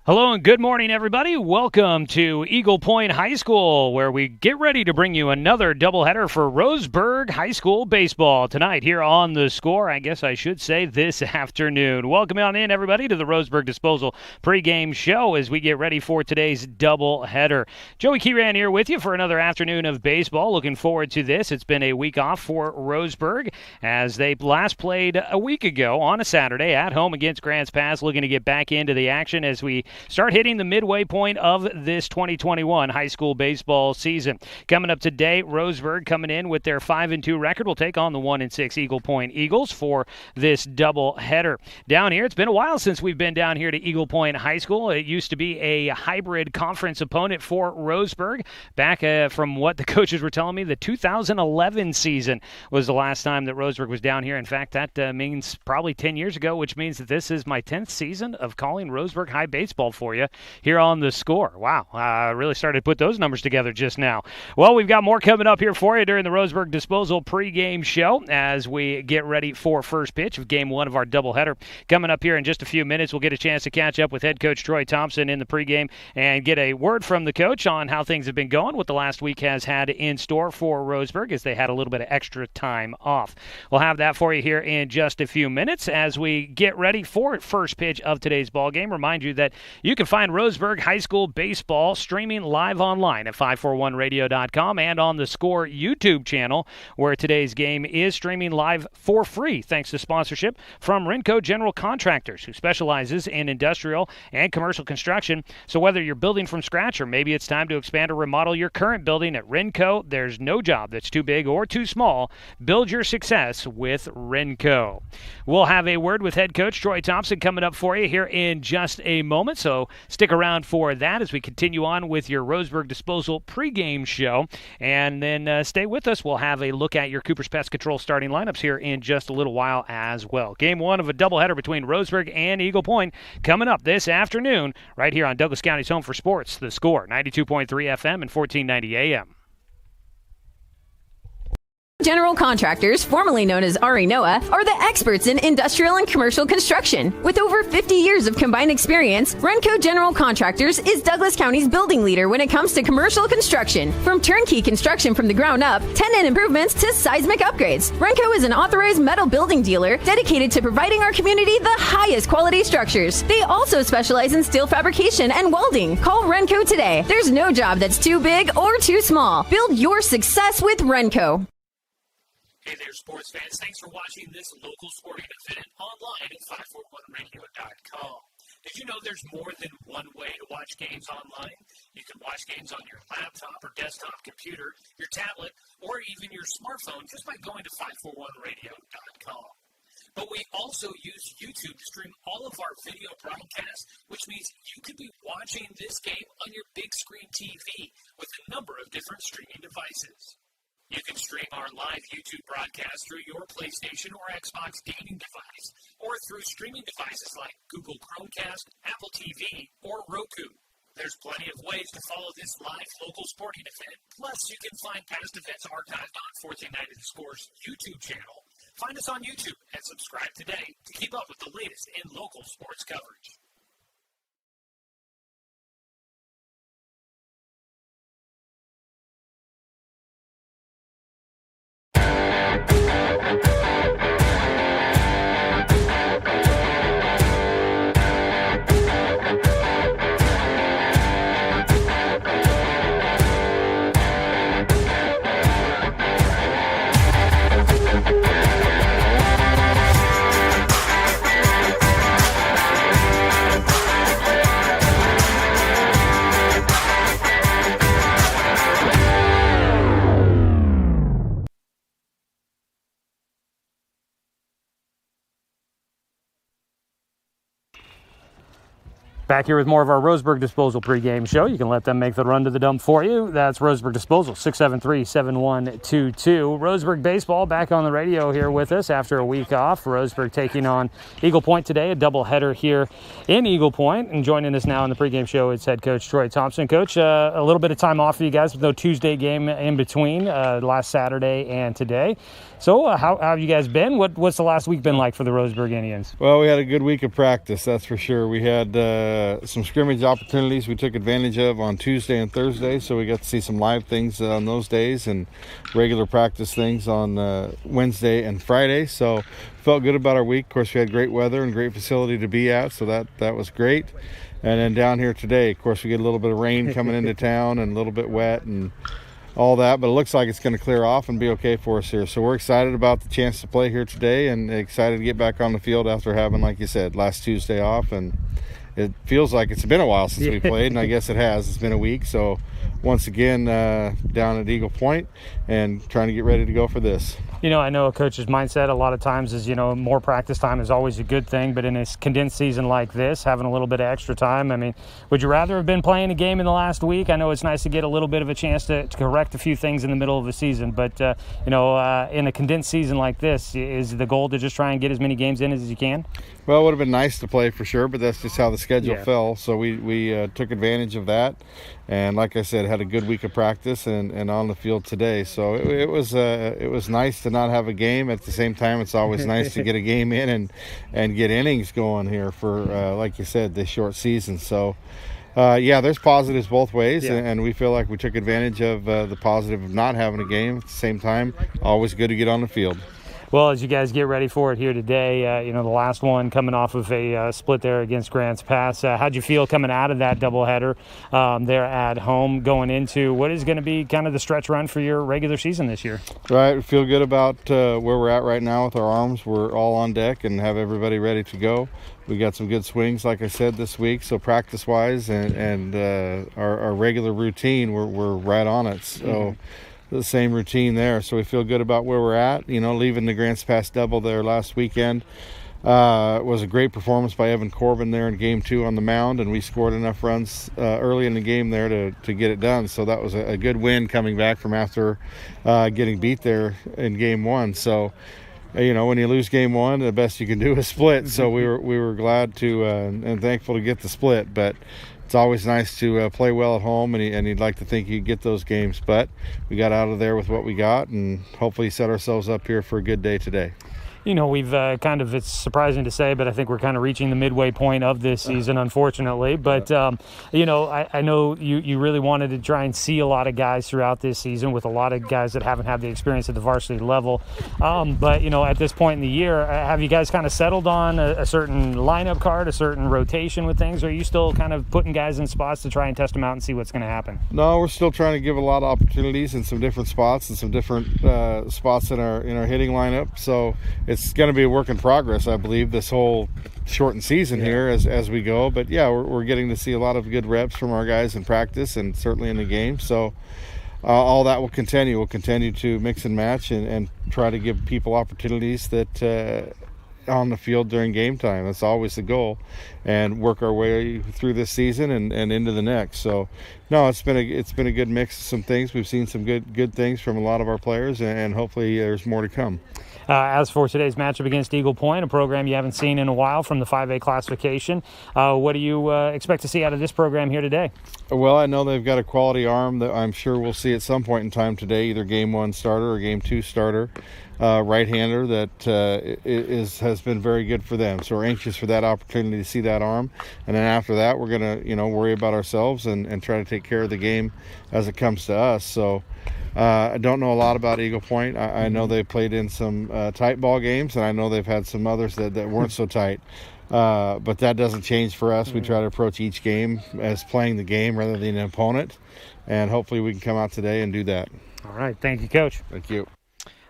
Hello and good morning, everybody. Welcome to Eagle Point High School, where we get ready to bring you another doubleheader for Roseburg High School baseball tonight here on The Score. I guess I should say this afternoon. Welcome on in, everybody, to the Roseburg Disposal pregame show as we get ready for today's doubleheader. Joey Keyran here with you for another afternoon of baseball. Looking forward to this. It's been a week off for Roseburg as they last played a week ago on a Saturday at home against Grants Pass, looking to get back into the action as we start hitting the midway point of this 2021 high school baseball season. Coming up today, Roseburg coming in with their 5-2 record will take on the 1-6 Eagle Point Eagles for this double header. Down here, it's been a while since we've been down here to Eagle Point High School. It used to be a hybrid conference opponent for Roseburg. Back from what the coaches were telling me, the 2011 season was the last time that Roseburg was down here. In fact, that means probably 10 years ago, which means that this is my 10th season of calling Roseburg High baseball for you here on The Score. Wow, I really started to put those numbers together just now. Well, we've got more coming up here for you during the Roseburg Disposal pregame show as we get ready for first pitch of game one of our doubleheader. Coming up here in just a few minutes, we'll get a chance to catch up with head coach Troy Thompson in the pregame and get a word from the coach on how things have been going, what the last week has had in store for Roseburg as they had a little bit of extra time off. We'll have that for you here in just a few minutes as we get ready for first pitch of today's ball game. Remind you that you can find Roseburg High School baseball streaming live online at 541radio.com and on the Score YouTube channel, where today's game is streaming live for free thanks to sponsorship from Renco General Contractors, who specializes in industrial and commercial construction. So whether you're building from scratch or maybe it's time to expand or remodel your current building, at Renco, there's no job that's too big or too small. Build your success with Renco. We'll have a word with head coach Troy Thompson coming up for you here in just a moment, so stick around for that as we continue on with your Roseburg Disposal pregame show. And then stay with us. We'll have a look at your Cooper's Pest Control starting lineups here in just a little while as well. Game one of a doubleheader between Roseburg and Eagle Point coming up this afternoon right here on Douglas County's Home for Sports, The Score, 92.3 FM and 1490 AM. General Contractors, formerly known as RE Noah, are the experts in industrial and commercial construction. With over 50 years of combined experience, Renco General Contractors is Douglas County's building leader when it comes to commercial construction. From turnkey construction from the ground up, tenant improvements to seismic upgrades, Renco is an authorized metal building dealer dedicated to providing our community the highest quality structures. They also specialize in steel fabrication and welding. Call Renco today. There's no job that's too big or too small. Build your success with Renco. Hey there, sports fans. Thanks for watching this local sporting event online at 541radio.com. Did you know there's more than one way to watch games online? You can watch games on your laptop or desktop computer, your tablet, or even your smartphone just by going to 541radio.com. But we also use YouTube to stream all of our video broadcasts, which means you could be watching this game on your big screen TV with a number of different streaming devices. You can stream our live YouTube broadcast through your PlayStation or Xbox gaming device, or through streaming devices like Google Chromecast, Apple TV, or Roku. There's plenty of ways to follow this live local sporting event. Plus, you can find past events archived on 1490 The Score's YouTube channel. Find us on YouTube and subscribe today to keep up with the latest in local sports coverage. Back here with more of our Roseburg Disposal pregame show. You can let them make the run to the dump for you. That's Roseburg Disposal, 673-7122. Roseburg Baseball back on the radio here with us after a week off. Roseburg taking on Eagle Point today, a doubleheader here in Eagle Point. And joining us now in the pregame show is head coach Troy Thompson. Coach, a little bit of time off for you guys with no Tuesday game in between last Saturday and today. So how have you guys been? What's the last week been like for the Roseburg Indians? Well, we had a good week of practice, that's for sure. We had some scrimmage opportunities we took advantage of on Tuesday and Thursday, so we got to see some live things on those days and regular practice things on Wednesday and Friday. So felt good about our week. Of course, we had great weather and great facility to be at, so that was great. And then down here today, of course, we get a little bit of rain coming into town and a little bit wet and all that, but it looks like it's going to clear off and be okay for us here. So we're excited about the chance to play here today and excited to get back on the field after having, like you said, last Tuesday off. And it feels like it's been a while since we played, and I guess it has. It's been a week. So once again, down at Eagle Point and trying to get ready to go for this. You know, I know a coach's mindset a lot of times is, more practice time is always a good thing, but in a condensed season like this, having a little bit of extra time, I mean, would you rather have been playing a game in the last week? I know it's nice to get a little bit of a chance to correct a few things in the middle of the season, but, in a condensed season like this, is the goal to just try and get as many games in as you can? Well, it would have been nice to play for sure, but that's just how the schedule fell. So we took advantage of that. And like I said, had a good week of practice and on the field today. So it was nice to not have a game. At the same time, it's always nice to get a game in and get innings going here for, like you said, this short season. So, there's positives both ways, and we feel like we took advantage of the positive of not having a game. At the same time, always good to get on the field. Well, as you guys get ready for it here today, the last one coming off of a split there against Grants Pass, how'd you feel coming out of that doubleheader there at home, going into what is going to be kind of the stretch run for your regular season this year? Right, we feel good about where we're at right now with our arms. We're all on deck and have everybody ready to go. We got some good swings, like I said, this week. So practice-wise and our regular routine, we're right on it. So. The same routine there, so we feel good about where we're at. Leaving the Grants Pass double there last weekend was a great performance by Evan Corbin there in game 2 on the mound, and we scored enough runs early in the game there to get it done. So that was a good win coming back from after getting beat there in game 1. So when you lose game 1, the best you can do is split. So we were glad to and thankful to get the split, but it's always nice to play well at home, and you'd like to think you'd get those games. But we got out of there with what we got and hopefully set ourselves up here for a good day today. We've it's surprising to say, but I think we're kind of reaching the midway point of this season, unfortunately. But, I know you really wanted to try and see a lot of guys throughout this season with a lot of guys that haven't had the experience at the varsity level. But, at this point in the year, have you guys kind of settled on a certain lineup card, a certain rotation with things? Or are you still kind of putting guys in spots to try and test them out and see what's going to happen? No, we're still trying to give a lot of opportunities in some different spots and some different spots in our hitting lineup. So it's going to be a work in progress, I believe, this whole shortened season here as we go. But we're getting to see a lot of good reps from our guys in practice and certainly in the game. So all that will continue. We'll continue to mix and match and try to give people opportunities that on the field during game time. That's always the goal, and work our way through this season and into the next. So no, it's been a good mix of some things. We've seen some good things from a lot of our players, and hopefully there's more to come. As for today's matchup against Eagle Point, a program you haven't seen in a while from the 5A classification, what do you expect to see out of this program here today? Well, I know they've got a quality arm that I'm sure we'll see at some point in time today, either game 1 starter or game 2 starter, right-hander that has been very good for them. So we're anxious for that opportunity to see that arm. And then after that, we're going to worry about ourselves and try to take care of the game as it comes to us. So I don't know a lot about Eagle Point. I know they played in some tight ball games, and I know they've had some others that weren't so tight. But that doesn't change for us. We try to approach each game as playing the game rather than an opponent, and hopefully we can come out today and do that. All right. Thank you, Coach. Thank you.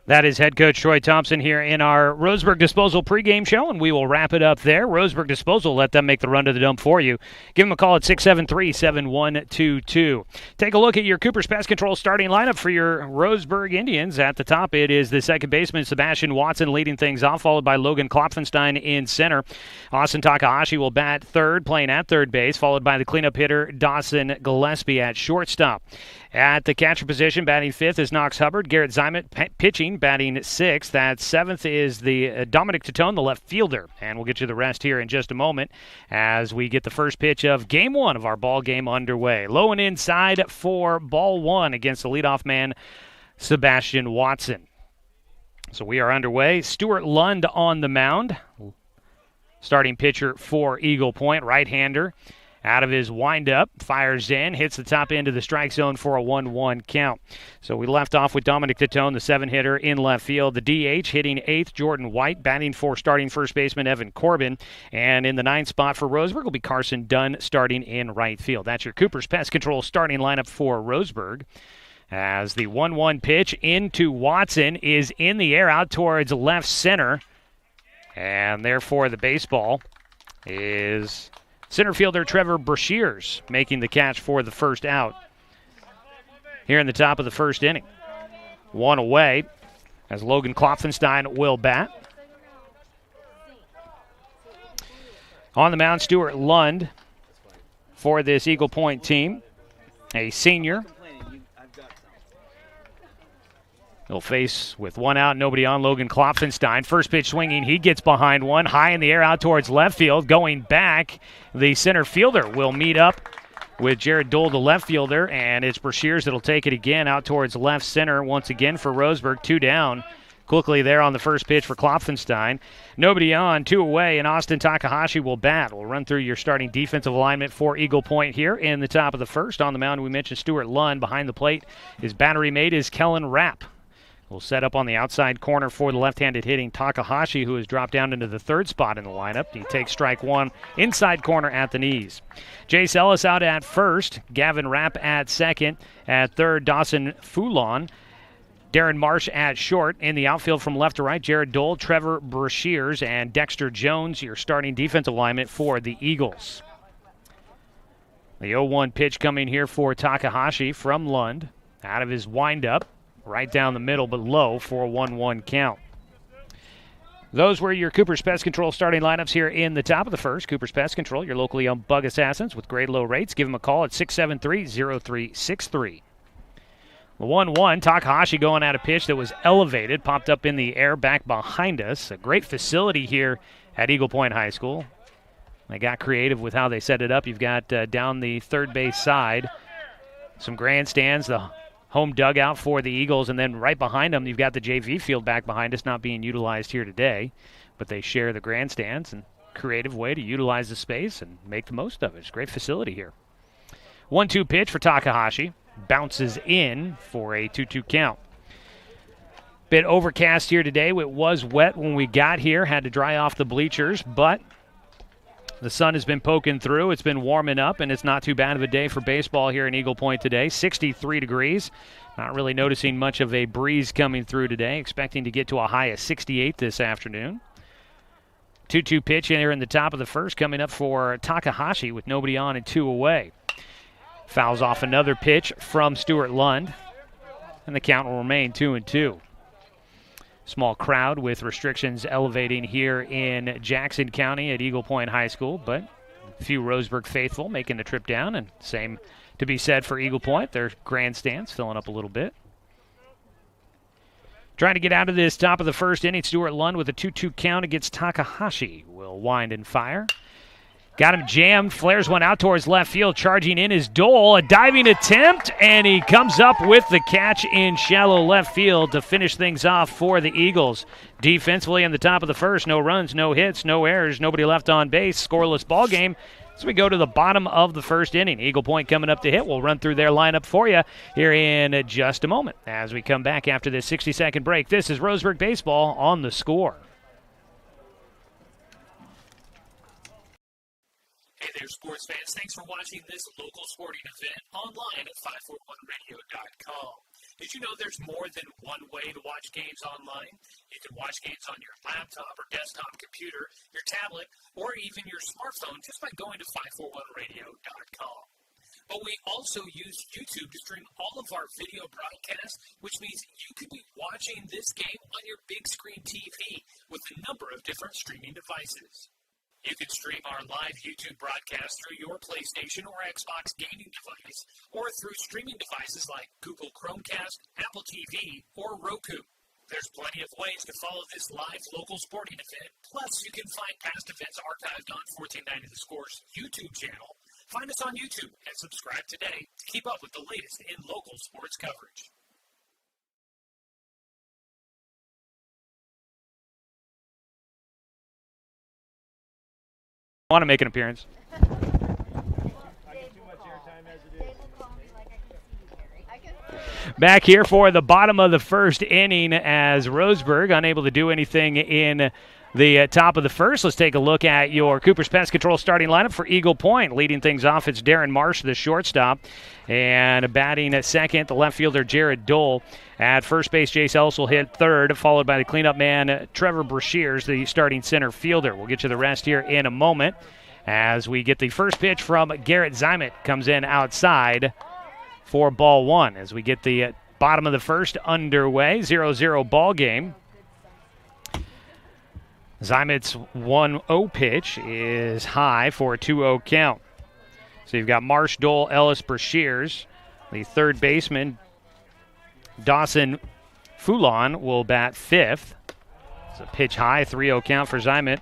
That is head coach Troy Thompson here in our Roseburg Disposal pregame show, and we will wrap it up there. Roseburg Disposal, let them make the run to the dump for you. Give them a call at 673-7122. Take a look at your Cooper's Pest Control starting lineup for your Roseburg Indians. At the top, it is the second baseman, Sebastian Watson, leading things off, followed by Logan Klopfenstein in center. Austin Takahashi will bat third, playing at third base, followed by the cleanup hitter, Dawson Gillespie at shortstop. At the catcher position, batting fifth is Knox Hubbard. Garrett Zimet pitching, batting sixth. At seventh is the Dominic Titone, the left fielder. And we'll get you the rest here in just a moment as we get the first pitch of game 1 of our ball game underway. Low and inside for ball 1 against the leadoff man, Sebastian Watson. So we are underway. Stuart Lund on the mound. Starting pitcher for Eagle Point, right-hander. Out of his windup, fires in, hits the top end of the strike zone for a 1-1 count. So we left off with Dominic Tatone, the 7-hitter in left field. The DH hitting 8th, Jordan White, batting for starting first baseman Evan Corbin. And in the 9th spot for Roseburg will be Carson Dunn starting in right field. That's your Cooper's Pest Control starting lineup for Roseburg. As the 1-1 pitch into Watson is in the air out towards left center. And therefore the baseball is center fielder Trevor Brashears making the catch for the first out here in the top of the first inning. One away as Logan Klopfenstein will bat. On the mound, Stuart Lund for this Eagle Point team, a senior. He'll face with one out, nobody on, Logan Klopfenstein. First pitch swinging, he gets behind one, high in the air out towards left field. Going back, the center fielder will meet up with Jared Dole, the left fielder, and it's Brashears that'll take it again out towards left center once again for Roseburg. 2 down. Quickly there on the first pitch for Klopfenstein. Nobody on, 2 away, and Austin Takahashi will bat. We'll run through your starting defensive alignment for Eagle Point here in the top of the first. On the mound, we mentioned Stuart Lund. Behind the plate, his battery mate is Kellen Rapp. We'll set up on the outside corner for the left-handed hitting Takahashi, who has dropped down into the 3rd spot in the lineup. He takes strike 1, inside corner at the knees. Jace Ellis out at first, Gavin Rapp at second. At third, Dawson Foulon. Darren Marsh at short. In the outfield from left to right, Jared Dole, Trevor Brashears, and Dexter Jones, your starting defensive alignment for the Eagles. The 0-1 pitch coming here for Takahashi from Lund. Out of his windup. Right down the middle, but low for a 1-1 count. Those were your Cooper's Pest Control starting lineups here in the top of the first. Cooper's Pest Control, your locally owned bug assassins with great low rates. Give them a call at 673-0363. The 1-1, Takahashi going at a pitch that was elevated, popped up in the air back behind us. A great facility here at Eagle Point High School. They got creative with how they set it up. You've got down the third base side some grandstands, the home dugout for the Eagles, and then right behind them, you've got the JV field back behind us, not being utilized here today, but they share the grandstands, and creative way to utilize the space and make the most of it. It's a great facility here. 1-2 pitch for Takahashi, bounces in for a 2-2 count. Bit overcast here today. It was wet when we got here, had to dry off the bleachers, but the sun has been poking through. It's been warming up, and it's not too bad of a day for baseball here in Eagle Point today. 63 degrees. Not really noticing much of a breeze coming through today. Expecting to get to a high of 68 this afternoon. 2-2 pitch in here in the top of the first coming up for Takahashi with nobody on and 2 away. Fouls off another pitch from Stuart Lund, and the count will remain 2-2. Small crowd with restrictions elevating here in Jackson County at Eagle Point High School, but a few Roseburg faithful making the trip down, and same to be said for Eagle Point. Their grandstands filling up a little bit. Trying to get out of this top of the first inning, Stuart Lund with a 2-2 count against Takahashi will wind and fire. Got him jammed, flares one out towards left field, charging in is Dole, a diving attempt, and he comes up with the catch in shallow left field to finish things off for the Eagles. Defensively in the top of the first, no runs, no hits, no errors, nobody left on base, scoreless ball game. So we go to the bottom of the first inning. Eagle Point coming up to hit. We'll run through their lineup for you here in just a moment as we come back after this 60-second break. This is Roseburg Baseball on The Score. Hey there, sports fans. Thanks for watching this local sporting event online at 541radio.com. Did you know there's more than one way to watch games online? You can watch games on your laptop or desktop computer, your tablet, or even your smartphone just by going to 541radio.com. But we also use YouTube to stream all of our video broadcasts, which means you could be watching this game on your big screen TV with a number of different streaming devices. You can stream our live YouTube broadcast through your PlayStation or Xbox gaming device, or through streaming devices like Google Chromecast, Apple TV, or Roku. There's plenty of ways to follow this live local sporting event. Plus, you can find past events archived on 1490 The Score's YouTube channel. Find us on YouTube and subscribe today to keep up with the latest in local sports coverage. Want to make an appearance. Back here for the bottom of the first inning as Roseburg unable to do anything in the top of the first. Let's take a look at your Cooper's Pest Control starting lineup for Eagle Point. Leading things off, it's Darren Marsh, the shortstop. And batting at second, the left fielder, Jared Dole. At first base, Jace Ellis will hit third, followed by the cleanup man, Trevor Brashears, the starting center fielder. We'll get you the rest here in a moment as we get the first pitch from Garrett Zimet. Comes in outside for ball one as we get the bottom of the first underway. 0-0 ball game. Zimet's 1-0 pitch is high for a 2-0 count. So you've got Marsh, Dole, Ellis, Brashears. The third baseman, Dawson Foulon, will bat fifth. It's a pitch high, 3-0 count for Zimet.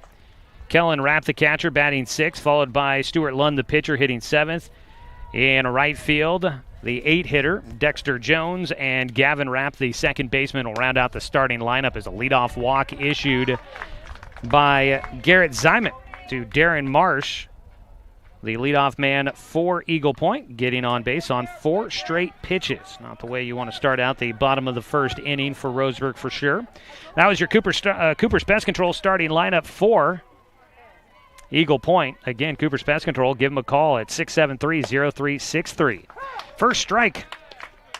Kellen Rapp, the catcher, batting sixth, followed by Stuart Lund, the pitcher, hitting seventh. In right field, the 8-hitter, Dexter Jones, and Gavin Rapp, the second baseman, will round out the starting lineup as a leadoff walk issued by Garrett Zimet to Darren Marsh, the leadoff man for Eagle Point, getting on base on 4 straight pitches. Not the way you want to start out the bottom of the first inning for Roseburg for sure. That was your Cooper's Pest Control starting lineup for Eagle Point. Again, Cooper's Pest Control, give them a call at 673-0363. First strike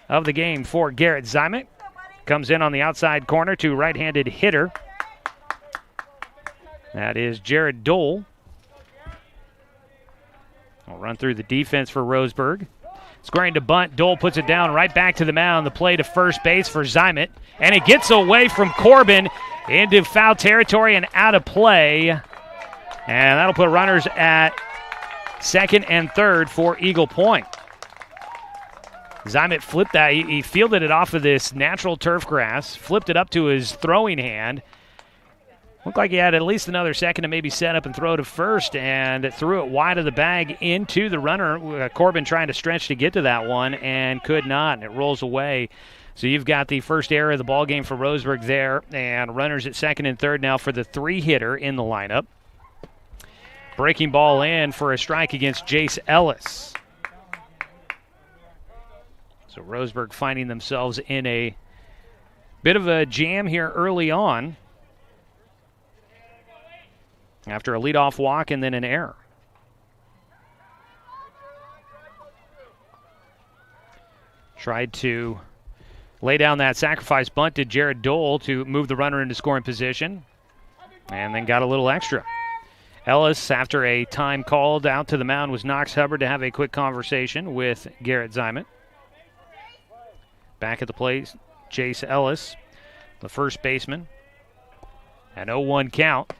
of the game for Garrett Zimet. Comes in on the outside corner to right-handed hitter. That is Jared Dole. We'll run through the defense for Roseburg. Squaring to bunt. Dole puts it down right back to the mound. The play to first base for Zimet. And it gets away from Corbin into foul territory and out of play. And that'll put runners at second and third for Eagle Point. Zimet flipped that. He fielded it off of this natural turf grass, flipped it up to his throwing hand. Looked like he had at least another second to maybe set up and throw to first, and threw it wide of the bag into the runner. Corbin trying to stretch to get to that one and could not, and it rolls away. So you've got the first error of the ball game for Roseburg there, and runners at second and third now for the 3-hitter in the lineup. Breaking ball in for a strike against Jace Ellis. So Roseburg finding themselves in a bit of a jam here early on, after a leadoff walk and then an error. Tried to lay down that sacrifice bunt to Jared Dole to move the runner into scoring position, and then got a little extra. Ellis, after a time called out to the mound, was Knox Hubbard to have a quick conversation with Garrett Zimet. Back at the plate, Jace Ellis, the first baseman. An 0-1 count.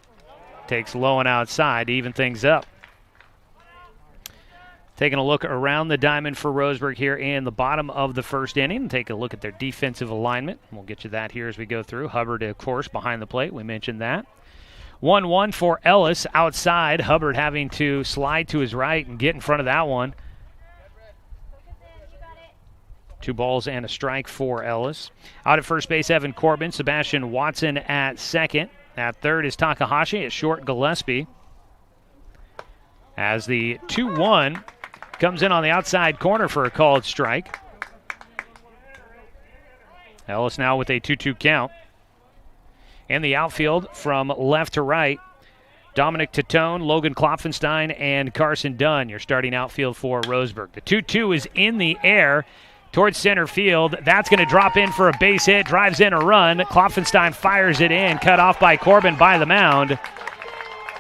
Takes low and outside to even things up. Taking a look around the diamond for Roseburg here in the bottom of the first inning. Take a look at their defensive alignment. We'll get you that here as we go through. Hubbard, of course, behind the plate. We mentioned that. 1-1 for Ellis outside. Hubbard having to slide to his right and get in front of that one. 2 balls and a strike for Ellis. Out at first base, Evan Corbin. Sebastian Watson at second. At third is Takahashi. At short, Gillespie. As the 2-1 comes in on the outside corner for a called strike. Ellis now with a 2-2 count. In the outfield from left to right, Dominic Tatone, Logan Klopfenstein, and Carson Dunn, your starting outfield for Roseburg. The 2-2 is in the air towards center field. That's going to drop in for a base hit, drives in a run. Klopfenstein fires it in, cut off by Corbin by the mound.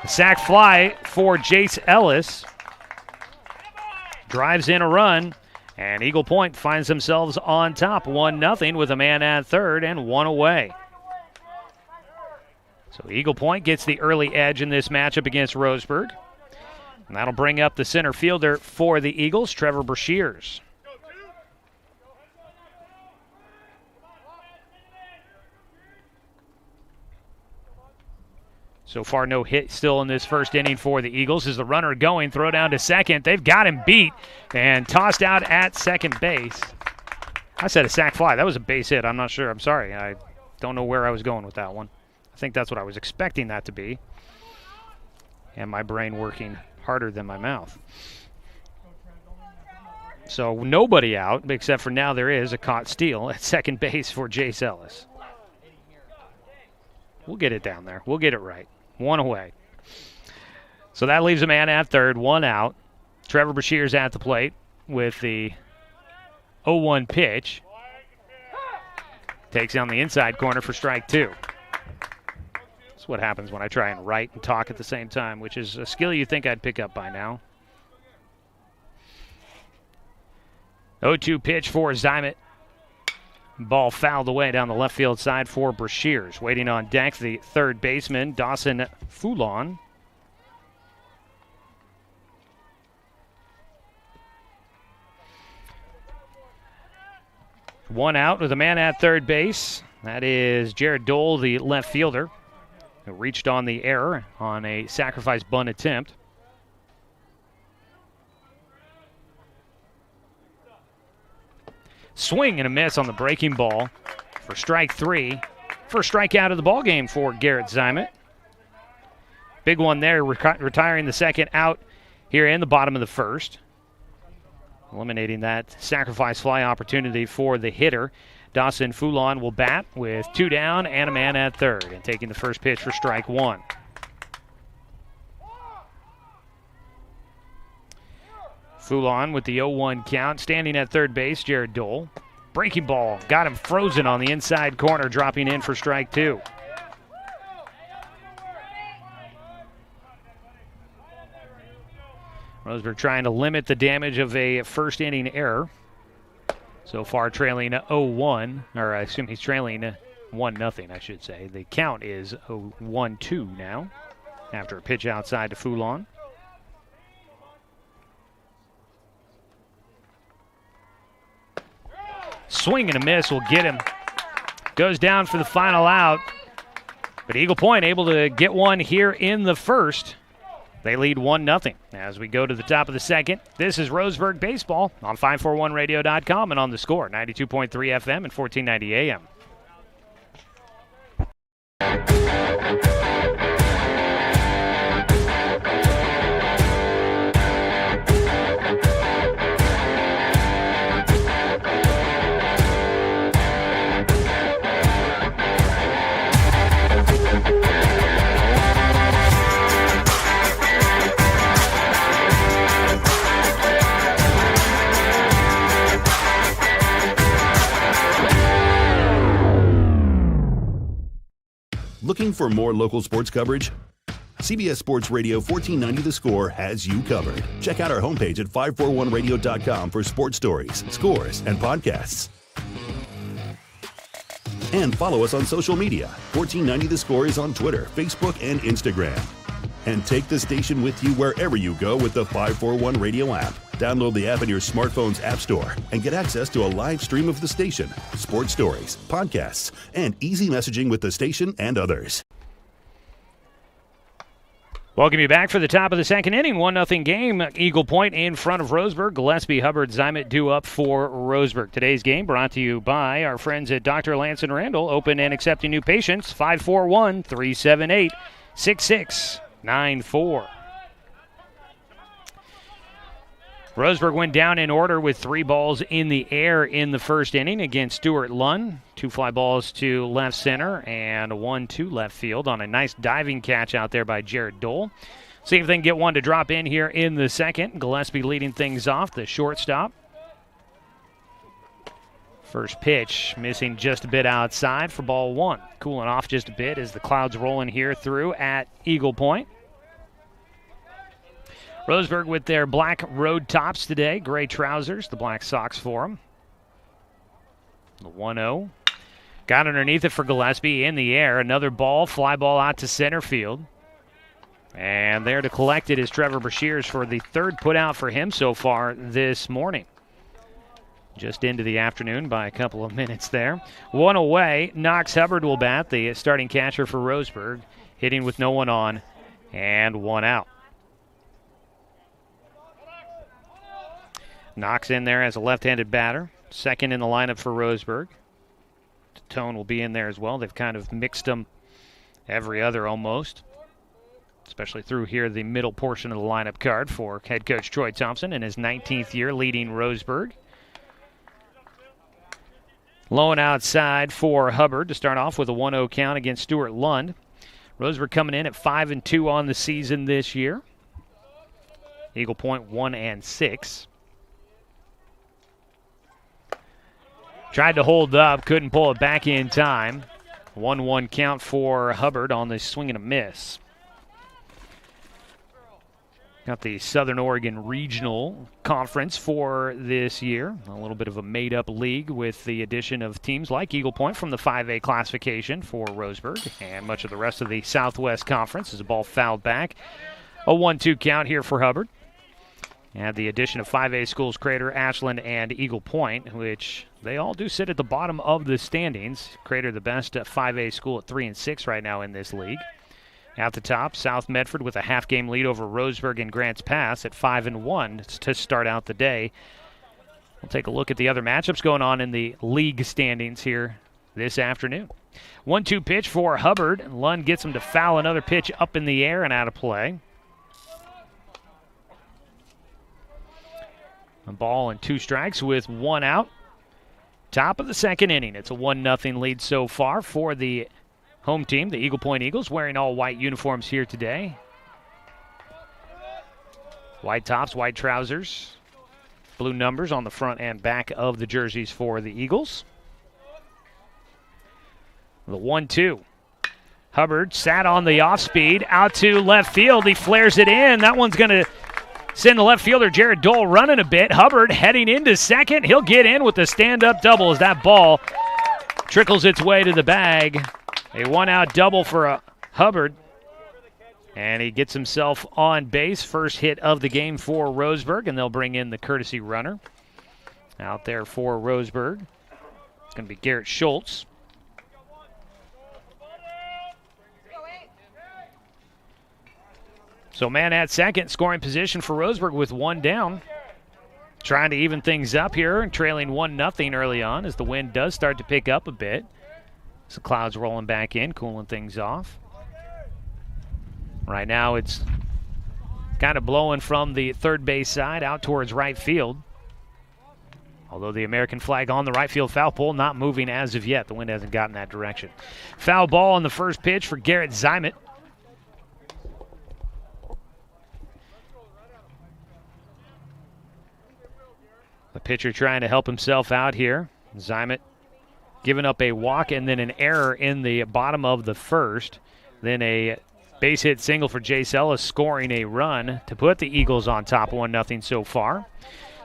Sac fly for Jace Ellis. Drives in a run, and Eagle Point finds themselves on top 1-0 with a man at third and 1 away. So Eagle Point gets the early edge in this matchup against Roseburg. And that'll bring up the center fielder for the Eagles, Trevor Brashears. So far, no hit still in this first inning for the Eagles. Is the runner going? Throw down to second. They've got him beat and tossed out at second base. I said a sac fly. That was a base hit. I'm not sure. I'm sorry. I don't know where I was going with that one. I think that's what I was expecting that to be. And my brain working harder than my mouth. So nobody out, except for now there is a caught steal at second base for Jace Ellis. We'll get it down there. We'll get it right. One away. So that leaves a man at third, one out. Trevor Brashear's at the plate with the 0-1 pitch. Takes down the inside corner for strike two. That's what happens when I try and write and talk at the same time, which is a skill you'd think I'd pick up by now. 0-2 pitch for Zimet. Ball fouled away down the left field side for Brashears. Waiting on deck, the third baseman, Dawson Foulon. One out with a man at third base. That is Jared Dole, the left fielder, who reached on the error on a sacrifice bunt attempt. Swing and a miss on the breaking ball for strike three. First strikeout of the ball game for Garrett Zimet. Big one there, retiring the second out here in the bottom of the first. Eliminating that sacrifice fly opportunity for the hitter. Dawson Foulon will bat with two down and a man at third, and taking the first pitch for strike one. Foulon with the 0-1 count. Standing at third base, Jared Dole. Breaking ball got him frozen on the inside corner, dropping in for strike two. Roseburg trying to limit the damage of a first inning error. So far trailing 0-1, or I assume he's trailing 1-0, I should say. The count is 1-2 now after a pitch outside to Foulon. Swing and a miss will get him. Goes down for the final out. But Eagle Point able to get one here in the first. They lead 1-0 as we go to the top of the second. This is Roseburg Baseball on 541radio.com and on the Score, 92.3 FM and 1490 AM. Looking for more local sports coverage? CBS Sports Radio 1490 The Score has you covered. Check out our homepage at 541radio.com for sports stories, scores, and podcasts. And follow us on social media. 1490 The Score is on Twitter, Facebook, and Instagram. And take the station with you wherever you go with the 541 Radio app. Download the app in your smartphone's app store and get access to a live stream of the station, sports stories, podcasts, and easy messaging with the station and others. Welcome you back for the top of the second inning. 1-0 game. Eagle Point in front of Roseburg. Gillespie, Hubbard, Zimet due up for Roseburg. Today's game brought to you by our friends at Dr. Lance and Randall. Open and accepting new patients. 541-378-6694. Roseburg went down in order with 3 balls in the air in the first inning against Stuart Lunn. 2 fly balls to left center and 1-2 left field on a nice diving catch out there by Jared Dole. See if they can get one to drop in here in the second. Gillespie leading things off, the shortstop. First pitch missing just a bit outside for ball 1. Cooling off just a bit as the clouds rolling here through at Eagle Point. Roseburg with their black road tops today, gray trousers, the black socks for them. The 1-0. Got underneath it for Gillespie in the air. Another ball, fly ball out to center field. And there to collect it is Trevor Brashears for the third put out for him so far this morning. Just into the afternoon by a couple of minutes there. One away, Knox Hubbard will bat, the starting catcher for Roseburg, hitting with no one on and one out. Knox in there as a left-handed batter. Second in the lineup for Roseburg. Tone will be in there as well. They've kind of mixed them every other almost. especially through here the middle portion of the lineup card for head coach Troy Thompson in his 19th year leading Roseburg. Low and outside for Hubbard to start off with a 1-0 count against Stuart Lund. Roseburg coming in at 5-2 on the season this year. Eagle Point 1-6. Tried to hold up, couldn't pull it back in time. 1-1 count for Hubbard on the swing and a miss. Got the Southern Oregon Regional Conference for this year. A little bit of a made-up league with the addition of teams like Eagle Point from the 5A classification for Roseburg. And much of the rest of the Southwest Conference as a ball fouled back. A 1-2 count here for Hubbard. And the addition of 5A schools Crater, Ashland, and Eagle Point, which they all do sit at the bottom of the standings. Crater the best 5A school at 3-6 right now in this league. At the top, South Medford with a half-game lead over Roseburg and Grants Pass at 5-1 to start out the day. We'll take a look at the other matchups going on in the league standings here this afternoon. 1-2 pitch for Hubbard. Lund gets him to foul another pitch up in the air and out of play. A ball and 2 strikes with 1 out. Top of the second inning. It's a 1-0 lead so far for the home team, the Eagle Point Eagles, wearing all white uniforms here today. White tops, white trousers, blue numbers on the front and back of the jerseys for the Eagles. The 1-2. Hubbard sat on the off-speed, out to left field. He flares it in. That one's going to send the left fielder Jared Dole running a bit. Hubbard heading into second. He'll get in with the stand-up double as that ball trickles its way to the bag. A 1-out double for Hubbard. And he gets himself on base. First hit of the game for Roseburg, and they'll bring in the courtesy runner. Out there for Roseburg. It's going to be Garrett Schultz. So man at second, scoring position for Roseburg with 1 down. Trying to even things up here and trailing 1-0 early on as the wind does start to pick up a bit. So clouds rolling back in, cooling things off. Right now it's kind of blowing from the third base side out towards right field. Although the American flag on the right field foul pole, not moving as of yet. The wind hasn't gotten that direction. Foul ball on the first pitch for Garrett Zimet. The pitcher trying to help himself out here. Zimet giving up a walk and then an error in the bottom of the first. Then a base hit single for Jace Ellis, scoring a run to put the Eagles on top 1-0 so far.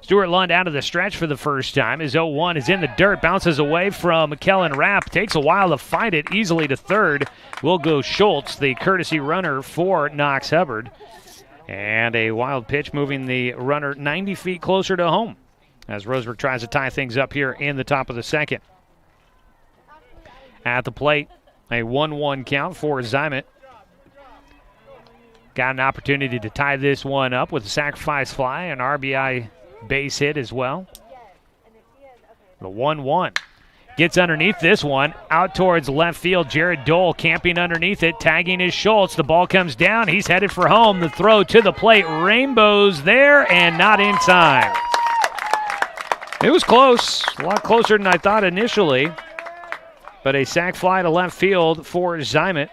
Stuart Lund out of the stretch for the first time. His 0-1 is in the dirt, bounces away from Kellen Rapp. Takes a while to find it easily to third. Will go Schultz, the courtesy runner for Knox Hubbard. And a wild pitch moving the runner 90 feet closer to home as Roseburg tries to tie things up here in the top of the second. At the plate, a 1-1 count for Zimet. Got an opportunity to tie this one up with a sacrifice fly, an RBI base hit as well. The 1-1. Gets underneath this one, out towards left field. Jared Dole camping underneath it, tagging his Schultz. The ball comes down. He's headed for home. The throw to the plate. Rainbows there and not in time. It was close, a lot closer than I thought initially. But a sac fly to left field for Zimet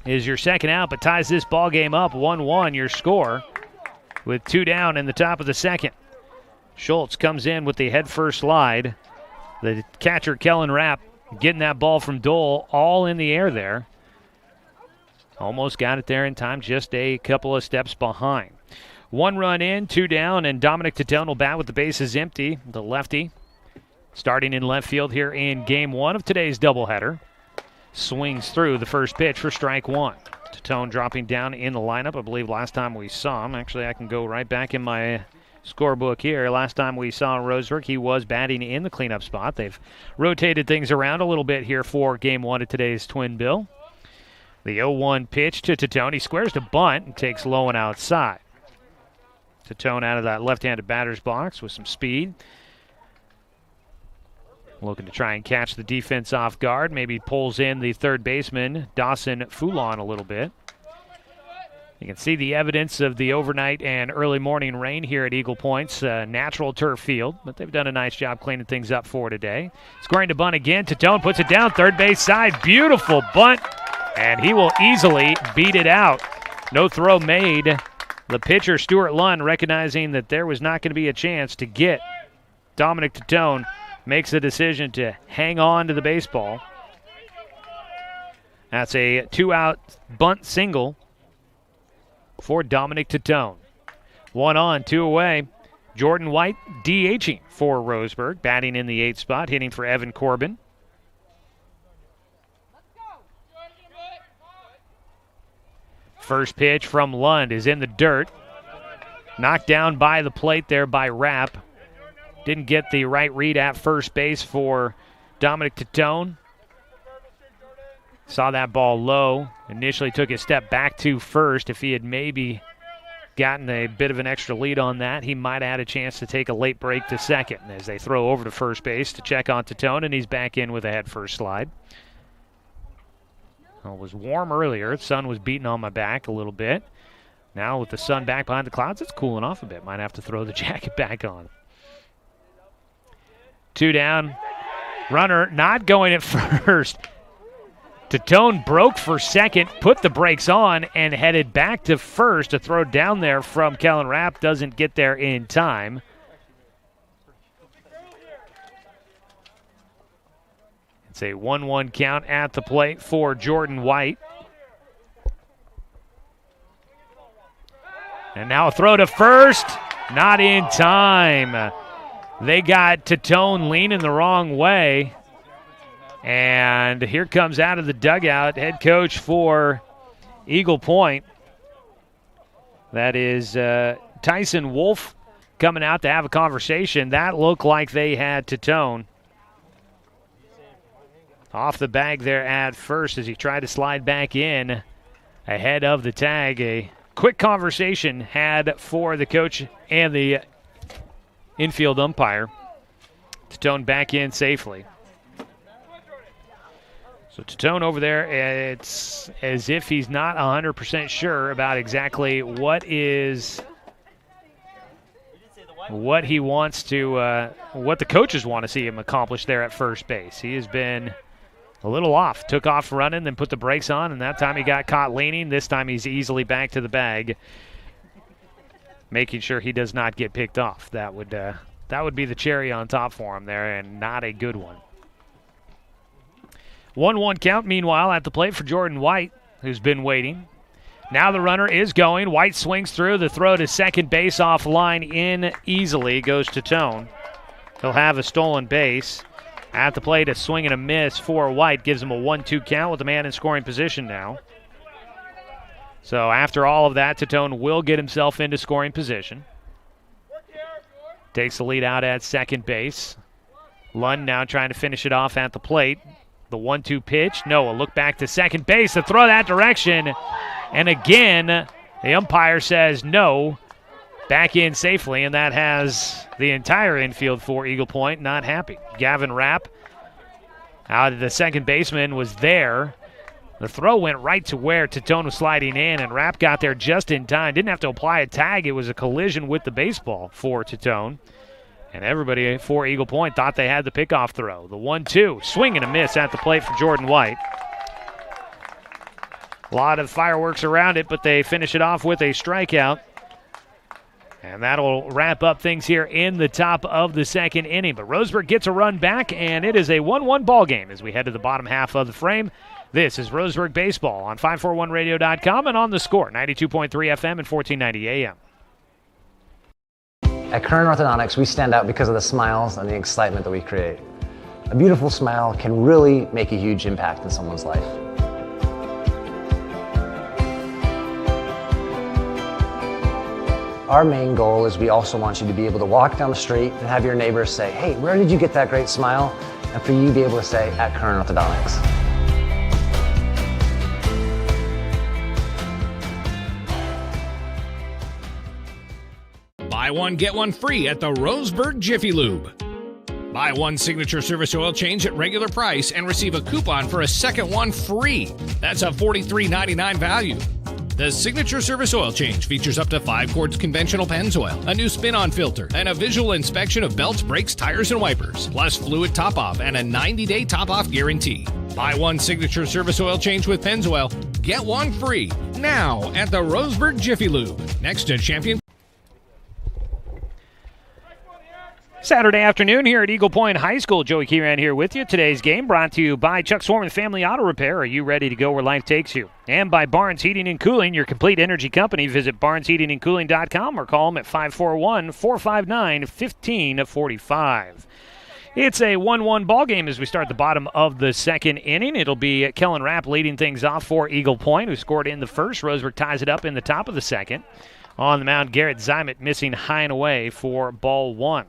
is your second out, but ties this ball game up 1-1, your score, with 2 down in the top of the second. Schultz comes in with the head-first slide. The catcher, Kellen Rapp, getting that ball from Dole all in the air there. Almost got it there in time, just a couple of steps behind. 1 run in, 2 down, and Dominic Titone will bat with the bases empty, the lefty. Starting in left field here in game 1 of today's doubleheader. Swings through the first pitch for strike 1. Titone dropping down in the lineup. I believe last time we saw him, actually I can go right back in my scorebook here. Last time we saw Roseburg, he was batting in the cleanup spot. They've rotated things around a little bit here for game 1 of today's Twin Bill. The 0-1 pitch to Titone. He squares to bunt and takes low and outside. Titone out of that left-handed batter's box with some speed. Looking to try and catch the defense off guard. Maybe pulls in the third baseman, Dawson Foulon, a little bit. You can see the evidence of the overnight and early morning rain here at Eagle Point's natural turf field, but they've done a nice job cleaning things up for today. Scoring to bunt again. Tatone puts it down, third base side. Beautiful bunt, and he will easily beat it out. No throw made. The pitcher, Stuart Lund, recognizing that there was not going to be a chance to get Dominic Tatone, makes the decision to hang on to the baseball. That's a 2-out bunt single for Dominic Tatone. 1 on, 2 away. Jordan White DHing for Roseburg, batting in the 8th spot, hitting for Evan Corbin. First pitch from Lund is in the dirt. Knocked down by the plate there by Rapp. Didn't get the right read at first base for Dominic Tatone. Saw that ball low. Initially took a step back to first. If he had maybe gotten a bit of an extra lead on that, he might have had a chance to take a late break to second as they throw over to first base to check on Tatone, and he's back in with a head first slide. Well, it was warm earlier. The sun was beating on my back a little bit. Now with the sun back behind the clouds, it's cooling off a bit. Might have to throw the jacket back on. 2 down. Runner not going at first. Tatone broke for second, put the brakes on, and headed back to first. A throw down there from Kellen Rapp doesn't get there in time. It's a 1-1 count at the plate for Jordan White. And now a throw to first, not in time. They got Tatone leaning the wrong way. And here comes out of the dugout head coach for Eagle Point. That is Tyson Wolf coming out to have a conversation. That looked like they had Tatone off the bag there at first as he tried to slide back in ahead of the tag. A quick conversation had for the coach and the infield umpire. Tatone back in safely. So Tatone over there, it's as if he's not 100% sure about exactly what he wants to, what the coaches want to see him accomplish there at first base. He has been a little off. Took off running, then put the brakes on, and that time he got caught leaning. This time he's easily back to the bag, making sure he does not get picked off. That would be the cherry on top for him there, and not a good one. 1-1 count, meanwhile, at the plate for Jordan White, who's been waiting. Now the runner is going. White swings through. The throw to second base off line in easily goes to Tatone. He'll have a stolen base. At the plate, a swing and a miss for White. Gives him a 1-2 count with the man in scoring position now. So after all of that, Tatone will get himself into scoring position. Takes the lead out at second base. Lund now trying to finish it off at the plate. The 1-2 pitch. No, a look back to second base to throw that direction. And again, the umpire says no. Back in safely, and that has the entire infield for Eagle Point not happy. Gavin Rapp, out of the second baseman, was there. The throw went right to where Tatone was sliding in, and Rapp got there just in time. Didn't have to apply a tag. It was a collision with the baseball for Tatone. And everybody for Eagle Point thought they had the pickoff throw. The 1-2, swing and a miss at the plate for Jordan White. A lot of fireworks around it, but they finish it off with a strikeout. And that'll wrap up things here in the top of the second inning. But Roseburg gets a run back, and it is a 1-1 ball game as we head to the bottom half of the frame. This is Roseburg Baseball on 541radio.com and on the Score, 92.3 FM and 1490 AM. At Current Orthodontics, we stand out because of the smiles and the excitement that we create. A beautiful smile can really make a huge impact in someone's life. Our main goal is we also want you to be able to walk down the street and have your neighbors say, hey, where did you get that great smile? And for you to be able to say, at Current Orthodontics. Buy one, get one free at the Roseburg Jiffy Lube. Buy one signature service oil change at regular price and receive a coupon for a second one free. That's a $43.99 value. The Signature Service Oil Change features up to 5 quarts conventional Pennzoil, a new spin-on filter, and a visual inspection of belts, brakes, tires, and wipers, plus fluid top-off and a 90-day top-off guarantee. Buy one Signature Service Oil Change with Pennzoil, get one free now at the Roseburg Jiffy Lube, next to Champion. Saturday afternoon here at Eagle Point High School. Joey Kieran here with you. Today's game brought to you by Chuck Swarman Family Auto Repair. Are you ready to go where life takes you? And by Barnes Heating and Cooling, your complete energy company. Visit barnesheatingandcooling.com or call them at 541-459-1545. It's a 1-1 ball game as we start the bottom of the second inning. It'll be Kellen Rapp leading things off for Eagle Point, who scored in the first. Roseburg ties it up in the top of the second. On the mound, Garrett Zimet missing high and away for ball one.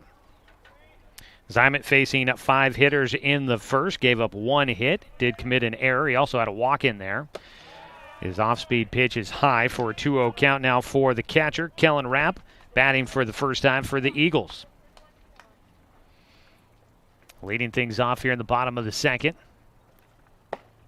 Zimet facing 5 hitters in the first, gave up 1 hit, did commit an error. He also had a walk in there. His off-speed pitch is high for a 2-0 count now for the catcher, Kellen Rapp, batting for the first time for the Eagles. Leading things off here in the bottom of the second.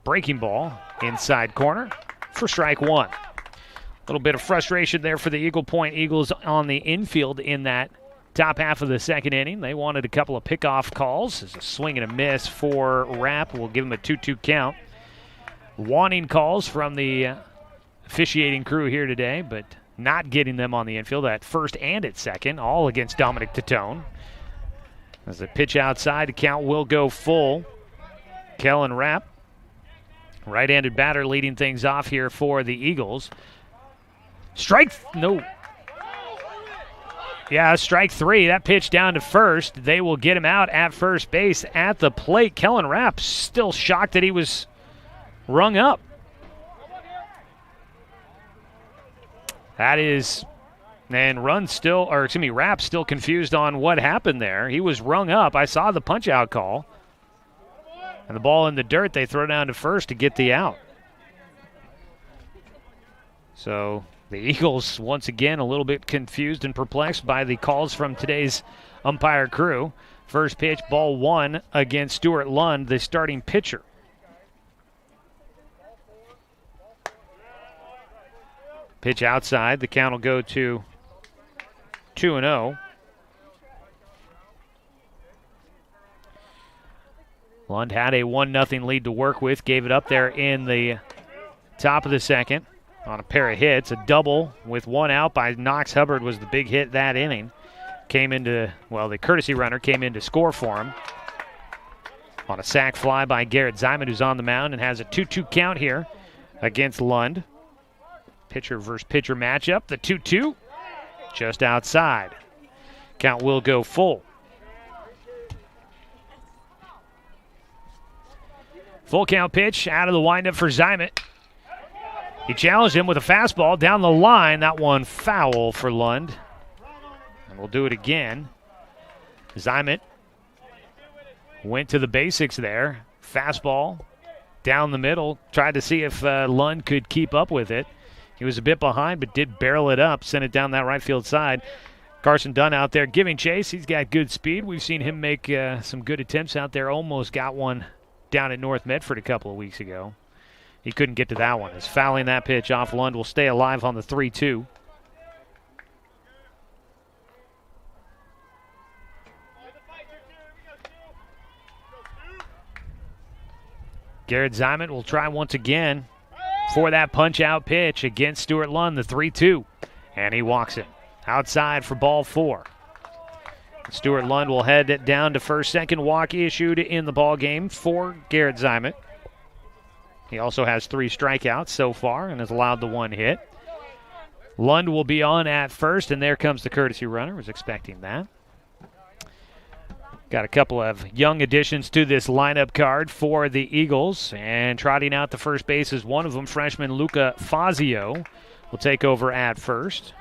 Breaking ball, inside corner for strike one. A little bit of frustration there for the Eagle Point Eagles on the infield in that top half of the second inning. They wanted a couple of pickoff calls. There's a swing and a miss for Rapp. We'll give him a 2-2 count. Wanting calls from the officiating crew here today, but not getting them on the infield at first and at second, all against Dominic Tatone. As the pitch outside, the count will go full. Kellen Rapp, right-handed batter, leading things off here for the Eagles. Strike 3. That pitch down to first. They will get him out at first base at the plate. Kellen Rapp still shocked that he was rung up. That is, and Rapp still confused on what happened there. He was rung up. I saw the punch-out call. And the ball in the dirt, they throw down to first to get the out. So the Eagles, once again, a little bit confused and perplexed by the calls from today's umpire crew. First pitch, ball one against Stuart Lund, the starting pitcher. Pitch outside. The count will go to 2-0. Lund had a 1-0 lead to work with, gave it up there in the top of the second. On a pair of hits, a double with 1 out by Knox Hubbard was the big hit that inning. The courtesy runner came in to score for him. On a sac fly by Garrett Zimet, who's on the mound and has a 2-2 count here against Lund. Pitcher versus pitcher matchup, the 2-2, just outside. Count will go full. Full count pitch out of the windup for Zimet. He challenged him with a fastball down the line. That one foul for Lund. And we'll do it again. Zimet went to the basics there. Fastball down the middle. Tried to see if Lund could keep up with it. He was a bit behind, but did barrel it up. Sent it down that right field side. Carson Dunn out there giving chase. He's got good speed. We've seen him make some good attempts out there. Almost got one down at North Medford a couple of weeks ago. He couldn't get to that one. As fouling that pitch off, Lund will stay alive on the 3-2. Garrett Zimet will try once again for that punch-out pitch against Stuart Lund, the 3-2. And he walks it. Outside for ball 4. Stuart Lund will head it down to first. Second walk issued in the ball game for Garrett Zimet. He also has 3 strikeouts so far and has allowed the 1 hit. Lund will be on at first, and there comes the courtesy runner. Was expecting that. Got a couple of young additions to this lineup card for the Eagles, and trotting out the first base is one of them, freshman Luca Fazio will take over at first.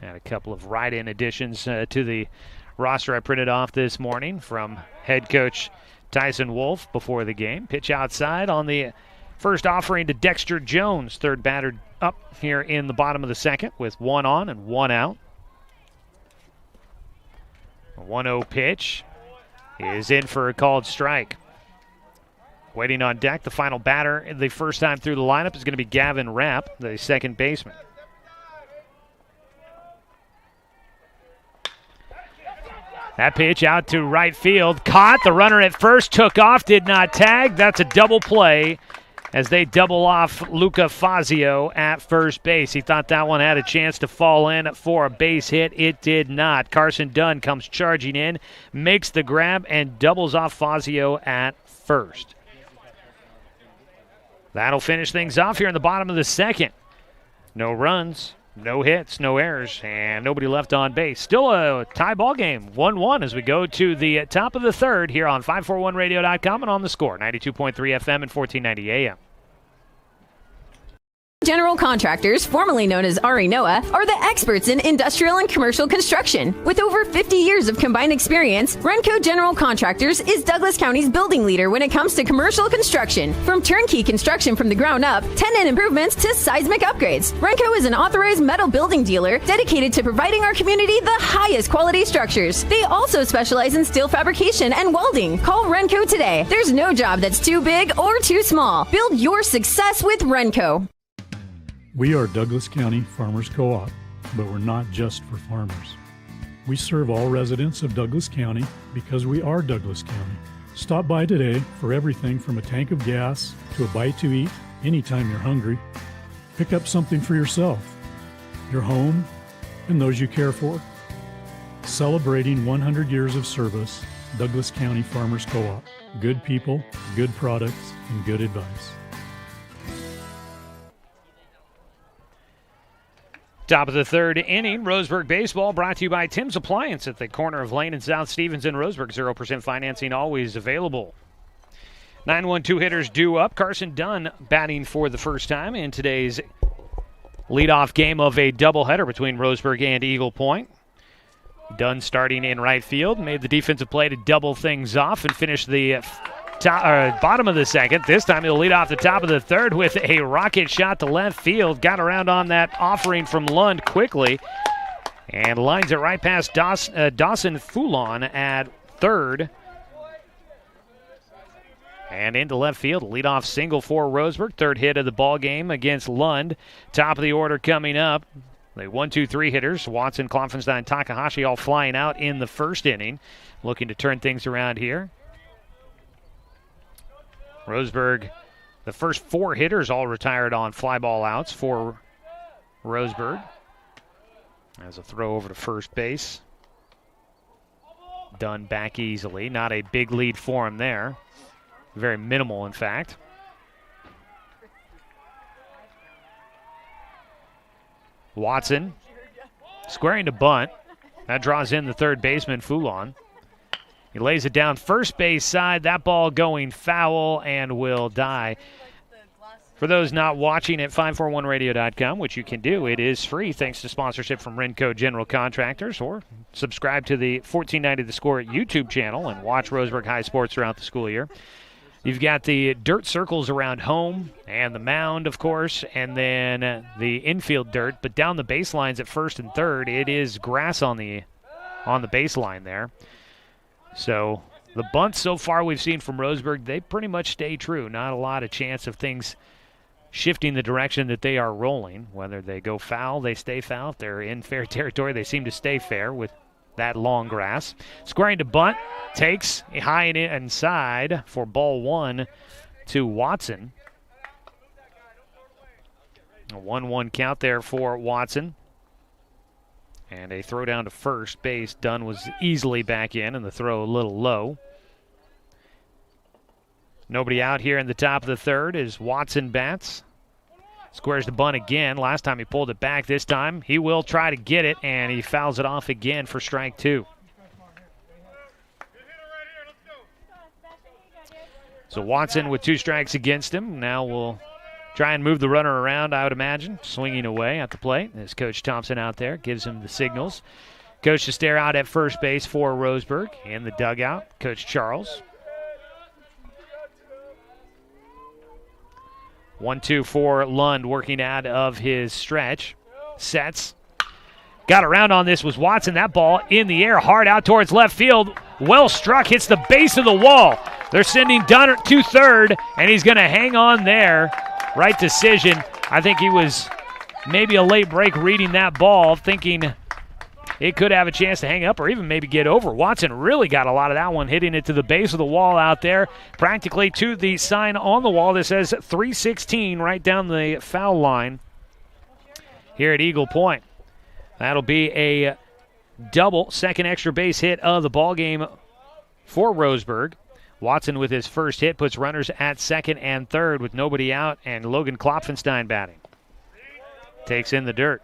And a couple of write-in additions to the roster I printed off this morning from head coach Tyson Wolf before the game. Pitch outside on the first offering to Dexter Jones, third batter up here in the bottom of the second with 1 on and 1 out. A 1-0 pitch is in for a called strike. Waiting on deck, the final batter the first time through the lineup is going to be Gavin Rapp, the second baseman. That pitch out to right field. Caught. The runner at first took off, did not tag. That's a double play as they double off Luca Fazio at first base. He thought that one had a chance to fall in for a base hit. It did not. Carson Dunn comes charging in, makes the grab, and doubles off Fazio at first. That'll finish things off here in the bottom of the second. No runs, no hits, no errors, and nobody left on base. Still a tie ball game, 1-1 as we go to the top of the third here on 541radio.com and on the score, 92.3 FM and 1490 AM. General Contractors, formerly known as Ari Noah, are the experts in industrial and commercial construction. With over 50 years of combined experience, Renco General Contractors is Douglas County's building leader when it comes to commercial construction. From turnkey construction from the ground up, tenant improvements to seismic upgrades, Renco is an authorized metal building dealer dedicated to providing our community the highest quality structures. They also specialize in steel fabrication and welding. Call Renco today. There's no job that's too big or too small. Build your success with Renco. We are Douglas County Farmers Co-op, but we're not just for farmers. We serve all residents of Douglas County because we are Douglas County. Stop by today for everything from a tank of gas to a bite to eat anytime you're hungry. Pick up something for yourself, your home, and those you care for. Celebrating 100 years of service, Douglas County Farmers Co-op. Good people, good products, and good advice. Top of the third inning, Roseburg baseball brought to you by Tim's Appliance at the corner of Lane and South Stevens in Roseburg. 0% financing always available. 9-1-2 hitters due up. Carson Dunn batting for the first time in today's leadoff game of a doubleheader between Roseburg and Eagle Point. Dunn starting in right field, made the defensive play to double things off and finish the bottom of the second. This time he'll lead off the top of the third with a rocket shot to left field. Got around on that offering from Lund quickly and lines it right past Dawson Foulon at third. And into left field, leadoff single for Roseburg. Third hit of the ball game against Lund. Top of the order coming up. The 1-2-3 hitters, Watson, Klopfenstein, Takahashi all flying out in the first inning. Looking to turn things around here. Roseburg, the first four hitters all retired on fly ball outs for Roseburg. As a throw over to first base. Done back easily. Not a big lead for him there. Very minimal, in fact. Watson squaring to bunt. That draws in the third baseman, Foulon. He lays it down first base side. That ball going foul and will die. For those not watching at 541radio.com, which you can do, it is free thanks to sponsorship from Renco General Contractors, or subscribe to the 1490 The Score YouTube channel and watch Roseburg High Sports throughout the school year. You've got the dirt circles around home and the mound, of course, and then the infield dirt. But down the baselines at first and third, it is grass on the baseline there. So the bunts so far we've seen from Roseburg, they pretty much stay true. Not a lot of chance of things shifting the direction that they are rolling. Whether they go foul, they stay foul. If they're in fair territory, they seem to stay fair with that long grass. Squaring to bunt, takes high and inside for ball one to Watson. A 1-1 count there for Watson. And a throw down to first base. Dunn was easily back in, and the throw a little low. Nobody out here in the top of the third as Watson bats. Squares the bunt again. Last time he pulled it back. This time he will try to get it, and he fouls it off again for strike two. So Watson with two strikes against him. Now we'll try and move the runner around, I would imagine. Swinging away at the plate. As Coach Thompson out there gives him the signals. Coach to stare out at first base for Roseburg. In the dugout, Coach Charles. 1-2 for Lund, working out of his stretch. Sets. Got around on this was Watson. That ball in the air, hard out towards left field. Well struck, hits the base of the wall. They're sending Dunner to third, and he's going to hang on there. Right decision. I think he was maybe a late break reading that ball, thinking it could have a chance to hang up or even maybe get over. Watson really got a lot of that one, hitting it to the base of the wall out there, practically to the sign on the wall that says 316 right down the foul line here at Eagle Point. That'll be a double, second extra base hit of the ball game for Roseburg. Watson with his first hit puts runners at second and third with nobody out, and Logan Klopfenstein batting. Takes in the dirt.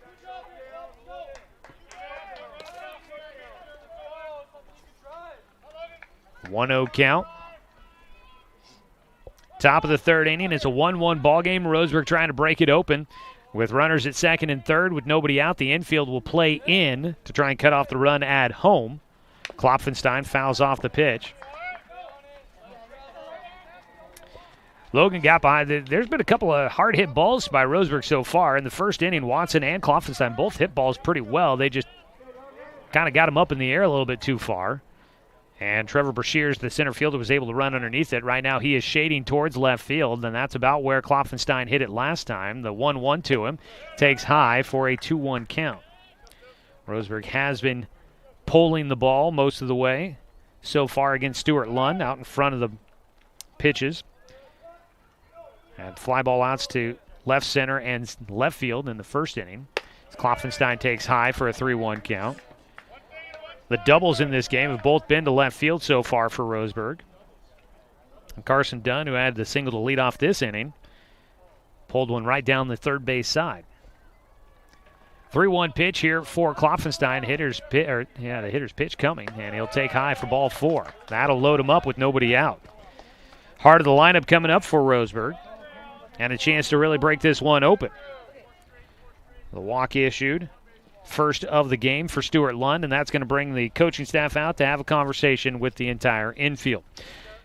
One-0 count. Top of the third inning. It's a 1-1 ball game. Roseburg trying to break it open with runners at second and third with nobody out. The infield will play in to try and cut off the run at home. Klopfenstein fouls off the pitch. Logan got behind. There's been a couple of hard-hit balls by Roseburg so far. In the first inning, Watson and Klopfenstein both hit balls pretty well. They just kind of got him up in the air a little bit too far. And Trevor Brashears, the center fielder, was able to run underneath it. Right now he is shading towards left field, and that's about where Klopfenstein hit it last time. The 1-1 to him takes high for a 2-1 count. Roseburg has been pulling the ball most of the way so far against Stuart Lund out in front of the pitches. And fly ball outs to left center and left field in the first inning. Klopfenstein takes high for a 3-1 count. The doubles in this game have both been to left field so far for Roseburg. And Carson Dunn, who had the single to lead off this inning, pulled one right down the third base side. 3-1 pitch here for Klopfenstein. The hitter's pitch coming, and he'll take high for ball four. That'll load him up with nobody out. Heart of the lineup coming up for Roseburg, and a chance to really break this one open. The walk issued. First of the game for Stuart Lund, and that's going to bring the coaching staff out to have a conversation with the entire infield.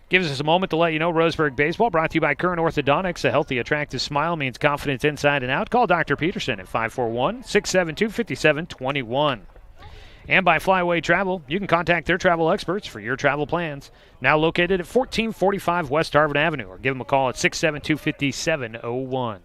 Gives us a moment to let you know Roseburg Baseball brought to you by Current Orthodontics. A healthy, attractive smile means confidence inside and out. Call Dr. Peterson at 541-672-5721. And by Flyaway Travel, you can contact their travel experts for your travel plans. Now located at 1445 West Harvard Avenue, or give them a call at 672-5701.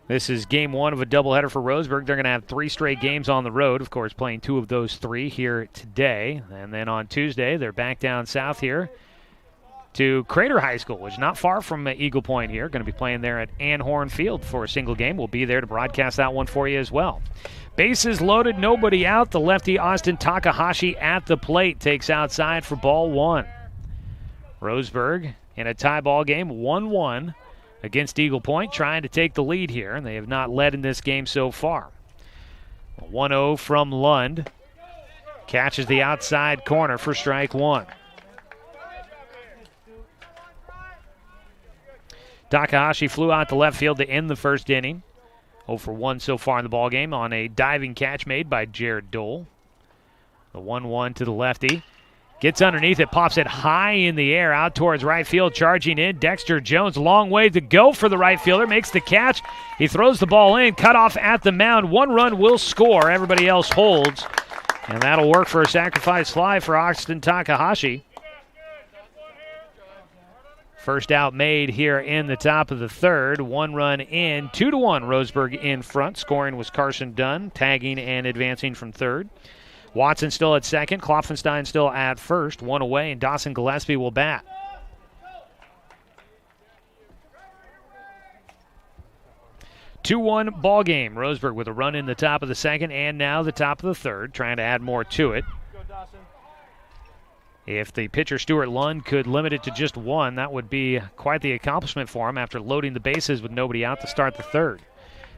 This is game one of a doubleheader for Roseburg. They're going to have 3 straight games on the road, of course, playing 2 of those 3 here today. And then on Tuesday, they're back down south here to Crater High School, which is not far from Eagle Point here. Going to be playing there at Anhorn Field for a single game. We'll be there to broadcast that one for you as well. Bases loaded, nobody out. The lefty Austin Takahashi at the plate takes outside for ball 1. Roseburg in a tie ball game, 1-1. Against Eagle Point, trying to take the lead here, and they have not led in this game so far. 1-0 from Lund. Catches the outside corner for strike 1. Takahashi flew out to left field to end the first inning. 0 for 1 so far in the ballgame on a diving catch made by Jared Dole. The 1-1 to the lefty. Gets underneath it, pops it high in the air out towards right field, charging in. Dexter Jones, long way to go for the right fielder, makes the catch. He throws the ball in, cut off at the mound. 1 run will score. Everybody else holds. And that'll work for a sacrifice fly for Austin Takahashi. First out made here in the top of the third. 1 run in, 2-1 Roseburg in front. Scoring was Carson Dunn, tagging and advancing from third. Watson still at second. Klopfenstein still at first. 1 away, and Dawson Gillespie will bat. Two-one ball game. Roseburg with a run in the top of the second and now the top of the third, trying to add more to it. If the pitcher Stuart Lund could limit it to just 1, that would be quite the accomplishment for him after loading the bases with nobody out to start the third.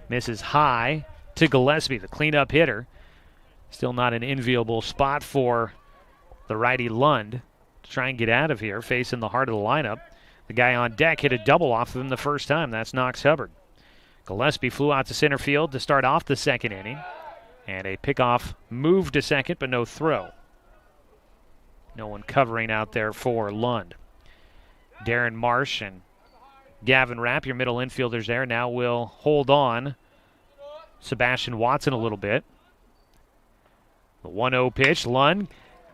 Misses high to Gillespie, the cleanup hitter. Still not an enviable spot for the righty Lund to try and get out of here, facing the heart of the lineup. The guy on deck hit a double off of him the first time. That's Knox Hubbard. Gillespie flew out to center field to start off the second inning. And a pickoff move to second, but no throw. No one covering out there for Lund. Darren Marsh and Gavin Rapp, your middle infielders there, now will hold on Sebastian Watson a little bit. The 1-0 pitch. Lund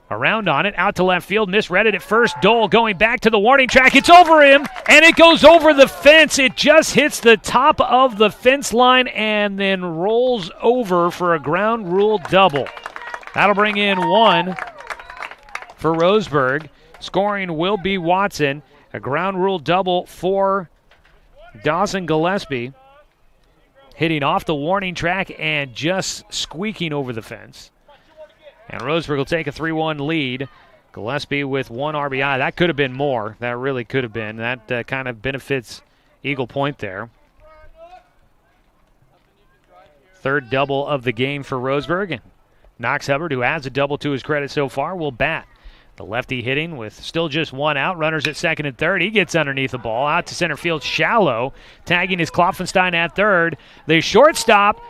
Around on it, out to left field, misread it at first. Dole going back to the warning track. It's over him, and it goes over the fence. It just hits the top of the fence line and then rolls over for a ground rule double. That'll bring in one for Roseburg. Scoring will be Watson. A ground rule double for Dawson Gillespie. Hitting off the warning track and just squeaking over the fence. And Roseburg will take a 3-1 lead. Gillespie with 1 RBI. That could have been more. That really could have been. That kind of benefits Eagle Point there. Third double of the game for Roseburg. And Knox Hubbard, who has a double to his credit so far, will bat. The lefty hitting with still just 1 out. Runners at second and third. He gets underneath the ball. Out to center field, shallow. Tagging is Klopfenstein at third. The shortstop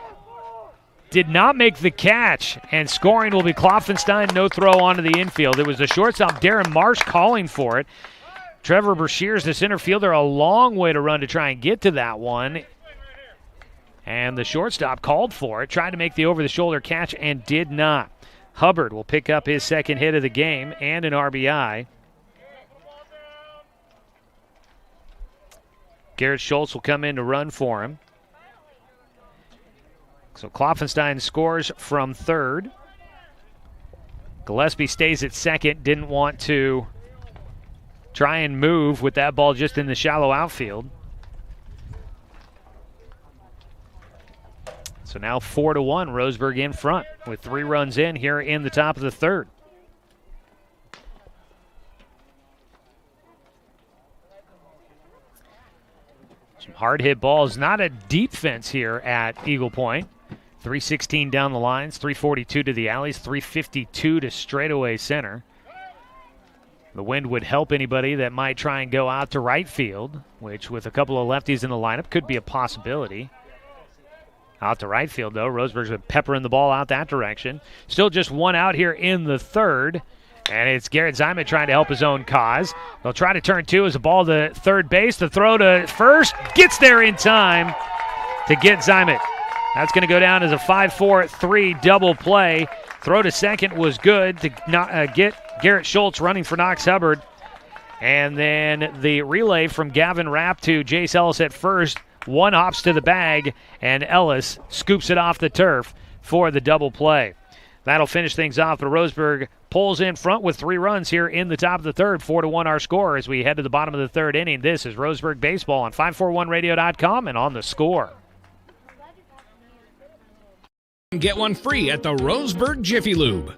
did not make the catch, and scoring will be Klopfenstein. No throw onto the infield. It was the shortstop, Darren Marsh, calling for it. Trevor Brashears, the center fielder, a long way to run to try and get to that one. And the shortstop called for it, tried to make the over-the-shoulder catch and did not. Hubbard will pick up his second hit of the game and an RBI. Garrett Schultz will come in to run for him. So Klopfenstein scores from third. Gillespie stays at second. Didn't want to try and move with that ball just in the shallow outfield. So now 4-1, Roseburg in front with 3 runs in here in the top of the third. Some hard hit balls, not a deep fence here at Eagle Point. 316 down the lines, 342 to the alleys, 352 to straightaway center. The wind would help anybody that might try and go out to right field, which with a couple of lefties in the lineup could be a possibility. Out to right field, though. Roseburg's been peppering the ball out that direction. Still just 1 out here in the third. And it's Garrett Zymet trying to help his own cause. They'll try to turn 2 as a ball to third base. The throw to first gets there in time to get Zymet. That's going to go down as a 5-4-3 double play. Throw to second was good to get Garrett Schultz running for Knox Hubbard. And then the relay from Gavin Rapp to Jace Ellis at first. 1 hops to the bag, and Ellis scoops it off the turf for the double play. That'll finish things off, but Roseburg pulls in front with 3 runs here in the top of the third. 4-1 our score as we head to the bottom of the third inning. This is Roseburg Baseball on 541radio.com and on the score. Get one free at the Roseburg Jiffy Lube.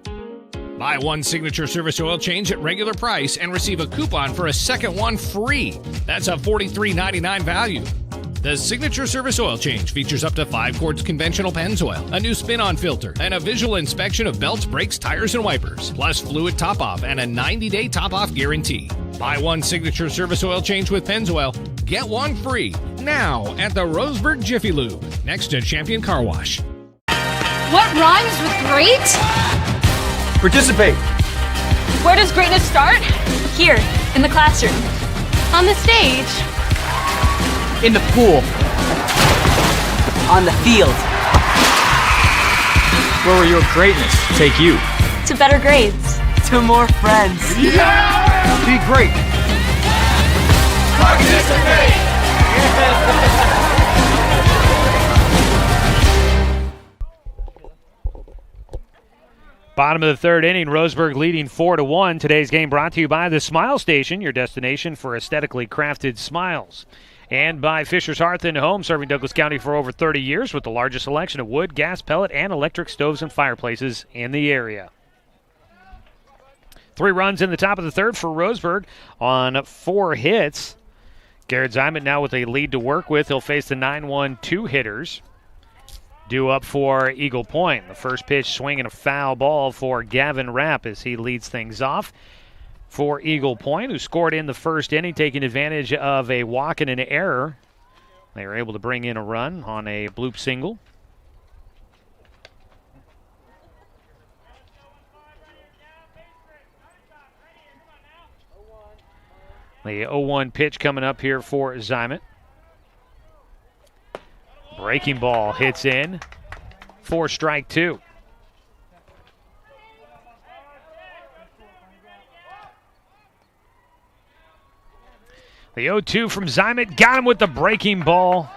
Buy 1 signature service oil change at regular price and receive a coupon for a second one free. That's a $43.99 value. The Signature Service Oil Change features up to 5 quarts conventional Pennzoil, a new spin-on filter, and a visual inspection of belts, brakes, tires, and wipers, plus fluid top-off and a 90-day top-off guarantee. Buy 1 Signature Service Oil Change with Pennzoil, get 1 free now at the Roseburg Jiffy Lube, next to Champion Car Wash. What rhymes with great? Participate. Where does greatness start? Here, in the classroom. On the stage. In the pool. On the field. Where will your greatness take you? To better grades. To more friends. Yeah! Be great. Participate! Bottom of the third inning, Roseburg leading 4-1. Today's game brought to you by the Smile Station, your destination for aesthetically crafted smiles. And by Fisher's Hearth and Home, serving Douglas County for over 30 years with the largest selection of wood, gas, pellet, and electric stoves and fireplaces in the area. 3 runs in the top of the third for Roseburg on 4 hits. Garrett Zymet now with a lead to work with. He'll face the 9-1 2-hitters. Due up for Eagle Point. The first pitch swinging a foul ball for Gavin Rapp as he leads things off for Eagle Point, who scored in the first inning, taking advantage of a walk and an error. They were able to bring in a run on a bloop single. The 0-1 pitch coming up here for Zymet. Breaking ball hits in for strike 2. The 0-2 from Zymet. Got him with the breaking ball.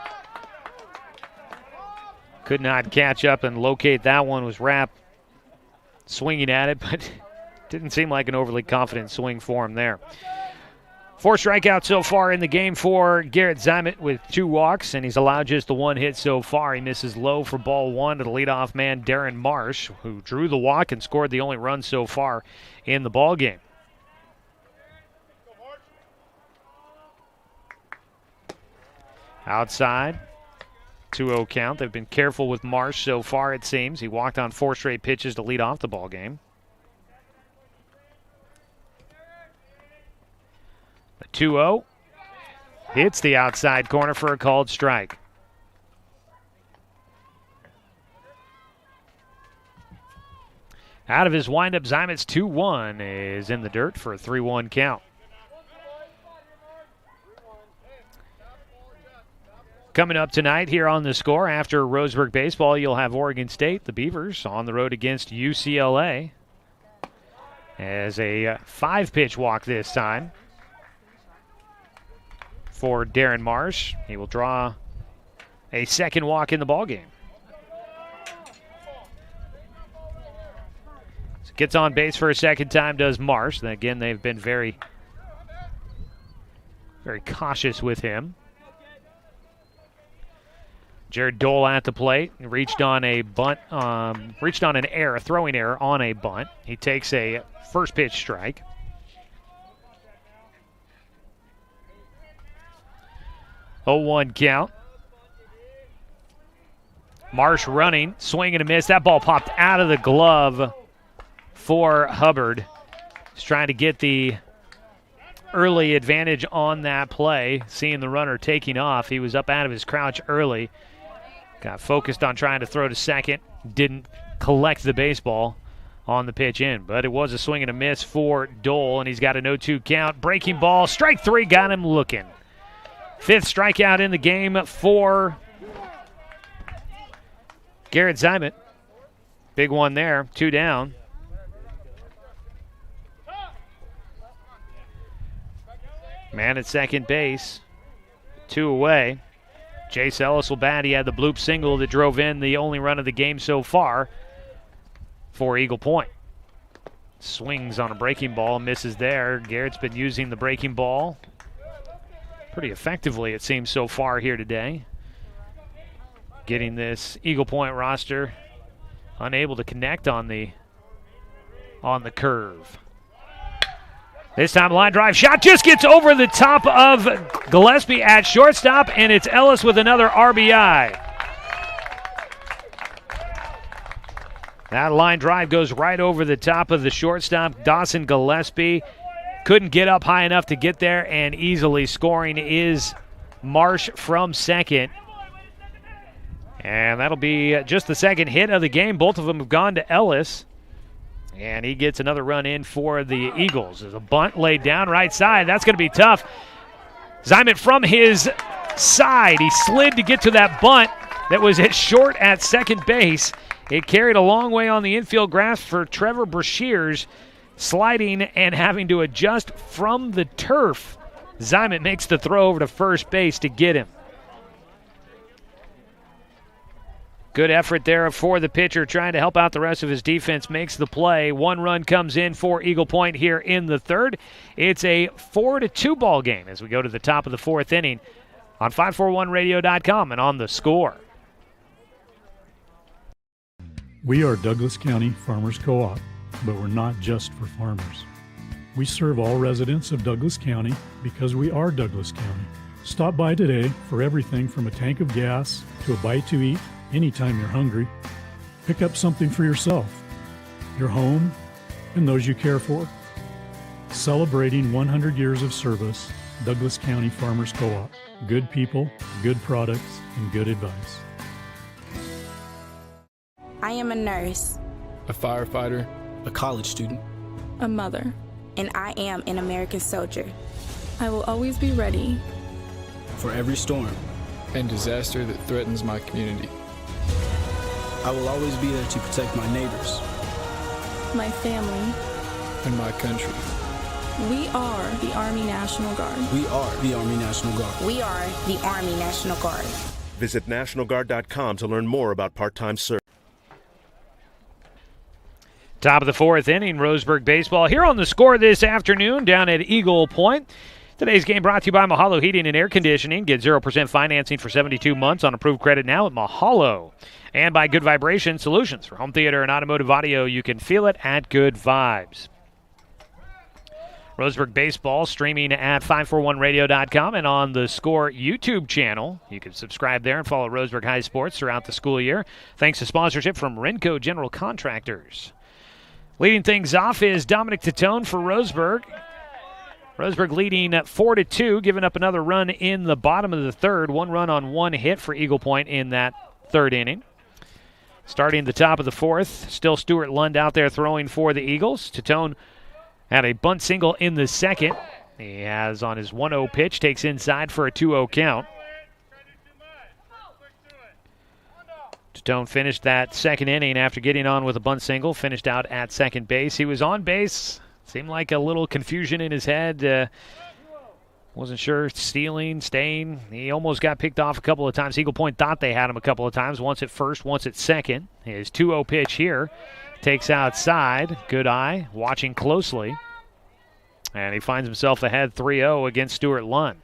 Could not catch up and locate that one. Was Rapp swinging at it, but didn't seem like an overly confident swing for him there. 4 strikeouts so far in the game for Garrett Zymet with 2 walks, and he's allowed just the 1 hit so far. He misses low for ball 1 to the leadoff man, Darren Marsh, who drew the walk and scored the only run so far in the ball game. Outside, 2-0 count. They've been careful with Marsh so far, it seems. He walked on 4 straight pitches to lead off the ball game. The 2-0 hits the outside corner for a called strike. Out of his windup, Zymet's 2-1 is in the dirt for a 3-1 count. Coming up tonight here on The Score, after Roseburg baseball, you'll have Oregon State, the Beavers, on the road against UCLA. As a 5-pitch walk this time for Darren Marsh. He will draw a second walk in the ballgame. So gets on base for a second time, does Marsh. And again, they've been very, very cautious with him. Jared Dole at the plate. He reached on a bunt, reached on an error, a throwing error on a bunt. He takes a first pitch strike. Oh, 1 count. Marsh running, swing and a miss. That ball popped out of the glove for Hubbard. He's trying to get the early advantage on that play, seeing the runner taking off. He was up out of his crouch early. Got focused on trying to throw to second. Didn't collect the baseball on the pitch in. But it was a swing and a miss for Dole, and he's got an 0-2 count. Breaking ball, strike 3, got him looking. 5th strikeout in the game for Garrett Zymet. Big one there, 2 down. Man at second base, 2 away. Jace Ellis will bat. He had the bloop single that drove in the only run of the game so far for Eagle Point. Swings on a breaking ball, misses there. Garrett's been using the breaking ball pretty effectively, it seems, so far here today. Getting this Eagle Point roster unable to connect on the curve. This time, line drive shot just gets over the top of Gillespie at shortstop, and it's Ellis with another RBI. That line drive goes right over the top of the shortstop, Dawson Gillespie. Couldn't get up high enough to get there, and easily scoring is Marsh from second. And that'll be just the second hit of the game. Both of them have gone to Ellis. And he gets another run in for the Eagles. There's a bunt laid down right side. That's going to be tough. Zymet from his side. He slid to get to that bunt that was hit short at second base. It carried a long way on the infield grass for Trevor Brashears, sliding and having to adjust from the turf. Zymet makes the throw over to first base to get him. Good effort there for the pitcher, trying to help out the rest of his defense, makes the play. 1 run comes in for Eagle Point here in the 3rd. It's a 4-2 ball game as we go to the top of the 4th inning on 541radio.com and on The Score. We are Douglas County Farmers Co-op, but we're not just for farmers. We serve all residents of Douglas County because we are Douglas County. Stop by today for everything from a tank of gas to a bite to eat anytime you're hungry. Pick up something for yourself, your home, and those you care for. Celebrating 100 years of service, Douglas County Farmers Co-op. Good people, good products, and good advice. I am a nurse, a firefighter, a college student, a mother, and I am an American soldier. I will always be ready for every storm and disaster that threatens my community. I will always be there to protect my neighbors, my family, and my country. We are the Army National Guard. We are the Army National Guard. We are the Army National Guard. Visit nationalguard.com to learn more about part-time service. Top of the fourth inning, Roseburg baseball here on the Score this afternoon down at Eagle Point. Today's game brought to you by Mahalo Heating and Air Conditioning. Get 0% financing for 72 months on approved credit now at Mahalo. And by Good Vibration Solutions. For home theater and automotive audio, you can feel it at Good Vibes. Roseburg baseball streaming at 541radio.com and on the Score YouTube channel. You can subscribe there and follow Roseburg High Sports throughout the school year. Thanks to sponsorship from Renco General Contractors. Leading things off is Dominic Titone for Roseburg. Roseburg leading 4-2, giving up another run in the bottom of the third. 1 run on 1 hit for Eagle Point in that third inning. Starting the top of the fourth, still Stuart Lund out there throwing for the Eagles. Titone had a bunt single in the second. He has on his 1-0 pitch, takes inside for a 2-0 count. Titone finished that second inning after getting on with a bunt single, finished out at second base. He was on base. Seemed like a little confusion in his head. Wasn't sure, stealing, staying. He almost got picked off a couple of times. Eagle Point thought they had him a couple of times, once at first, once at second. His 2-0 pitch here takes outside. Good eye, watching closely. And he finds himself ahead 3-0 against Stuart Lund.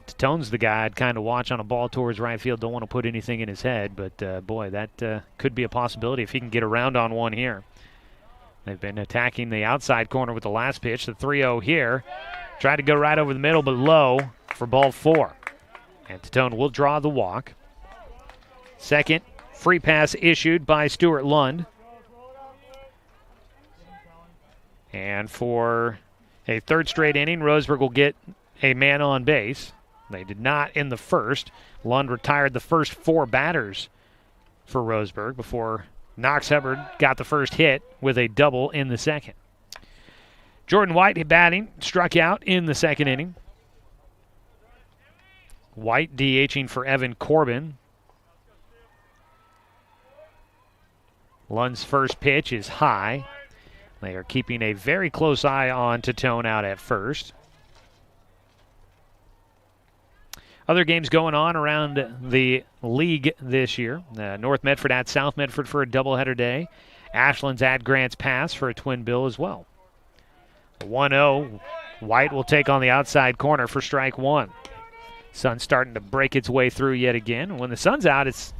Titone's the guy I'd kind of watch on a ball towards right field. Don't want to put anything in his head, but boy, that could be a possibility if he can get around on one here. They've been attacking the outside corner with the last pitch. The 3-0 here. Tried to go right over the middle, but low for ball 4. And Titone will draw the walk. Second free pass issued by Stuart Lund. And for a third straight inning, Roseburg will get a man on base. They did not in the first. Lund retired the first 4 batters for Roseburg before Knox Hubbard got the first hit with a double in the second. Jordan White batting, struck out in the second inning. White DHing for Evan Corbin. Lund's first pitch is high. They are keeping a very close eye on Titone out at first. Other games going on around the league this year. North Medford at South Medford for a doubleheader day. Ashland's at Grants Pass for a twin bill as well. 1-0. White will take on the outside corner for strike 1. Sun's starting to break its way through yet again. When the sun's out, it's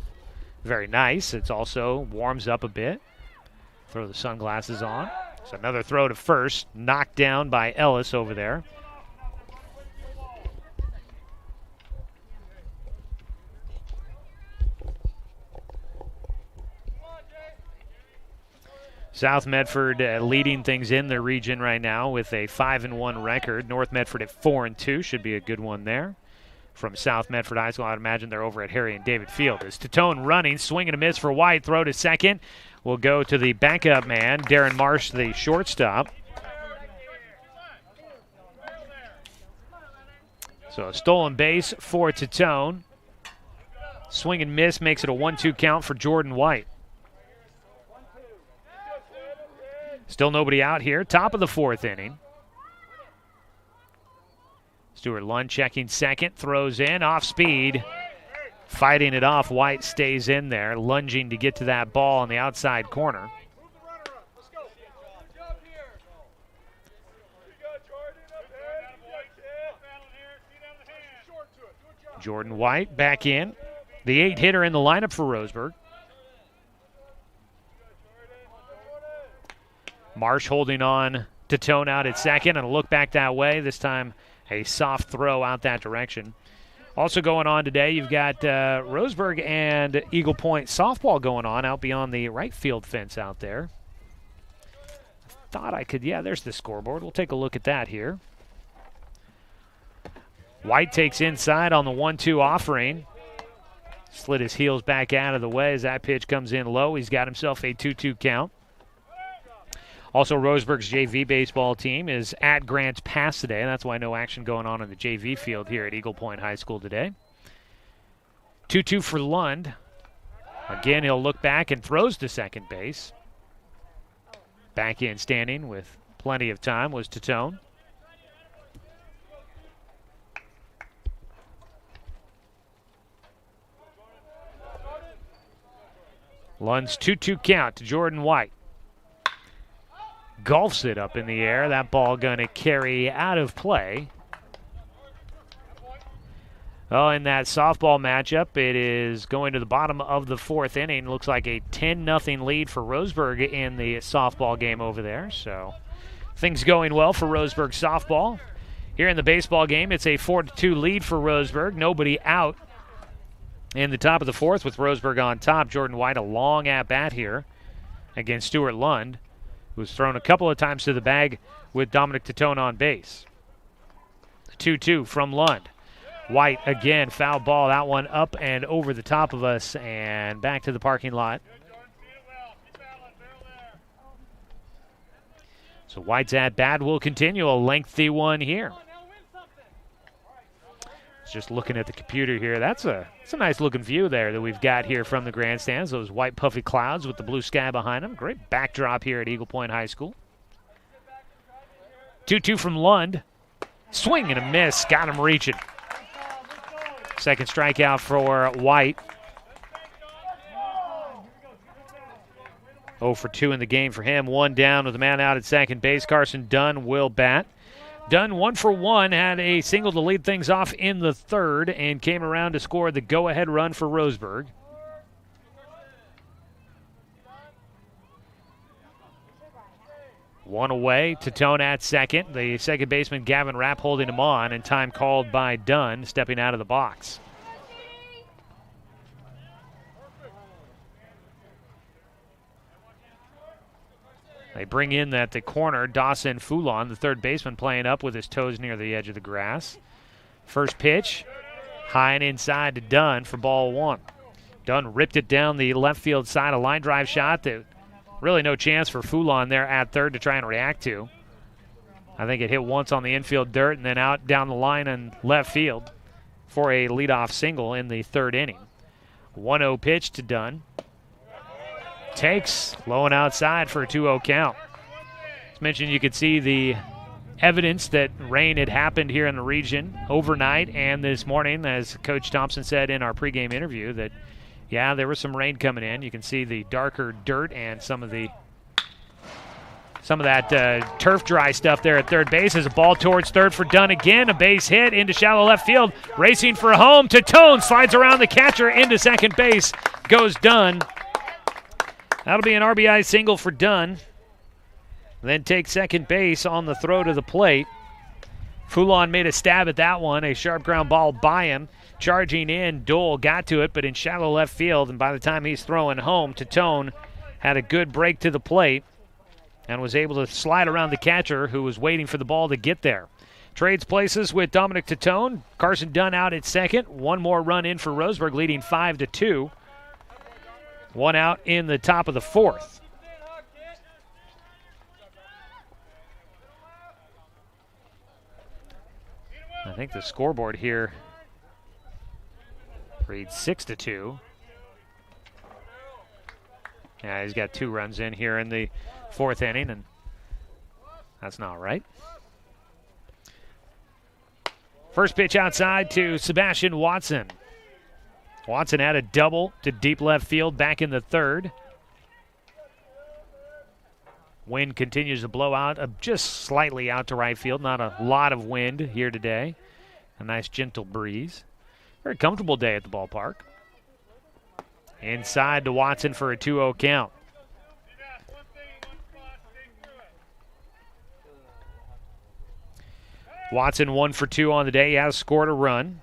very nice. It's also warms up a bit. Throw the sunglasses on. So another throw to first, knocked down by Ellis over there. South Medford leading things in the region right now with a 5-1 record. North Medford at 4-2 should be a good one there. From South Medford High School, I'd imagine they're over at Harry and David Field. As Titone running, swing and a miss for White. Throw to second. Will go to the backup man, Darren Marsh, the shortstop. So a stolen base for Titone. Swing and miss makes it a 1-2 count for Jordan White. Still nobody out here. Top of the fourth inning. Stuart Lund checking second. Throws in. Off speed. Fighting it off. White stays in there. Lunging to get to that ball on the outside corner. Jordan White back in. The 8-hitter in the lineup for Roseburg. Marsh holding on to Tone out at second, and a look back that way. This time a soft throw out that direction. Also going on today, you've got Roseburg and Eagle Point softball going on out beyond the right field fence out there. I thought I could, yeah, there's the scoreboard. We'll take a look at that here. White takes inside on the 1-2 offering. Slid his heels back out of the way as that pitch comes in low. He's got himself a 2-2 count. Also, Roseburg's JV baseball team is at Grants Pass today. That's why no action going on in the JV field here at Eagle Point High School today. 2-2 for Lund. Again, he'll look back and throws to second base. Back in standing with plenty of time was Titone. Lund's 2-2 count to Jordan White. Golfs it up in the air. That ball going to carry out of play. Oh, in that softball matchup, it is going to the bottom of the fourth inning. Looks like a 10-0 lead for Roseburg in the softball game over there. So things going well for Roseburg softball. Here in the baseball game, it's a 4-2 lead for Roseburg. Nobody out in the top of the fourth with Roseburg on top. Jordan White, a long at-bat here against Stuart Lund, who's thrown a couple of times to the bag with Dominic Titone on base. 2-2 from Lund. White again, foul ball. That one up and over the top of us and back to the parking lot. So White's at bat will continue. A lengthy one here. Just looking at the computer here. That's a nice looking view there that we've got here from the grandstands. Those white puffy clouds with the blue sky behind them. Great backdrop here at Eagle Point High School. 2-2 from Lund. Swing and a miss. Got him reaching. Second strikeout for White. 0 for 2 in the game for him. One down with a man out at second base. Carson Dunn will bat. Dunn 1 for 1, had a single to lead things off in the third and came around to score the go-ahead run for Roseburg. One away, Titone at second. The second baseman, Gavin Rapp, holding him on, and time called by Dunn, stepping out of the box. They bring in at the corner Dawson Foulon, the third baseman, playing up with his toes near the edge of the grass. First pitch, high and inside to Dunn for ball one. Dunn ripped it down the left field side, a line drive shot that really no chance for Foulon there at third to try and react to. I think it hit once on the infield dirt and then out down the line in left field for a leadoff single in the third inning. 1-0 pitch to Dunn. Takes, low and outside for a 2-0 count. As mentioned, you could see the evidence that rain had happened here in the region overnight and this morning, as Coach Thompson said in our pregame interview, that, yeah, there was some rain coming in. You can see the darker dirt and some of that turf dry stuff there at third base. As a ball towards third for Dunn again. A base hit into shallow left field. Racing for home. Titone slides around the catcher into second base. Goes Dunn. That'll be an RBI single for Dunn. Then take second base on the throw to the plate. Foulon made a stab at that one. A sharp ground ball by him. Charging in, Dole got to it, but in shallow left field. And by the time he's throwing home, Titone had a good break to the plate and was able to slide around the catcher who was waiting for the ball to get there. Trades places with Dominic Titone. Carson Dunn out at second. One more run in for Roseburg, leading 5-2. One out in the top of the fourth. I think the scoreboard here reads 6-2. Yeah, he's got 2 runs in here in the fourth inning, and that's not right. First pitch outside to Sebastian Watson. Watson had a double to deep left field back in the third. Wind continues to blow out, just slightly out to right field. Not a lot of wind here today. A nice gentle breeze. Very comfortable day at the ballpark. Inside to Watson for a 2-0 count. Watson 1 for 2 on the day. He has scored a run.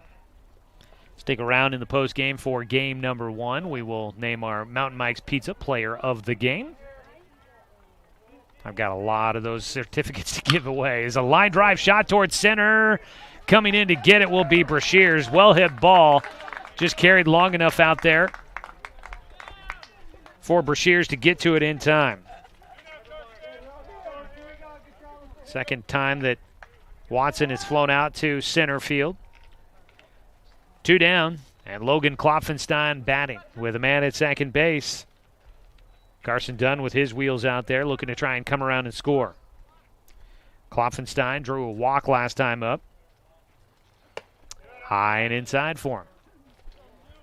Stick around in the post game for game number 1. We will name our Mountain Mike's Pizza player of the game. I've got a lot of those certificates to give away. Is a line drive shot towards center. Coming in to get it will be Brashears. Well hit ball. Just carried long enough out there for Brashears to get to it in time. Second time that Watson has flown out to center field. 2 down, and Logan Klopfenstein batting with a man at second base. Carson Dunn with his wheels out there, looking to try and come around and score. Klopfenstein drew a walk last time up. High and inside for him.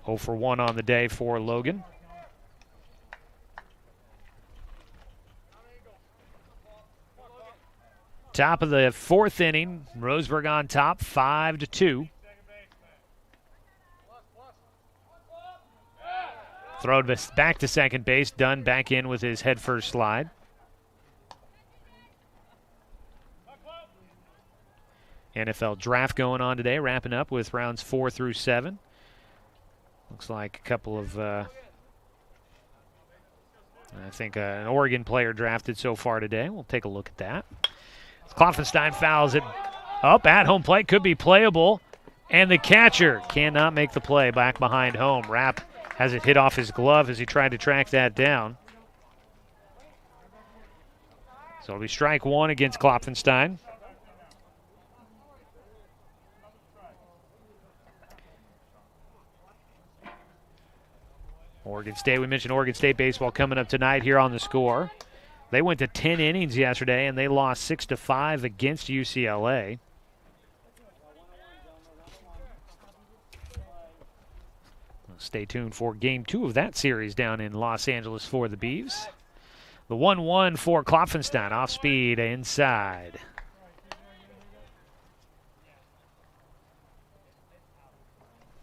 0 for 1 on the day for Logan. Top of the fourth inning, Roseburg on top, 5-2. Throw back to second base. Dunn back in with his head first slide. NFL draft going on today, wrapping up with rounds 4 through 7. Looks like a couple of, I think an Oregon player drafted so far today. We'll take a look at that. Klopfenstein fouls it up at home plate. Could be playable. And the catcher cannot make the play back behind home. Rapp has it hit off his glove as he tried to track that down. So it'll be strike one against Klopfenstein. Oregon State, we mentioned Oregon State baseball coming up tonight here on the Score. They went to 10 innings yesterday, and they lost 6-5 against UCLA. Stay tuned for Game 2 of that series down in Los Angeles for the Beavs. The 1-1 for Klopfenstein, off speed inside.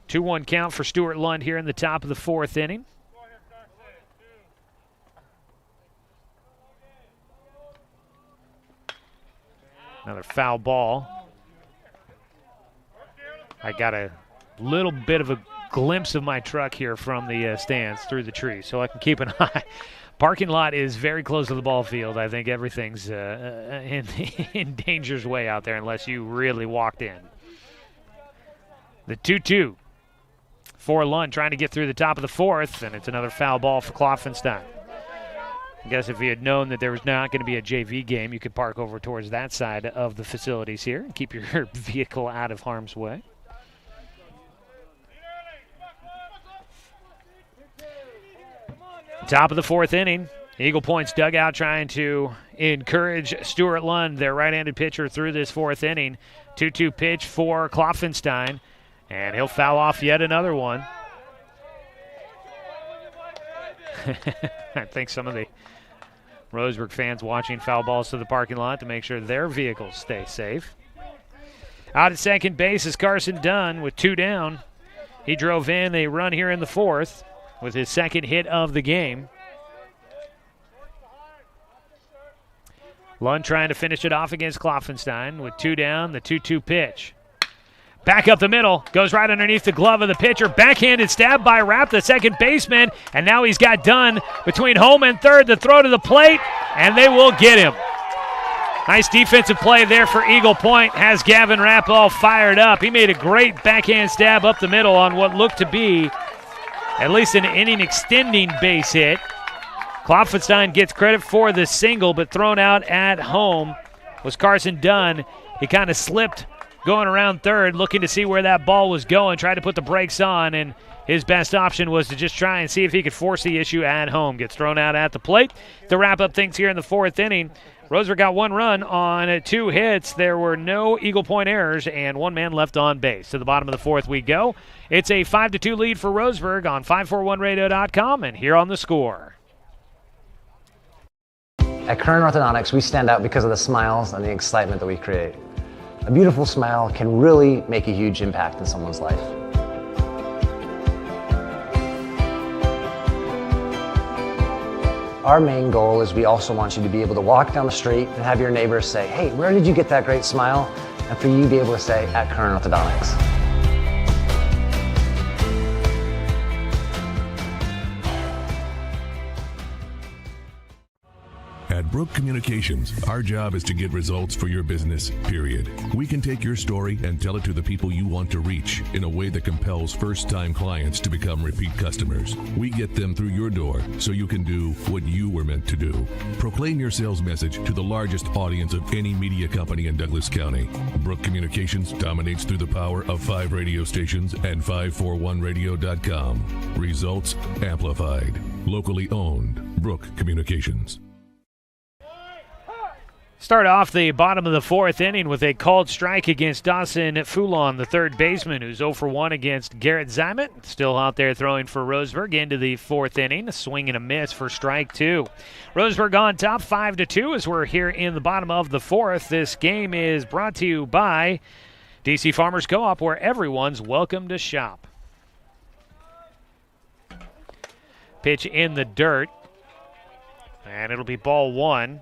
Two-one count for Stuart Lund here in the top of the fourth inning. Another foul ball. I got a little bit of a glimpse of my truck here from the stands through the trees, so I can keep an eye. Parking lot is very close to the ball field. I think everything's in danger's way out there unless you really walked in. The 2-2 for Lund trying to get through the top of the fourth, and it's another foul ball for Klopfenstein. I guess if you had known that there was not going to be a JV game, you could park over towards that side of the facilities here and keep your vehicle out of harm's way. Top of the fourth inning, Eagle Point's dugout trying to encourage Stuart Lund, their right-handed pitcher, through this fourth inning. 2-2 pitch for Klopfenstein, and he'll foul off yet another one. I think some of the Roseburg fans watching foul balls to the parking lot to make sure their vehicles stay safe. Out at second base is Carson Dunn with 2 down. He drove in a run here in the fourth with his second hit of the game. Lund trying to finish it off against Klopfenstein with 2 down, the 2-2 pitch. Back up the middle, goes right underneath the glove of the pitcher. Backhanded stab by Rapp, the second baseman, and now he's got Dunn between home and third. The throw to the plate, and they will get him. Nice defensive play there for Eagle Point. Has Gavin Rapp all fired up. He made a great backhand stab up the middle on what looked to be at least an inning-extending base hit. Klopfenstein gets credit for the single, but thrown out at home was Carson Dunn. He kind of slipped going around third, looking to see where that ball was going, tried to put the brakes on, and his best option was to just try and see if he could force the issue at home. Gets thrown out at the plate to wrap up things here in the fourth inning. Roseburg got 1 run on 2 hits. There were no Eagle Point errors and 1 man left on base. To the bottom of the fourth we go. It's a 5-2 lead for Roseburg on 541radio.com and here on the Score. At Current Orthodontics, we stand out because of the smiles and the excitement that we create. A beautiful smile can really make a huge impact in someone's life. Our main goal is we also want you to be able to walk down the street and have your neighbors say, hey, where did you get that great smile? And for you to be able to say, at Current Orthodontics. At Brook Communications, our job is to get results for your business, period. We can take your story and tell it to the people you want to reach in a way that compels first-time clients to become repeat customers. We get them through your door so you can do what you were meant to do. Proclaim your sales message to the largest audience of any media company in Douglas County. Brook Communications dominates through the power of 5 radio stations and 541radio.com. Results amplified. Locally owned. Brook Communications. Start off the bottom of the fourth inning with a called strike against Dawson Foulon, the third baseman, who's 0 for 1 against Garrett Zimet. Still out there throwing for Roseburg into the fourth inning. A swing and a miss for strike two. Roseburg on top 5-2 as we're here in the bottom of the fourth. This game is brought to you by DC Farmers Co-op, where everyone's welcome to shop. Pitch in the dirt, and it'll be ball one.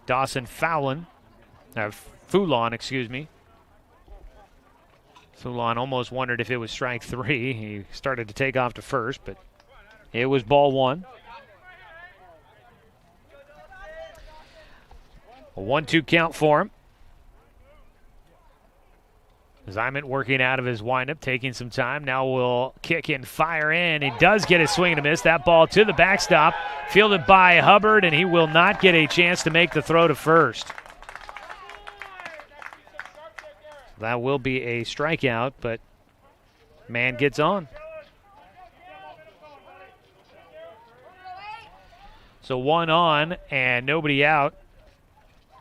Dawson Foulon, excuse me. Foulon almost wondered if it was strike three. He started to take off to first, but it was ball one. A 1-2 count for him. Zimet working out of his windup, taking some time. Now will kick and fire in. He does get a swing and a miss. That ball to the backstop, fielded by Hubbard, and he will not get a chance to make the throw to first. That will be a strikeout, but man gets on. So one on and nobody out.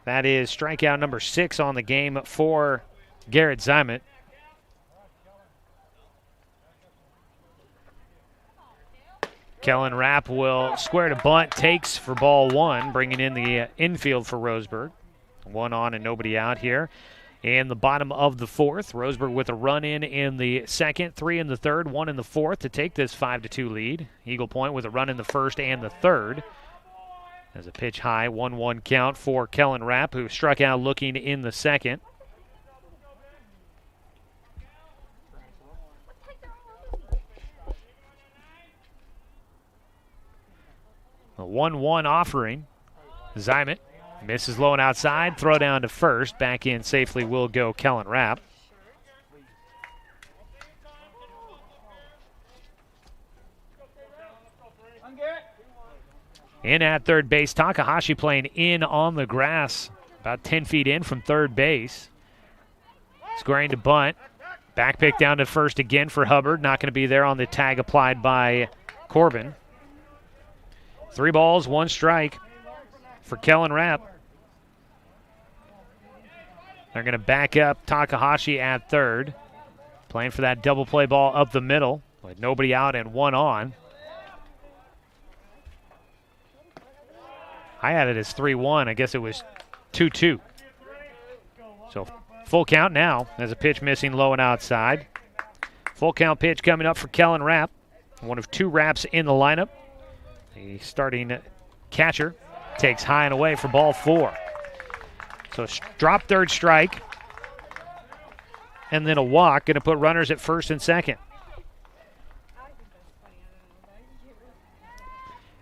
That is strikeout number 6 on the game for Garrett Zimet. Kellen Rapp will square to bunt, takes for ball one, bringing in the infield for Roseburg. One on and nobody out here. In the bottom of the fourth, Roseburg with a run in the second, 3 in the third, 1 in the fourth to take this 5-2 lead. Eagle Point with a run in the first and the third. As a pitch high, 1-1 count for Kellen Rapp, who struck out looking in the second. A 1-1 offering. Zimet misses low and outside. Throw down to first. Back in safely will go Kellen Rapp. In at third base, Takahashi playing in on the grass. About 10 feet in from third base. Squaring to bunt. Back pick down to first again for Hubbard. Not going to be there on the tag applied by Corbin. 3 balls, 1 strike for Kellen Rapp. They're going to back up Takahashi at third. Playing for that double play ball up the middle with nobody out and 1 on. I had it as 3-1. I guess it was 2-2. So full count now as a pitch missing low and outside. Full count pitch coming up for Kellen Rapp. One of 2 Rapps in the lineup. The starting catcher takes high and away for ball 4. So drop third strike. And then a walk. Going to put runners at first and second.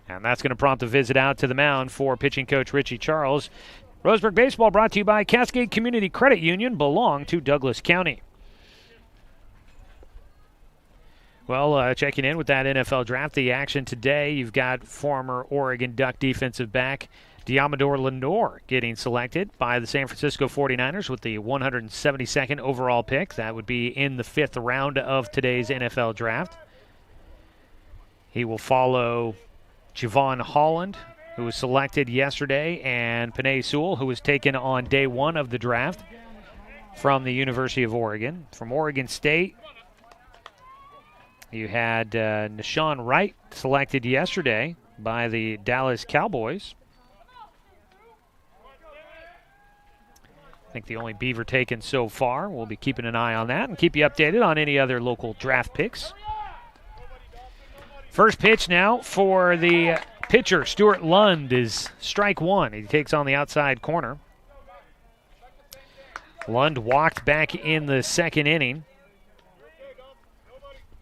And that's going to prompt a visit out to the mound for pitching coach Richie Charles. Roseburg Baseball brought to you by Cascade Community Credit Union, belong to Douglas County. Well, checking in with that NFL draft, the action today, you've got former Oregon Duck defensive back Diamador Lenore getting selected by the San Francisco 49ers with the 172nd overall pick. That would be in the 5th round of today's NFL draft. He will follow Javon Holland, who was selected yesterday, and Panay Sewell, who was taken on day 1 of the draft from the University of Oregon. From Oregon State, you had Nashawn Wright selected yesterday by the Dallas Cowboys. I think the only Beaver taken so far. We'll be keeping an eye on that and keep you updated on any other local draft picks. First pitch now for the pitcher, Stuart Lund, is strike 1. He takes on the outside corner. Lund walked back in the second inning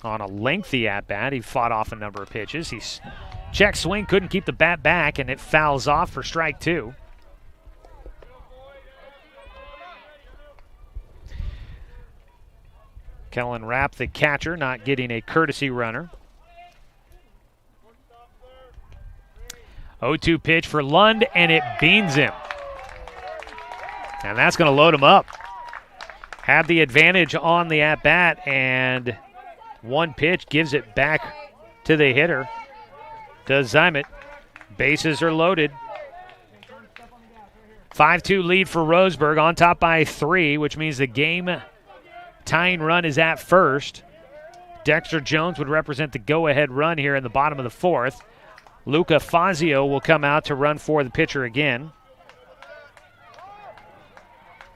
on a lengthy at-bat. He fought off a number of pitches. He check swing, couldn't keep the bat back, and it fouls off for strike 2. Kellen Rapp, the catcher, not getting a courtesy runner. 0-2 pitch for Lund, and it beans him. And that's going to load him up. Had the advantage on the at-bat, and one pitch gives it back to the hitter. Does Zimet. Bases are loaded. 5-2 lead for Roseburg, on top by 3, which means the game-tying run is at first. Dexter Jones would represent the go-ahead run here in the bottom of the 4th. Luca Fazio will come out to run for the pitcher again.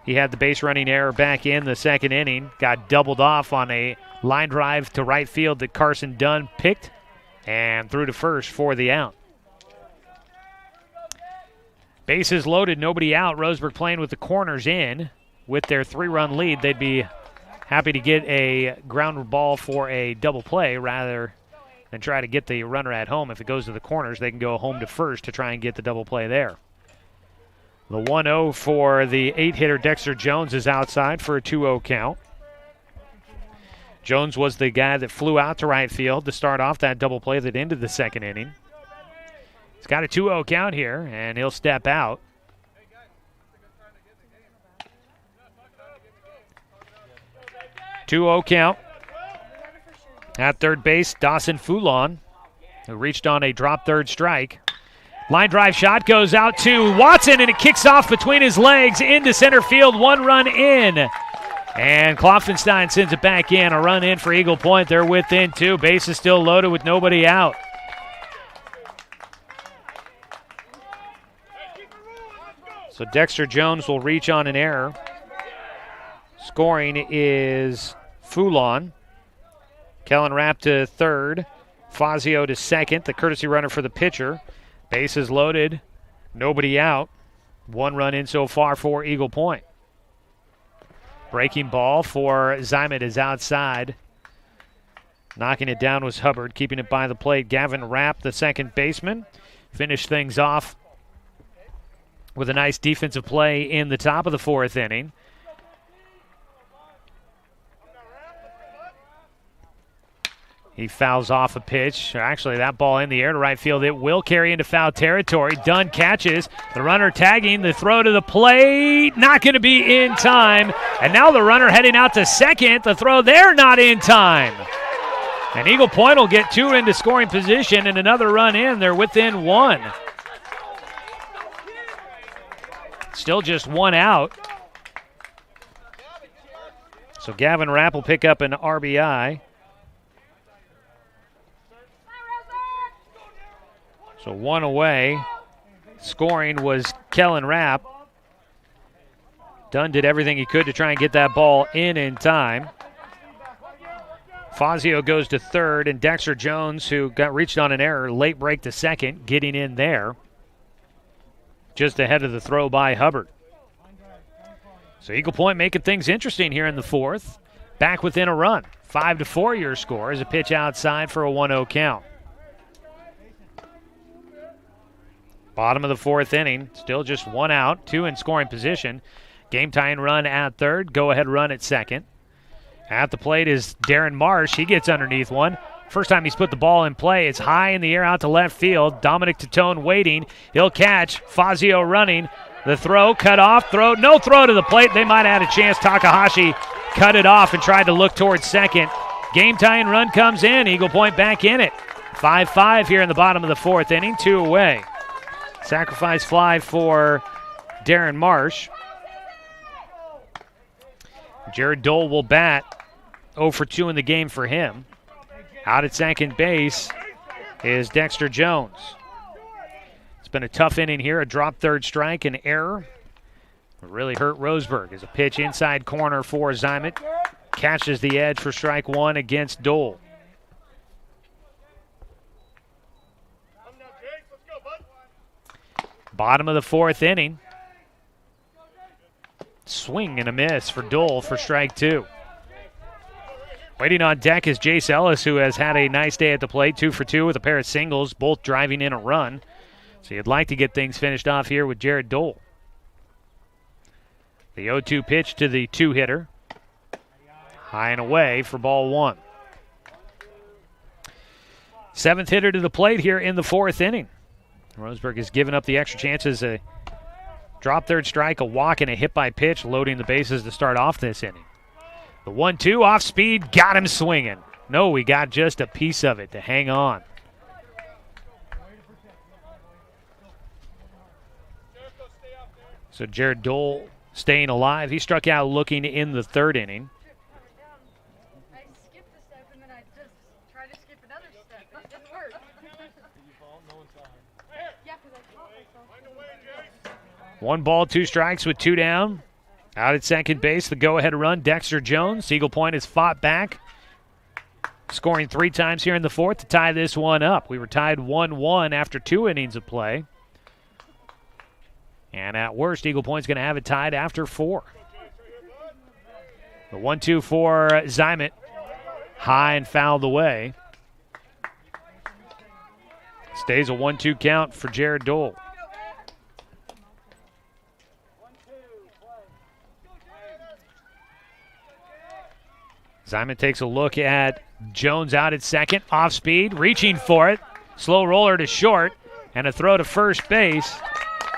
He had the base running error back in the 2nd inning. Got doubled off on a line drive to right field that Carson Dunn picked and threw to first for the out. Bases loaded, nobody out. Roseburg playing with the corners in. With their 3-run lead, they'd be happy to get a ground ball for a double play rather than try to get the runner at home. If it goes to the corners, they can go home to first to try and get the double play there. The 1-0 for the 8-hitter Dexter Jones is outside for a 2-0 count. Jones was the guy that flew out to right field to start off that double play that ended the 2nd inning. He's got a 2-0 count here, and he'll step out. Two-0 count. At third base, Dawson Foulon, who reached on a drop third strike. Line drive shot goes out to Watson, and it kicks off between his legs into center field. 1 run in. And Klopfenstein sends it back in. A run in for Eagle Point. They're within 2. Bases still loaded with nobody out. So Dexter Jones will reach on an error. Scoring is Foulon. Kellen Rapp to third. Fazio to second, the courtesy runner for the pitcher. Bases loaded, nobody out. 1 run in so far for Eagle Point. Breaking ball for Zymet is outside. Knocking it down was Hubbard, keeping it by the plate. Gavin Rapp, the second baseman, finished things off with a nice defensive play in the top of the 4th inning. He fouls off a pitch. Actually, that ball in the air to right field. It will carry into foul territory. Dunn catches. The runner tagging. The throw to the plate. Not going to be in time. And now the runner heading out to second. The throw there not in time. And Eagle Point will get 2 into scoring position and another run in. They're within 1. Still just 1 out. So Gavin Rapp will pick up an RBI. So 1 away. Scoring was Kellen Rapp. Dunn did everything he could to try and get that ball in time. Fazio goes to third, and Dexter Jones, who got reached on an error, late break to second, getting in there. Just ahead of the throw by Hubbard. So Eagle Point making things interesting here in the 4th. Back within a run. 5-4 your score as a pitch outside for a 1-0 count. Bottom of the 4th inning, still just 1 out, 2 in scoring position. Game tying run at third, go ahead run at second. At the plate is Darren Marsh. He gets underneath one. First time he's put the ball in play. It's high in the air out to left field. Dominic Titone waiting. He'll catch. Fazio running. The throw, cut off, throw, no throw to the plate. They might have had a chance. Takahashi cut it off and tried to look towards second. Game tying run comes in. Eagle Point back in it. 5-5 here in the bottom of the 4th inning, 2 away. Sacrifice fly for Darren Marsh. Jared Dole will bat. 0 for 2 in the game for him. Out at second base is Dexter Jones. It's been a tough inning here. A drop third strike, an error. It really hurt Roseburg as a pitch inside corner for Zymet. Catches the edge for strike 1 against Dole. Bottom of the 4th inning. Swing and a miss for Dole for strike 2. Waiting on deck is Jace Ellis, who has had a nice day at the plate. 2 for 2 with a pair of singles, both driving in a run. So you'd like to get things finished off here with Jared Dole. The 0-2 pitch to the 2-hitter. High and away for ball 1. 7th hitter to the plate here in the 4th inning. Roseburg has given up the extra chances. A drop third strike, a walk, and a hit by pitch, loading the bases to start off this inning. The 1-2 off speed, got him swinging. No, we got just a piece of it to hang on. So Jared Dole staying alive. He struck out looking in the third inning. One ball, two strikes with two down. Out at second base, the go-ahead run, Dexter Jones. Eagle Point has fought back, scoring 3 times here in the fourth to tie this one up. We were tied 1-1 after 2 innings of play. And at worst, Eagle Point's going to have it tied after 4. The 1-2 for Zymet. High and fouled away. Stays a 1-2 count for Jared Dole. Zymet takes a look at Jones out at second. Off speed, reaching for it. Slow roller to short, and a throw to first base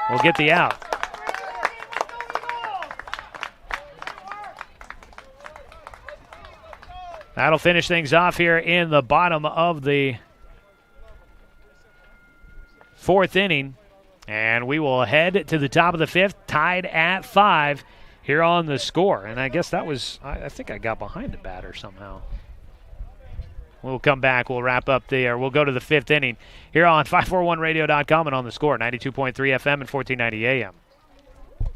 will get the out. That'll finish things off here in the bottom of the fourth inning. And we will head to the top of the fifth, tied at 5 here on the score. And I guess that was, I think I got behind the batter somehow. We'll come back. We'll wrap up there. We'll go to the fifth inning here on 541radio.com and on the score, 92.3 FM and 1490 AM.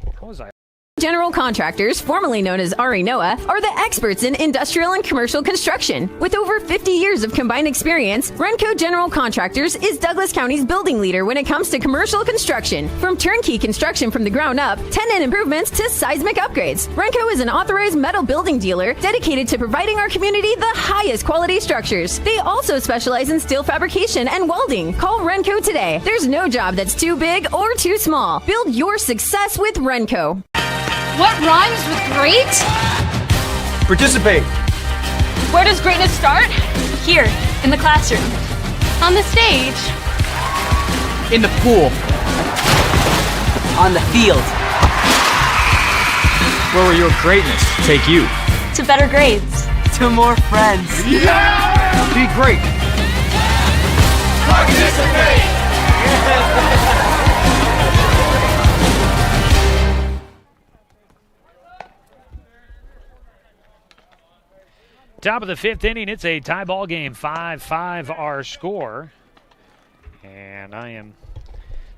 What was I? General Contractors, formerly known as Ari Noah, are the experts in industrial and commercial construction. With over 50 years of combined experience, Renco General Contractors is Douglas County's building leader when it comes to commercial construction. From turnkey construction from the ground up, tenant improvements to seismic upgrades, Renco is an authorized metal building dealer dedicated to providing our community the highest quality structures. They also specialize in steel fabrication and welding. Call Renco today. There's no job that's too big or too small. Build your success with Renco. What rhymes with great? Participate. Where does greatness start? Here, in the classroom. On the stage. In the pool. On the field. Where will your greatness take you? To better grades. To more friends. Yeah! Be great. Participate! Top of the fifth inning, it's a tie ball game, 5-5 our score. And I am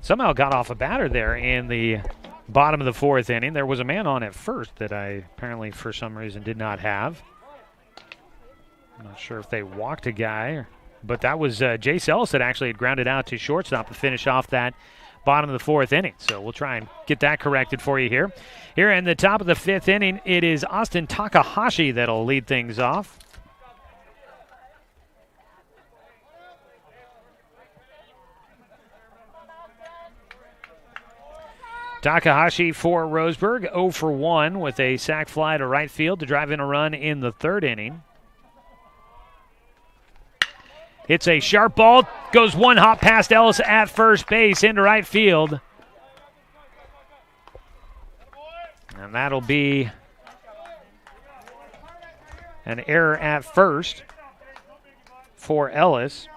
somehow got off a batter there in the bottom of the fourth inning. There was a man on at first that I apparently for some reason did not have. I'm not sure if they walked a guy, but that was Jace Ellis that actually had grounded out to shortstop to finish off that bottom of the fourth inning. So we'll try and get that corrected for you here. Here in the top of the fifth inning, it is Austin Takahashi that'll lead things off. Takahashi for Roseburg, 0 for 1 with a sac fly to right field to drive in a run in the third inning. It's a sharp ball, goes one hop past Ellis at first base into right field. And that'll be an error at first for Ellis.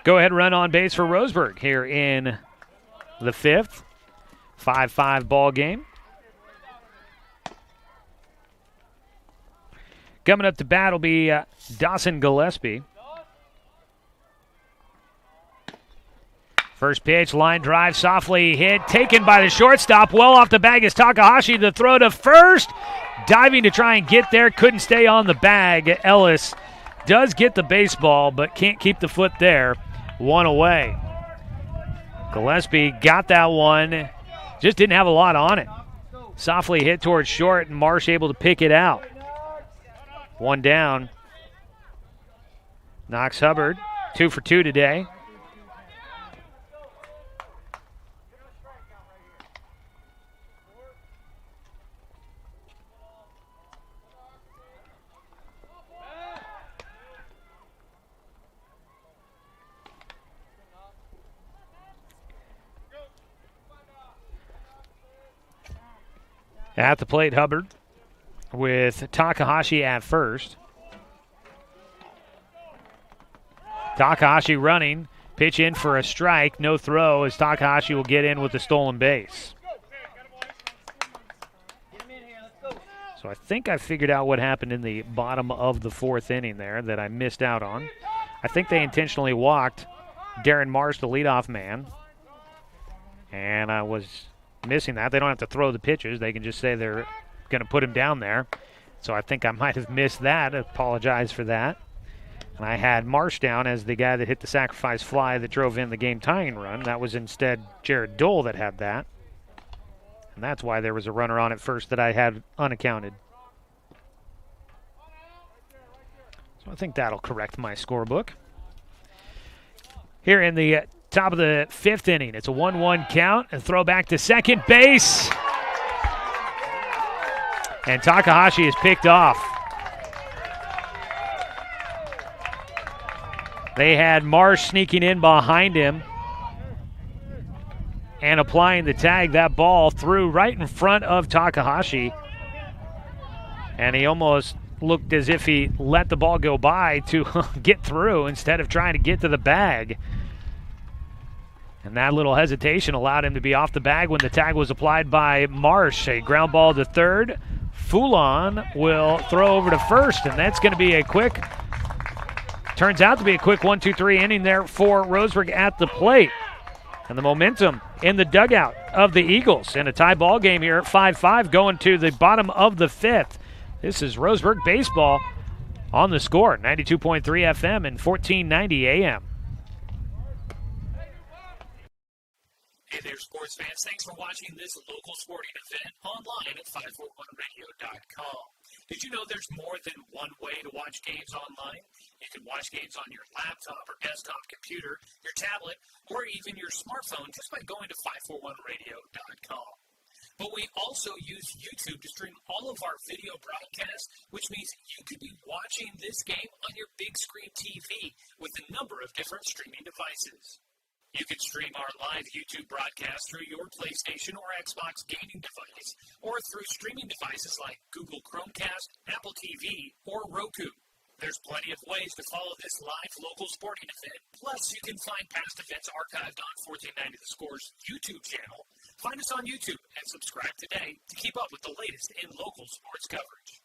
Go ahead run on base for Roseburg here in the fifth. 5-5 ball game. Coming up to bat will be Dawson Gillespie. First pitch, line drive, softly hit, taken by the shortstop. Well off the bag is Takahashi. The throw to first. Diving to try and get there, couldn't stay on the bag. Ellis does get the baseball, but can't keep the foot there. One away. Gillespie got that one. Just didn't have a lot on it. Softly hit towards short, and Marsh able to pick it out. One down. Knox Hubbard, 2 for 2 today. At the plate, Hubbard with Takahashi at first. Takahashi running. Pitch in for a strike. No throw as Takahashi will get in with the stolen base. So I think I figured out what happened in the bottom of the fourth inning there that I missed out on. I think they intentionally walked Darren Marsh, the leadoff man. And I was missing that. They don't have to throw the pitches. They can just say they're going to put him down there. So I think I might have missed that. I apologize for that. And I had Marsh down as the guy that hit the sacrifice fly that drove in the game-tying run. That was instead Jared Dole that had that. And that's why there was a runner on at first that I had unaccounted. So I think that'll correct my scorebook. Here in the top of the fifth inning, it's a 1-1 count. A throw back to second base. And Takahashi is picked off. They had Marsh sneaking in behind him and applying the tag. That ball threw right in front of Takahashi. And he almost looked as if he let the ball go by to get through instead of trying to get to the bag. And that little hesitation allowed him to be off the bag when the tag was applied by Marsh. A ground ball to third. Foulon will throw over to first, and that's going to be a quick, turns out to be a quick 1-2-3 inning there for Roseburg at the plate. And the momentum in the dugout of the Eagles in a tie ball game here at 5-5 going to the bottom of the fifth. This is Roseburg baseball on the score, 92.3 FM and 1490 AM. Hey there, sports fans. Thanks for watching this local sporting event online at 541radio.com. Did you know there's more than one way to watch games online? You can watch games on your laptop or desktop computer, your tablet, or even your smartphone just by going to 541radio.com. But we also use YouTube to stream all of our video broadcasts, which means you could be watching this game on your big screen TV with a number of different streaming devices. You can stream our live YouTube broadcast through your PlayStation or Xbox gaming device, or through streaming devices like Google Chromecast, Apple TV, or Roku. There's plenty of ways to follow this live local sporting event. Plus, you can find past events archived on 1490 The Score's YouTube channel. Find us on YouTube and subscribe today to keep up with the latest in local sports coverage.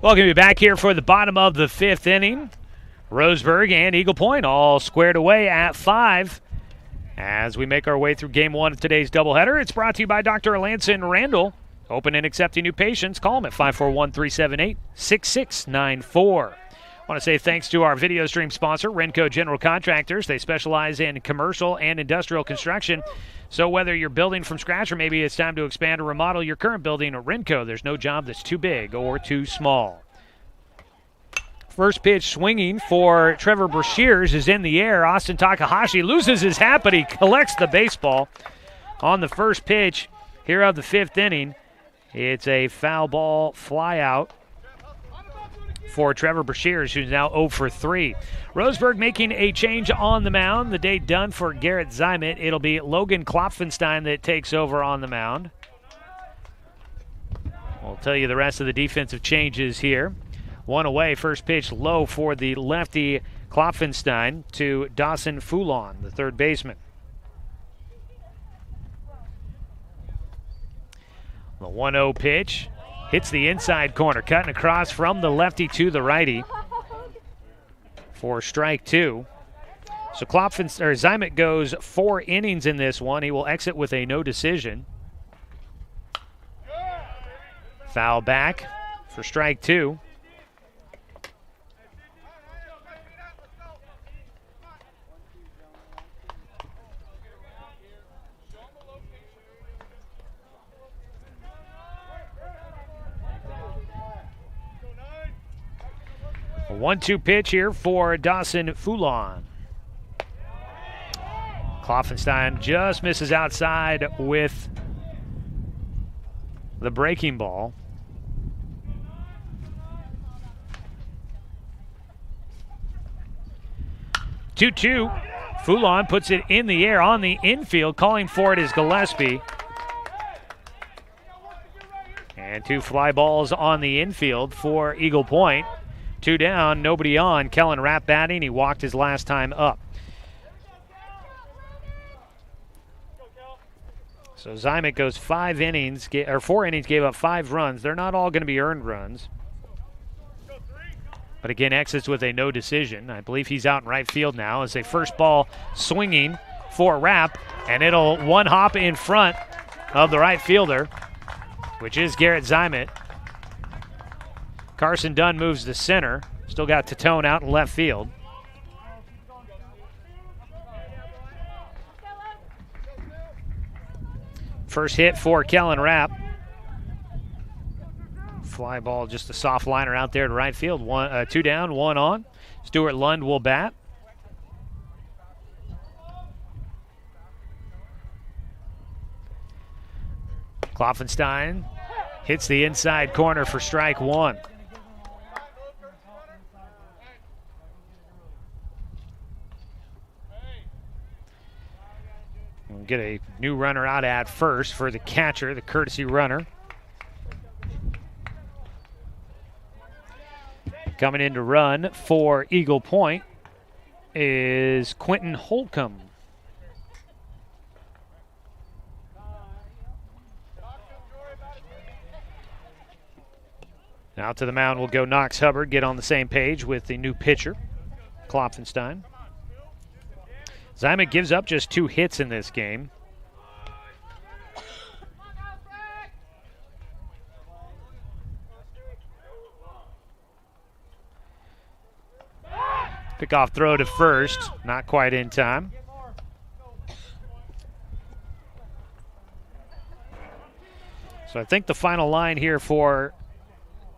Welcome you back here for the bottom of the fifth inning. Roseburg and Eagle Point all squared away at 5 as we make our way through game one of today's doubleheader. It's brought to you by Dr. Alanson Randall. Open and accepting new patients. Call them at 541-378-6694. I want to say thanks to our video stream sponsor, Renco General Contractors. They specialize in commercial and industrial construction. So whether you're building from scratch or maybe it's time to expand or remodel your current building at Renco, there's no job that's too big or too small. First pitch swinging for Trevor Brashears is in the air. Austin Takahashi loses his hat, but he collects the baseball on the first pitch here of the fifth inning. It's a foul ball fly out for Trevor Brashears, who's now 0 for 3. Roseburg making a change on the mound. The day done for Garrett Zymet. It'll be Logan Klopfenstein that takes over on the mound. We'll tell you the rest of the defensive changes here. One away, first pitch low for the lefty Klopfenstein to Dawson Foulon, the third baseman. The 1-0 pitch hits the inside corner, cutting across from the lefty to the righty for strike two. So Zymet goes 4 innings in this one. He will exit with a no decision. Foul back for strike two. A 1-2 pitch here for Dawson Foulon. Klopfenstein just misses outside with the breaking ball. Two Foulon puts it in the air on the infield. Calling for it is Gillespie. And 2 fly balls on the infield for Eagle Point. 2 down, nobody on. Kellen Rapp batting. He walked his last time up. So Zymek goes 4 innings, gave up 5 runs. They're not all going to be earned runs. But again, exits with a no decision. I believe he's out in right field now as a first ball swinging for Rapp, and it'll one hop in front of the right fielder, which is Garrett Zymet. Carson Dunn moves to center. Still got Tatone out in left field. First hit for Kellen Rapp. Fly ball, just a soft liner out there to right field. 2 down, 1 on. Stuart Lund will bat. Kloffenstein hits the inside corner for strike 1. We'll get a new runner out at first for the catcher, the courtesy runner. Coming in to run for Eagle Point is Quentin Holcomb. Now to the mound will go Knox Hubbard, get on the same page with the new pitcher, Klopfenstein. Zymek gives up just 2 hits in this game. Pickoff throw to first, not quite in time. So I think the final line here for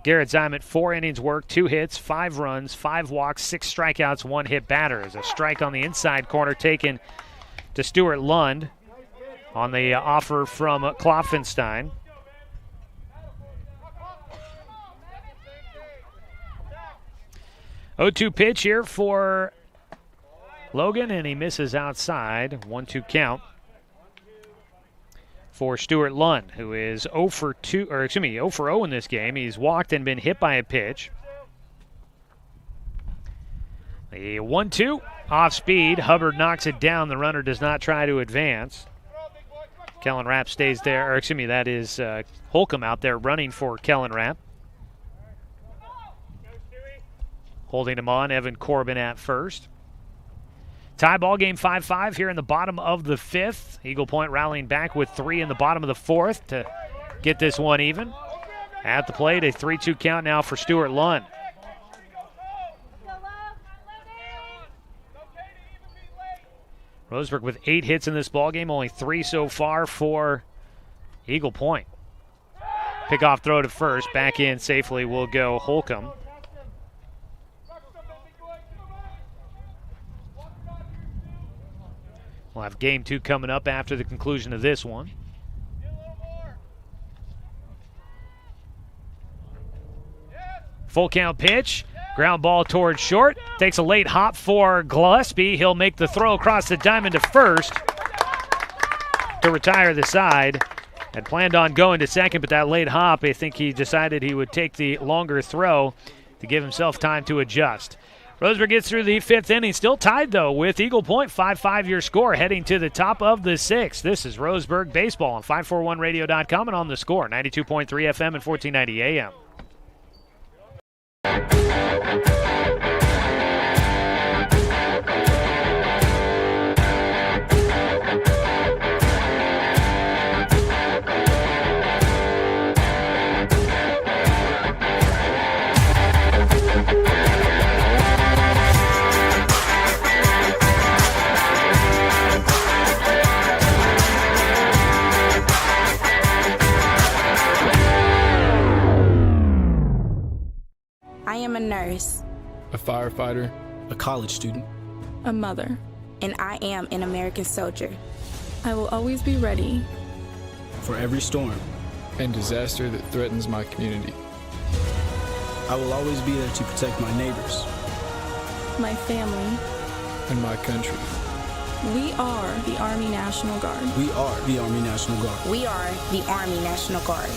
Garrett Zymet, 4 innings work, 2 hits, 5 runs, 5 walks, 6 strikeouts, 1 hit batter. As a strike on the inside corner taken to Stuart Lund on the offer from Klopfenstein. Oh, 2 pitch here for Logan, and he misses outside. 1-2 count for Stuart Lund, who is 0 for 0 in this game. He's walked and been hit by a pitch. The 1-2 off speed. Hubbard knocks it down. The runner does not try to advance. Kellen Rapp stays there, that is Holcomb out there running for Kellen Rapp. Holding him on, Evan Corbin at first. Tie ball game 5-5 here in the bottom of the 5th. Eagle Point rallying back with 3 in the bottom of the 4th to get this one even. At the plate, a 3-2 count now for Stuart Lund. Roseburg with 8 hits in this ball game, only 3 so far for Eagle Point. Pickoff throw to first, back in safely will go Holcomb. We'll have game 2 coming up after the conclusion of this one. Full count pitch. Ground ball towards short. Takes a late hop for Gillespie. He'll make the throw across the diamond to first to retire the side. Had planned on going to second, but that late hop, I think he decided he would take the longer throw to give himself time to adjust. Roseburg gets through the 5th inning, still tied, though, with Eagle Point. 5-5 your score, heading to the top of the 6th. This is Roseburg Baseball on 541radio.com and on the score, 92.3 FM and 1490 AM. I am a nurse, a firefighter, a college student, a mother, and I am an American soldier. I will always be ready for every storm and disaster that threatens my community. I will always be there to protect my neighbors, my family, and my country. We are the Army National Guard. We are the Army National Guard. We are the Army National Guard.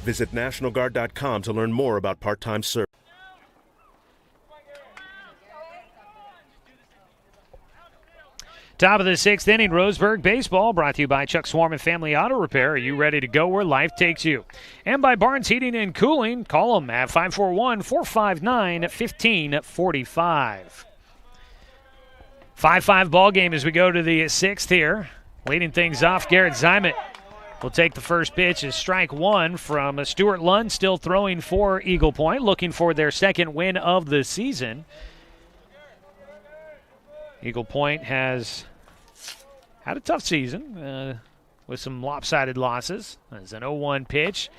Visit nationalguard.com to learn more about part-time service. Top of the 6th inning, Roseburg baseball, brought to you by Chuck Swarman Family Auto Repair. Are you ready to go where life takes you? And by Barnes Heating and Cooling. Call them at 541-459-1545. 5-5 ball game as we go to the 6th here. Leading things off, Garrett Zimet will take the first pitch as strike one from Stuart Lund, still throwing for Eagle Point, looking for their second win of the season. Eagle Point has had a tough season with some lopsided losses. There's an 0-1 pitch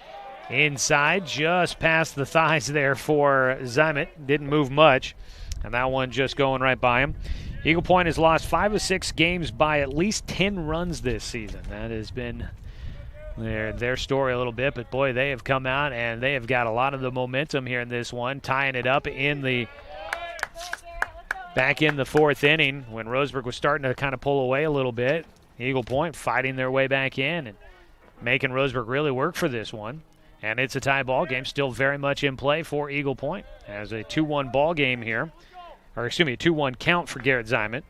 inside, just past the thighs there for Zimet. Didn't move much, and that one just going right by him. Eagle Point has lost 5 of 6 games by at least 10 runs this season. That has been their story a little bit, but boy, they have come out and they have got a lot of the momentum here in this one, tying it up back in the 4th inning when Roseburg was starting to kind of pull away a little bit. Eagle Point fighting their way back in and making Roseburg really work for this one. And it's a tie ball game, still very much in play for Eagle Point as a 2-1 ball game here. A 2-1 count for Garrett Zimet,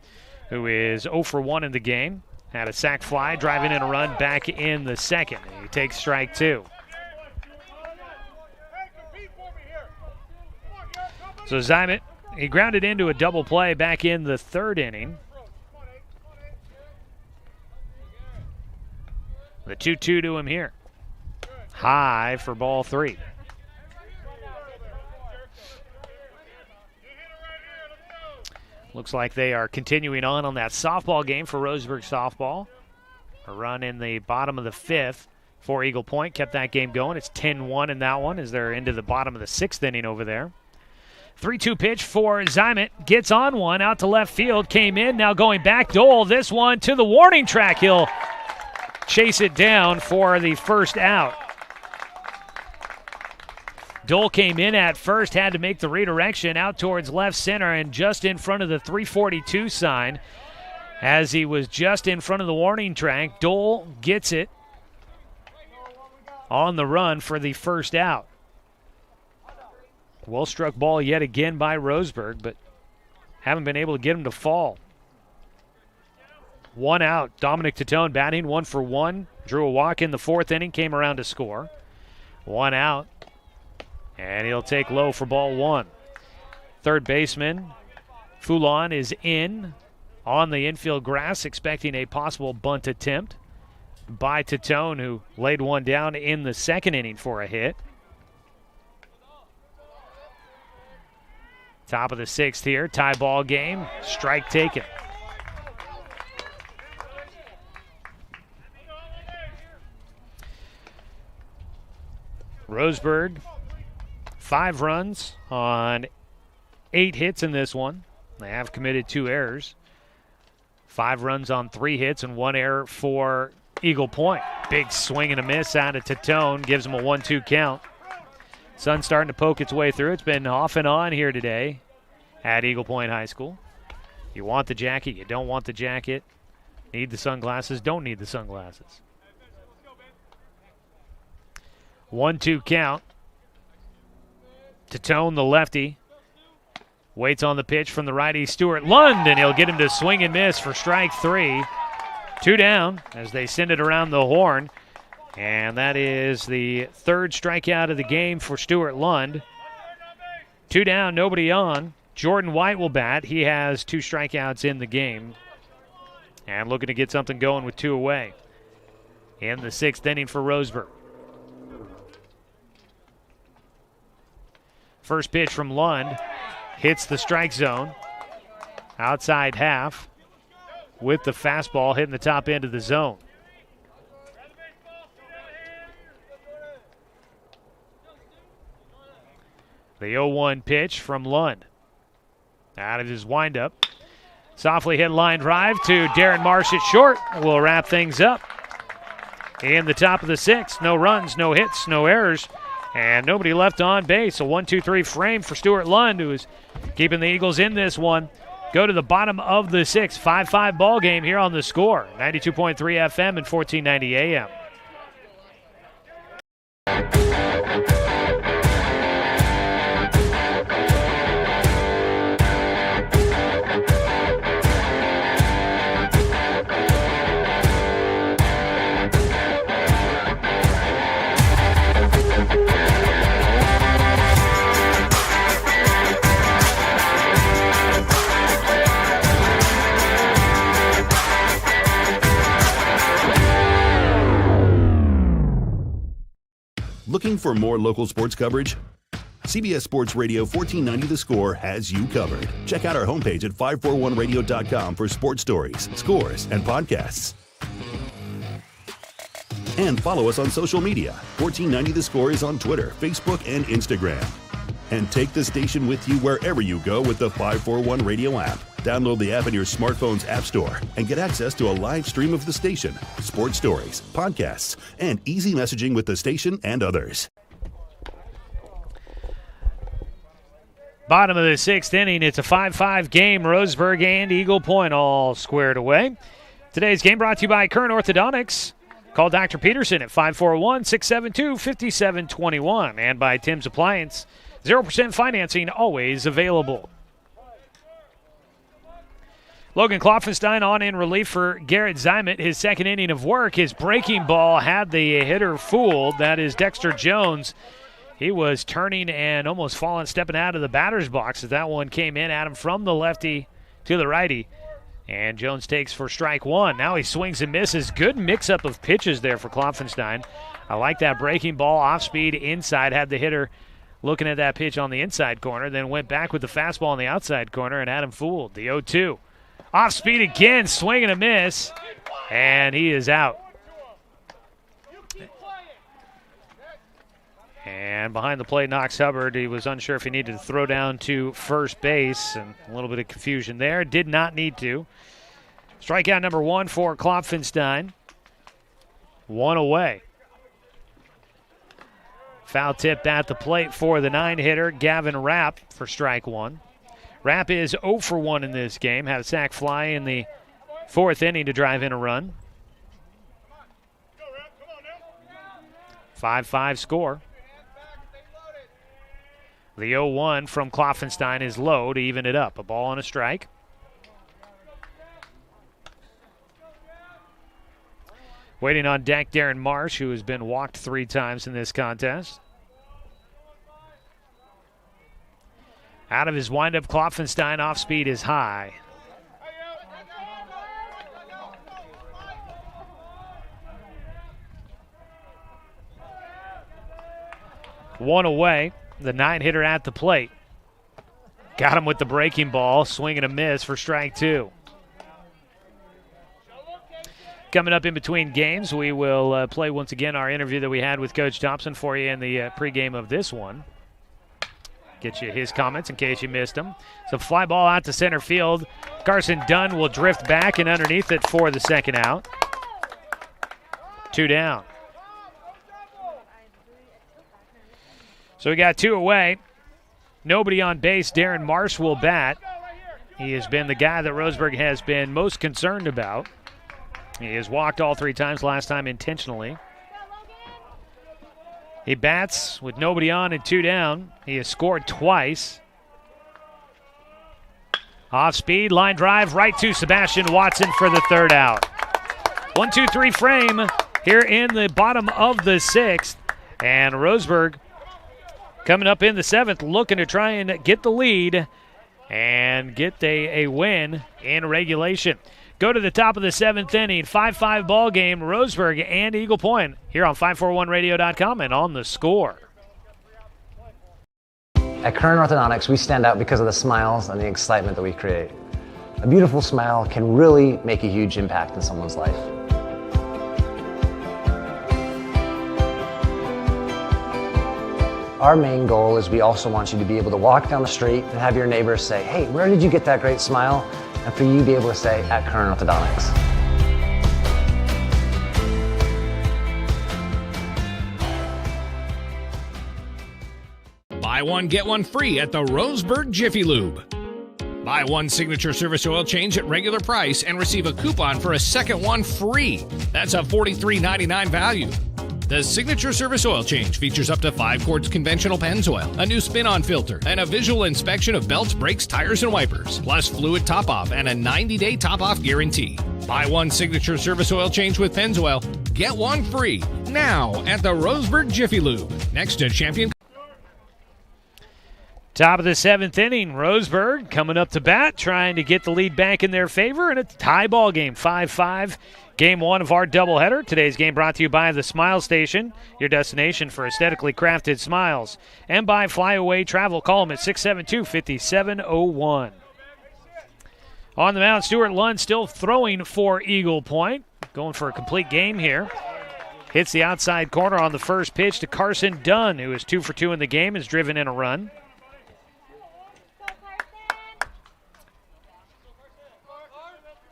who is 0 for 1 in the game. Had a sac fly, driving in a run back in the 2nd. He takes strike 2. So Zimet, he grounded into a double play back in the 3rd inning. The 2-2 to him here. High for ball 3. Looks like they are continuing on that softball game for Roseburg softball. A run in the bottom of the 5th for Eagle Point. Kept that game going. It's 10-1 in that one as they're into the bottom of the 6th inning over there. 3-2 pitch for Zimet. Gets on one out to left field. Came in. Now going back. Dole. This one to the warning track. He'll chase it down for the first out. Dole came in at first, had to make the redirection out towards left center and just in front of the 342 sign. As he was just in front of the warning track, Dole gets it on the run for the first out. Well-struck ball yet again by Roseburg, but haven't been able to get him to fall. 1 out. Dominic Titone batting 1 for 1. Drew a walk in the 4th inning, came around to score. 1 out. And he'll take low for ball 1. Third baseman, Foulon, is in on the infield grass, expecting a possible bunt attempt by Titone, who laid one down in the 2nd inning for a hit. Top of the 6th here, tie ball game, strike taken. Roseburg, 5 runs on 8 hits in this one. They have committed 2 errors. 5 runs on 3 hits and 1 error for Eagle Point. Big swing and a miss out of Titone, gives him a 1-2 count. Sun's starting to poke its way through. It's been off and on here today at Eagle Point High School. You want the jacket, you don't want the jacket. Need the sunglasses, don't need the sunglasses. 1-2 count. Titone, the lefty, waits on the pitch from the righty Stuart Lund, and he'll get him to swing and miss for strike 3. 2 down as they send it around the horn. And that is the 3rd strikeout of the game for Stuart Lund. 2 down, nobody on. Jordan White will bat. He has 2 strikeouts in the game. And looking to get something going with 2 away in the 6th inning for Roseburg. First pitch from Lund hits the strike zone. Outside half with the fastball hitting the top end of the zone. The 0-1 pitch from Lund. Out of his windup. Softly hit line drive to Darren Marsh at short. We'll wrap things up in the top of the 6th. No runs, no hits, no errors. And nobody left on base. A 1-2-3 frame for Stuart Lund, who is keeping the Eagles in this one. go to the bottom of the 6th. 5-5 ball game here on the Score. 92.3 FM and 1490 AM. Looking for more local sports coverage? CBS Sports Radio 1490 The Score has you covered. Check out our homepage at 541radio.com for sports stories, scores, and podcasts. And follow us on social media. 1490 The Score is on Twitter, Facebook, and Instagram. And take the station with you wherever you go with the 541 Radio app. Download the app in your smartphone's app store and get access to a live stream of the station, sports stories, podcasts, and easy messaging with the station and others. Bottom of the 6th inning, it's a 5-5 game. Roseburg and Eagle Point all squared away. Today's game brought to you by Current Orthodontics. Call Dr. Peterson at 541-672-5721. And by Tim's Appliance. 0% financing always available. Logan Klopfenstein on in relief for Garrett Zimet. His second inning of work. His breaking ball had the hitter fooled. That is Dexter Jones. He was turning and almost falling, stepping out of the batter's box as that one came in at him from the lefty to the righty. And Jones takes for strike one. Now he swings and misses. Good mix-up of pitches there for Klopfenstein. I like that breaking ball, off-speed, inside. Had the hitter looking at that pitch on the inside corner, then went back with the fastball on the outside corner and had him fooled. The 0-2. Off speed again, swing and a miss, and he is out. And behind the plate, Knox Hubbard. He was unsure if he needed to throw down to first base, and a little bit of confusion there. Did not need to. Strikeout number 1 for Klopfenstein. 1 away. Foul tip at the plate for the 9-hitter, Gavin Rapp, for strike 1. Rapp is 0 for 1 in this game. Had a sac fly in the 4th inning to drive in a run. 5-5 score. The 0-1 from Klopfenstein is low to even it up. A ball and a strike. Waiting on deck, Darren Marsh, who has been walked 3 times in this contest. Out of his windup, Klopfenstein, off speed is high. One away, the 9-hitter at the plate. Got him with the breaking ball, swing and a miss for strike 2. Coming up in between games, we will play once again our interview that we had with Coach Thompson for you in the pregame of this one. Get you his comments in case you missed them. So fly ball out to center field. Carson Dunn will drift back and underneath it for the second out. 2 down. So we got 2 away. Nobody on base. Darren Marsh will bat. He has been the guy that Roseburg has been most concerned about. He has walked all 3 times, last time intentionally. He bats with nobody on and 2 down. He has scored twice. Off speed, line drive right to Sebastian Watson for the 3rd out. 1-2-3 frame here in the bottom of the 6th. And Roseburg coming up in the 7th, looking to try and get the lead and get a win in regulation. Go to the top of the 7th inning, 5-5 ball game, Roseburg and Eagle Point here on 541radio.com and on the Score. At Current Orthodontics, we stand out because of the smiles and the excitement that we create. A beautiful smile can really make a huge impact in someone's life. Our main goal is we also want you to be able to walk down the street and have your neighbors say, hey, where did you get that great smile? And for you to be able to say, at Current Orthodontics. Buy one, get one free at the Roseburg Jiffy Lube. Buy one Signature Service Oil Change at regular price and receive a coupon for a second one free. That's a $43.99 value. The Signature Service Oil Change features up to 5 quarts conventional Pennzoil, a new spin-on filter, and a visual inspection of belts, brakes, tires, and wipers, plus fluid top-off and a 90-day top-off guarantee. Buy one Signature Service Oil Change with Pennzoil, get one free now at the Roseburg Jiffy Lube, next to Champion. Top of the 7th inning, Roseburg coming up to bat, trying to get the lead back in their favor, and it's a tie ball game, 5-5. Game 1 of our doubleheader. Today's game brought to you by the Smile Station, your destination for aesthetically crafted smiles, and by Flyaway Travel. Call them at 672-5701. On the mound, Stuart Lund still throwing for Eagle Point, going for a complete game here. Hits the outside corner on the first pitch to Carson Dunn, who is 2 for 2 in the game, has driven in a run.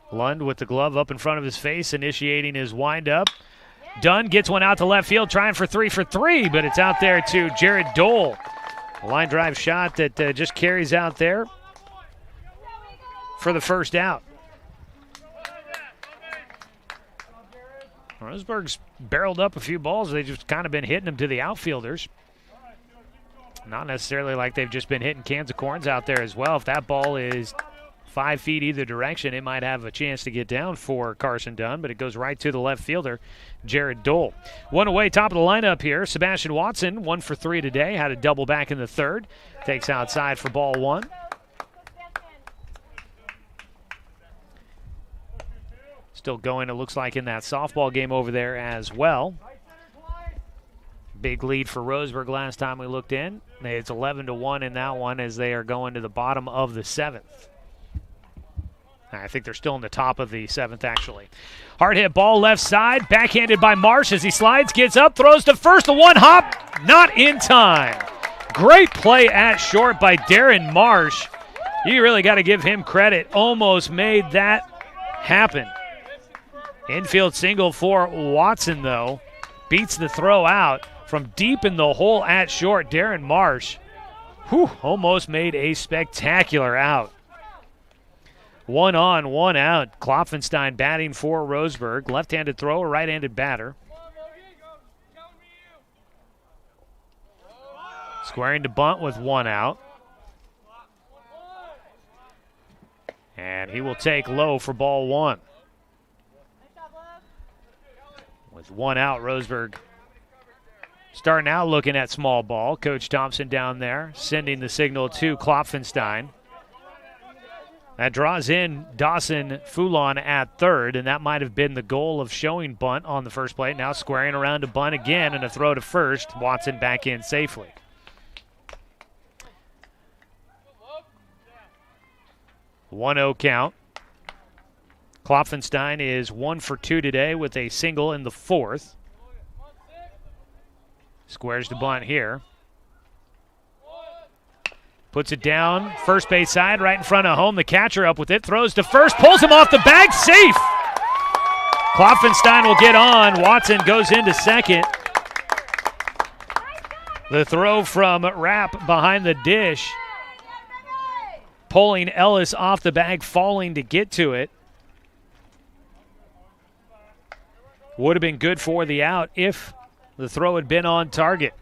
Lund with the glove up in front of his face, initiating his windup. Dunn gets one out to left field, trying for 3 for 3, but it's out there to Jared Dole. A line drive shot that just carries out there for the first out. Roseburg's barreled up a few balls. They've just kind of been hitting them to the outfielders. Not necessarily like they've just been hitting cans of corns out there as well. If that ball is 5 feet either direction, it might have a chance to get down for Carson Dunn, but it goes right to the left fielder, Jared Dole. One away, top of the lineup here. Sebastian Watson, 1 for 3 today, had a double back in the third. Takes outside for ball 1. Still going, it looks like, in that softball game over there as well. Big lead for Roseburg last time we looked in. It's 11-1 in that one as they are going to the bottom of the 7th. I think they're still in the top of the 7th, actually. Hard hit ball left side, backhanded by Marsh as he slides, gets up, throws to first, the one hop, not in time. Great play at short by Darren Marsh. You really got to give him credit. Almost made that happen. Infield single for Watson, though. Beats the throw out from deep in the hole at short. Darren Marsh, almost made a spectacular out. 1 on, 1 out. Klopfenstein batting for Roseburg. Left-handed thrower, right-handed batter. Squaring to bunt with 1 out. And he will take low for ball 1. With 1 out, Roseburg starting out looking at small ball. Coach Thompson down there sending the signal to Klopfenstein. That draws in Dawson Foulon at third, and that might have been the goal of showing bunt on the first plate. Now squaring around to bunt again and a throw to first. Watson back in safely. One-0 count. Klopfenstein is 1 for 2 today with a single in the 4th. Squares to bunt here. Puts it down, first base side, right in front of home. The catcher up with it, throws to first, pulls him off the bag, safe! Klopfenstein will get on. Watson goes into second. The throw from Rapp behind the dish. Pulling Ellis off the bag, falling to get to it. Would have been good for the out if the throw had been on target.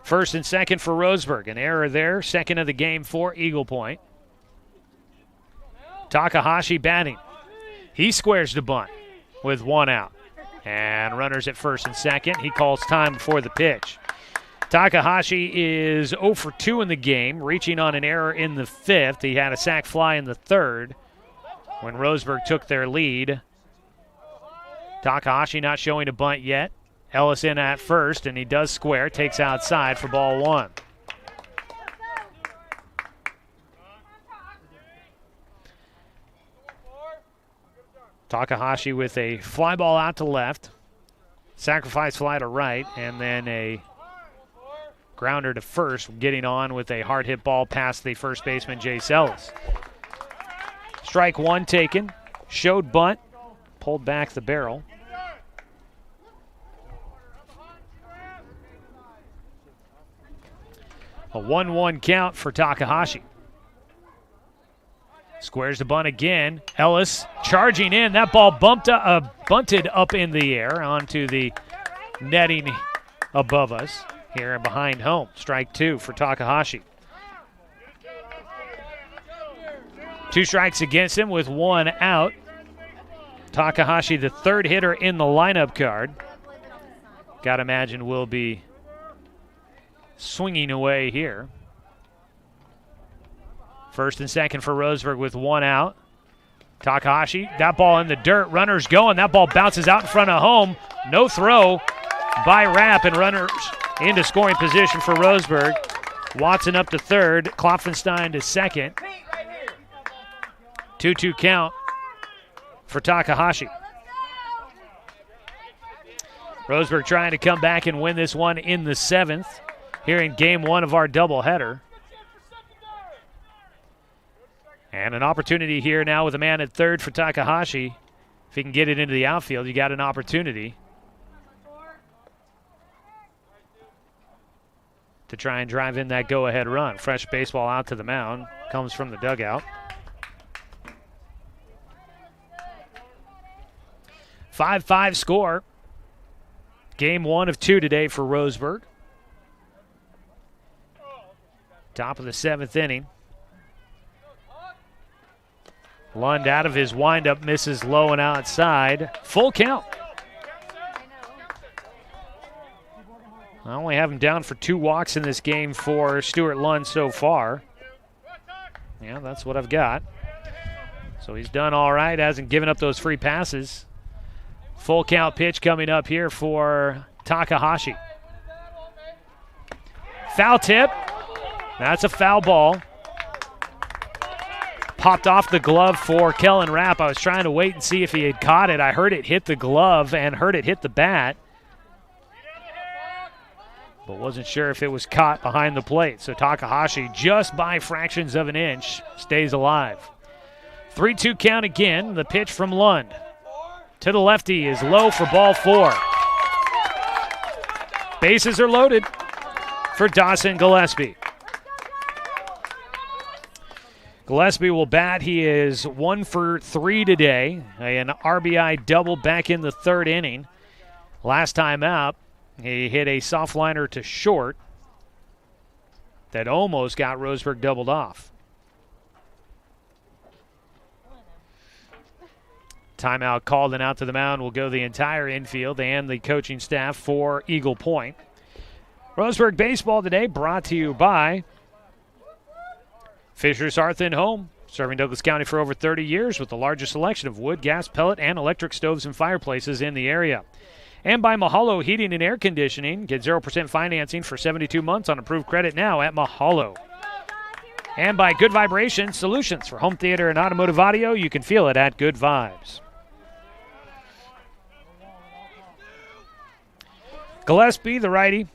First and second for Roseburg. An error there. Second of the game for Eagle Point. Takahashi batting. He squares the bunt with 1 out. And runners at first and second. He calls time before the pitch. Takahashi is 0 for 2 in the game, reaching on an error in the 5th. He had a sac fly in the 3rd when Roseburg took their lead. Takahashi not showing a bunt yet. Ellis in at first, and he does square, takes outside for ball 1. Takahashi with a fly ball out to left, sacrifice fly to right, and then a grounder to first, getting on with a hard hit ball past the first baseman, Jace Ellis. Strike 1 taken, showed bunt, pulled back the barrel. A 1-1 count for Takahashi. Squares the bunt again. Ellis charging in. That ball bunted up in the air onto the netting above us here and behind home. Strike 2 for Takahashi. 2 strikes against him with 1 out. Takahashi, the third hitter in the lineup card. Got to imagine will be swinging away here. First and second for Roseburg with 1 out. Takahashi, that ball in the dirt. Runners going. That ball bounces out in front of home. No throw by Rapp, and runners into scoring position for Roseburg. Watson up to third. Klopfenstein to second. 2-2 count for Takahashi. Roseburg trying to come back and win this one in the 7th here in game 1 of our doubleheader. And an opportunity here now with a man at third for Takahashi. If he can get it into the outfield, you got an opportunity to try and drive in that go-ahead run. Fresh baseball out to the mound. Comes from the dugout. 5-5 score. Game 1 of 2 today for Roseburg. Top of the 7th inning. Lund out of his windup, misses low and outside. Full count. I only have him down for 2 walks in this game for Stuart Lund so far. Yeah, that's what I've got. So he's done all right, hasn't given up those free passes. Full count pitch coming up here for Takahashi. Foul tip. That's a foul ball. Popped off the glove for Kellen Rapp. I was trying to wait and see if he had caught it. I heard it hit the glove and heard it hit the bat, but wasn't sure if it was caught behind the plate. So Takahashi, just by fractions of an inch, stays alive. 3-2 count again. The pitch from Lund to the lefty is low for ball 4. Bases are loaded for Dawson Gillespie. Gillespie will bat. He is 1 for 3 today. An RBI double back in the 3rd inning. Last time out, he hit a soft liner to short that almost got Roseburg doubled off. Timeout called and out to the mound will go the entire infield and the coaching staff for Eagle Point. Roseburg baseball today brought to you by Fisher's Hearth and Home, serving Douglas County for over 30 years with the largest selection of wood, gas, pellet, and electric stoves and fireplaces in the area. And by Mahalo Heating and Air Conditioning. Get 0% financing for 72 months on approved credit now at Mahalo. And by Good Vibration Solutions for home theater and automotive audio. You can feel it at Good Vibes. Gillespie, the righty,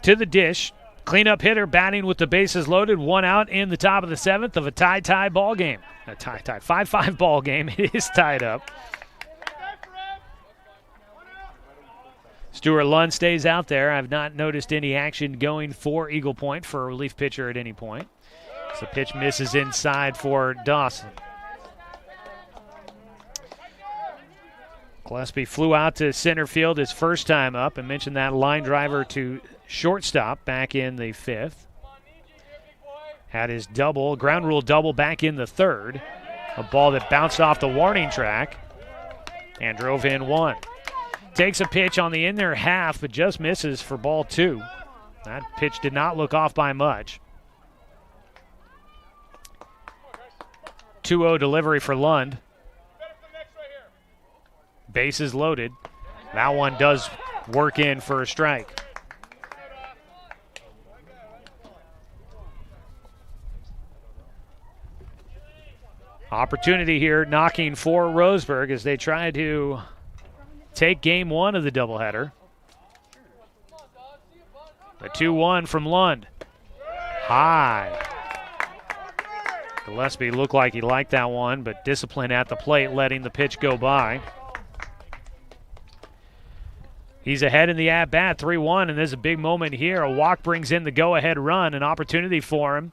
to the dish. Cleanup hitter batting with the bases loaded. 1 out in the top of the 7th of a tie ball game. A tie, 5-5 ball game. It is tied up. Stuart Lund stays out there. I've not noticed any action going for Eagle Point for a relief pitcher at any point. So pitch misses inside for Dawson. Gillespie flew out to center field his first time up and mentioned that line driver to shortstop back in the 5th. Had his double, ground rule double back in the 3rd. A ball that bounced off the warning track and drove in 1. Takes a pitch on the inner half, but just misses for ball 2. That pitch did not look off by much. 2-0 delivery for Lund. Bases loaded. That one does work in for a strike. Opportunity here knocking for Roseburg as they try to take game 1 of the doubleheader. The 2-1 from Lund. High. Gillespie looked like he liked that one, but discipline at the plate, letting the pitch go by. He's ahead in the at-bat, 3-1, and there's a big moment here. A walk brings in the go-ahead run, an opportunity for him.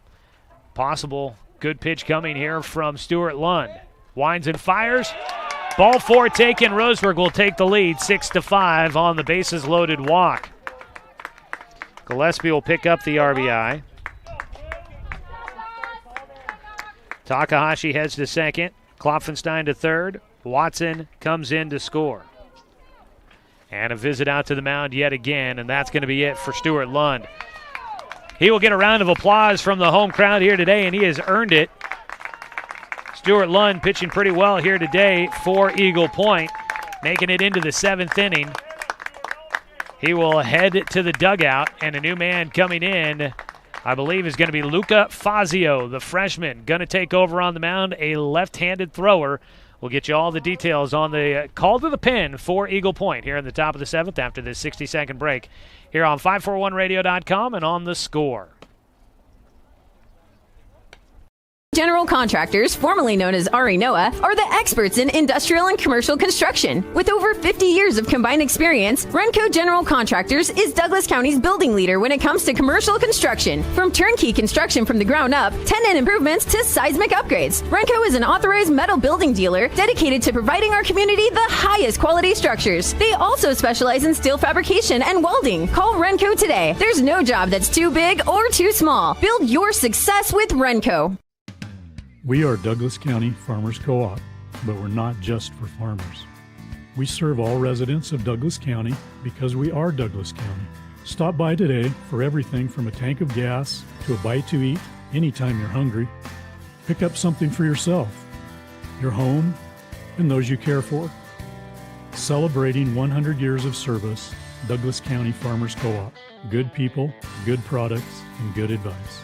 Possible Good pitch coming here from Stuart Lund. Winds and fires. Ball 4 taken. Roseburg will take the lead 6-5 on the bases loaded walk. Gillespie will pick up the RBI. Takahashi heads to second. Klopfenstein to third. Watson comes in to score. And a visit out to the mound yet again, and that's going to be it for Stuart Lund. He will get a round of applause from the home crowd here today, and he has earned it. Stuart Lund pitching pretty well here today for Eagle Point, making it into the 7th inning. He will head to the dugout, and a new man coming in, I believe, is going to be Luca Fazio, the freshman, going to take over on the mound, a left-handed thrower. We'll get you all the details on the call to the pen for Eagle Point here in the top of the 7th after this 60-second break here on 541radio.com and on The Score. General Contractors, formerly known as Ari Noah, are the experts in industrial and commercial construction. With over 50 years of combined experience, Renco General Contractors is Douglas County's building leader when it comes to commercial construction. From turnkey construction from the ground up, tenant improvements to seismic upgrades, Renco is an authorized metal building dealer dedicated to providing our community the highest quality structures. They also specialize in steel fabrication and welding. Call Renco today. There's no job that's too big or too small. Build your success with Renco. We are Douglas County Farmers Co-op, but we're not just for farmers. We serve all residents of Douglas County because we are Douglas County. Stop by today for everything from a tank of gas to a bite to eat anytime you're hungry. Pick up something for yourself, your home, and those you care for. Celebrating 100 years of service, Douglas County Farmers Co-op. Good people, good products, and good advice.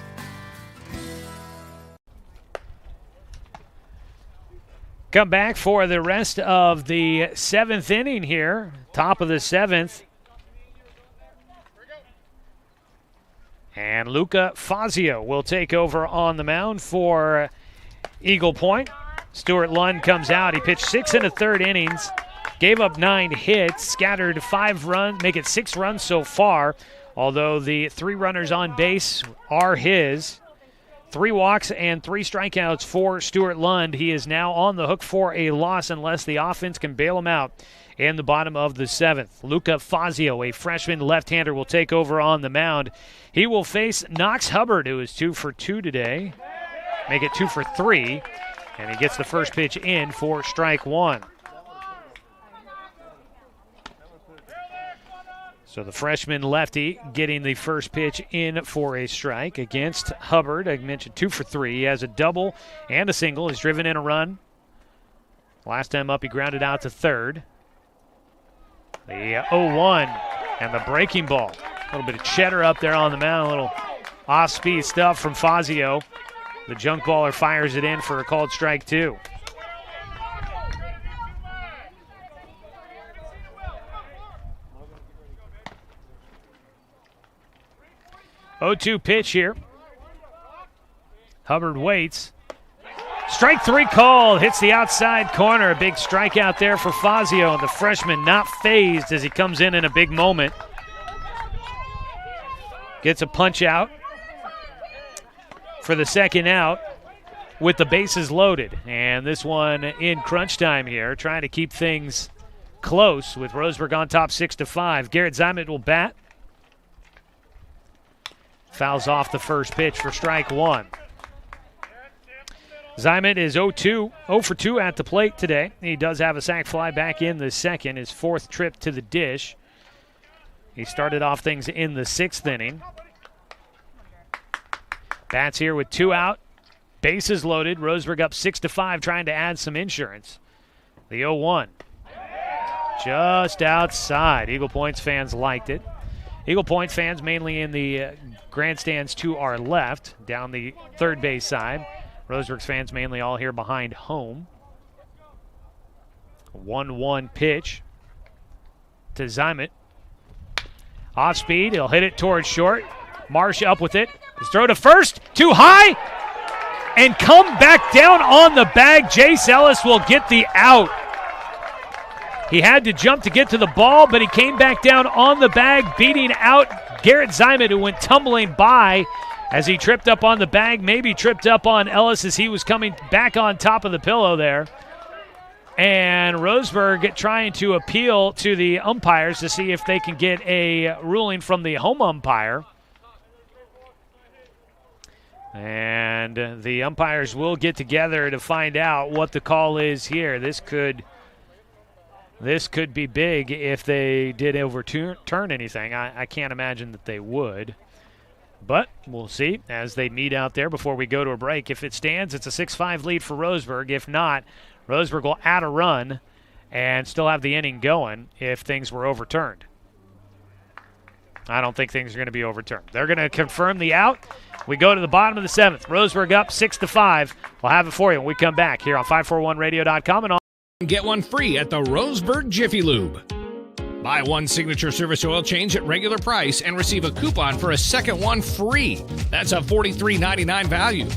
Come back for the rest of the 7th inning here, top of the 7th. And Luca Fazio will take over on the mound for Eagle Point. Stuart Lund comes out. He pitched 6 1/3 innings, gave up 9 hits, scattered 5 runs, make it 6 runs so far, although the 3 runners on base are his. 3 walks and 3 strikeouts for Stuart Lund. He is now on the hook for a loss unless the offense can bail him out in the bottom of the 7th. Luca Fazio, a freshman left-hander, will take over on the mound. He will face Knox Hubbard, who is 2 for 2 today. Make it 2 for 3. And he gets the first pitch in for strike 1. So the freshman lefty getting the first pitch in for a strike against Hubbard. I mentioned 2 for 3. He has a double and a single. He's driven in a run. Last time up, he grounded out to third. The 0-1 and the breaking ball. A little bit of cheddar up there on the mound. A little off-speed stuff from Fazio. The junk baller fires it in for a called strike 2. 0-2 pitch here. Hubbard waits. Strike 3 called. Hits the outside corner. A big strikeout there for Fazio. The freshman not phased as he comes in a big moment. Gets a punch out for the second out with the bases loaded. And this one in crunch time here, trying to keep things close with Roseburg on top 6-5. Garrett Zimet will bat. Fouls off the first pitch for strike 1. Zimet is 0 for 2 at the plate today. He does have a sac fly back in the second, his 4th trip to the dish. He started off things in the 6th inning. Bats here with 2 out. Bases loaded. Roseburg up 6-5, trying to add some insurance. The 0-1. Just outside. Eagle Point fans liked it. Eagle Point fans mainly in the grandstands to our left, down the third base side. Roseburg fans mainly all here behind home. 1-1 pitch to Zimet. Off speed, he'll hit it towards short. Marsh up with it. His throw to first, too high, and come back down on the bag. Jace Ellis will get the out. He had to jump to get to the ball, but he came back down on the bag, beating out Garrett Zimet, who went tumbling by as he tripped up on the bag, maybe tripped up on Ellis as he was coming back on top of the pillow there. And Roseburg trying to appeal to the umpires to see if they can get a ruling from the home umpire. And the umpires will get together to find out what the call is here. This could be big if they did overturn anything. I can't imagine that they would. But we'll see as they meet out there before we go to a break. If it stands, it's a 6-5 lead for Roseburg. If not, Roseburg will add a run and still have the inning going if things were overturned. I don't think things are going to be overturned. They're going to confirm the out. We go to the bottom of the 7th. Roseburg up 6-5. We'll have it for you when we come back here on 541radio.com and on. Get one free at the Roseburg Jiffy Lube. Buy one signature service oil change at regular price and receive a coupon for a second one free. That's a $43.99 value.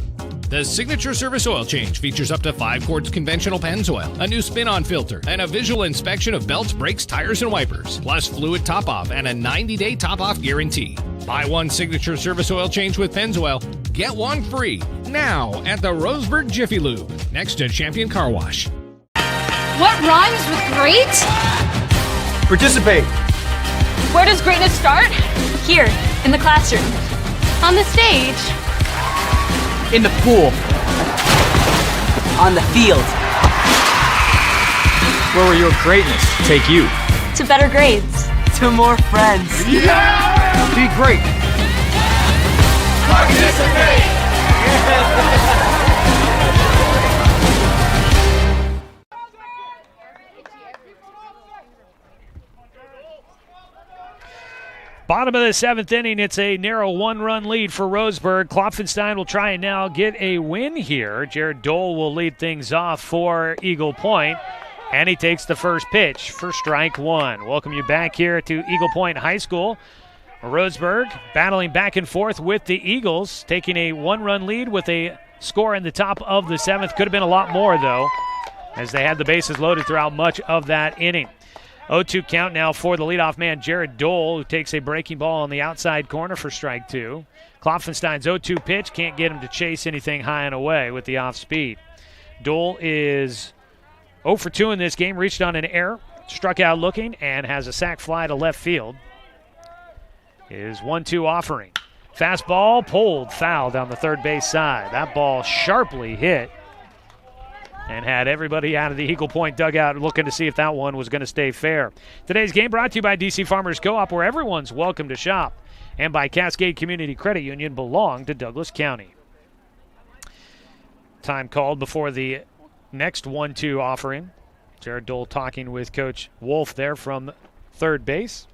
The signature service oil change features up to 5 quarts conventional Pennzoil, a new spin-on filter, and a visual inspection of belts, brakes, tires, and wipers, plus fluid top-off and a 90-day top-off guarantee. Buy one signature service oil change with Pennzoil, get one free now at the Roseburg Jiffy Lube, next to Champion Car Wash. What rhymes with great? Participate. Where does greatness start? Here, in the classroom. On the stage. In the pool. On the field. Where will your greatness take you? To better grades. To more friends. Yeah! Be great. Participate! Bottom of the 7th inning, it's a narrow 1-run lead for Roseburg. Klopfenstein will try and now get a win here. Jared Dole will lead things off for Eagle Point, and he takes the first pitch for strike 1. Welcome you back here to Eagle Point High School. Roseburg battling back and forth with the Eagles, taking a 1-run lead with a score in the top of the 7th. Could have been a lot more, though, as they had the bases loaded throughout much of that inning. 0-2 count now for the leadoff man, Jared Dole, who takes a breaking ball on the outside corner for strike 2. Klopfenstein's 0-2 pitch can't get him to chase anything high and away with the off speed. Dole is 0 for 2 in this game, reached on an error, struck out looking, and has a sac fly to left field. His 1-2 offering. Fastball pulled foul down the third base side. That ball sharply hit and had everybody out of the Eagle Point dugout looking to see if that one was going to stay fair. Today's game brought to you by DC Farmers Co-op, where everyone's welcome to shop, and by Cascade Community Credit Union, belong to Douglas County. Time called before the next 1-2 offering. Jared Dole talking with Coach Wolf there from third base.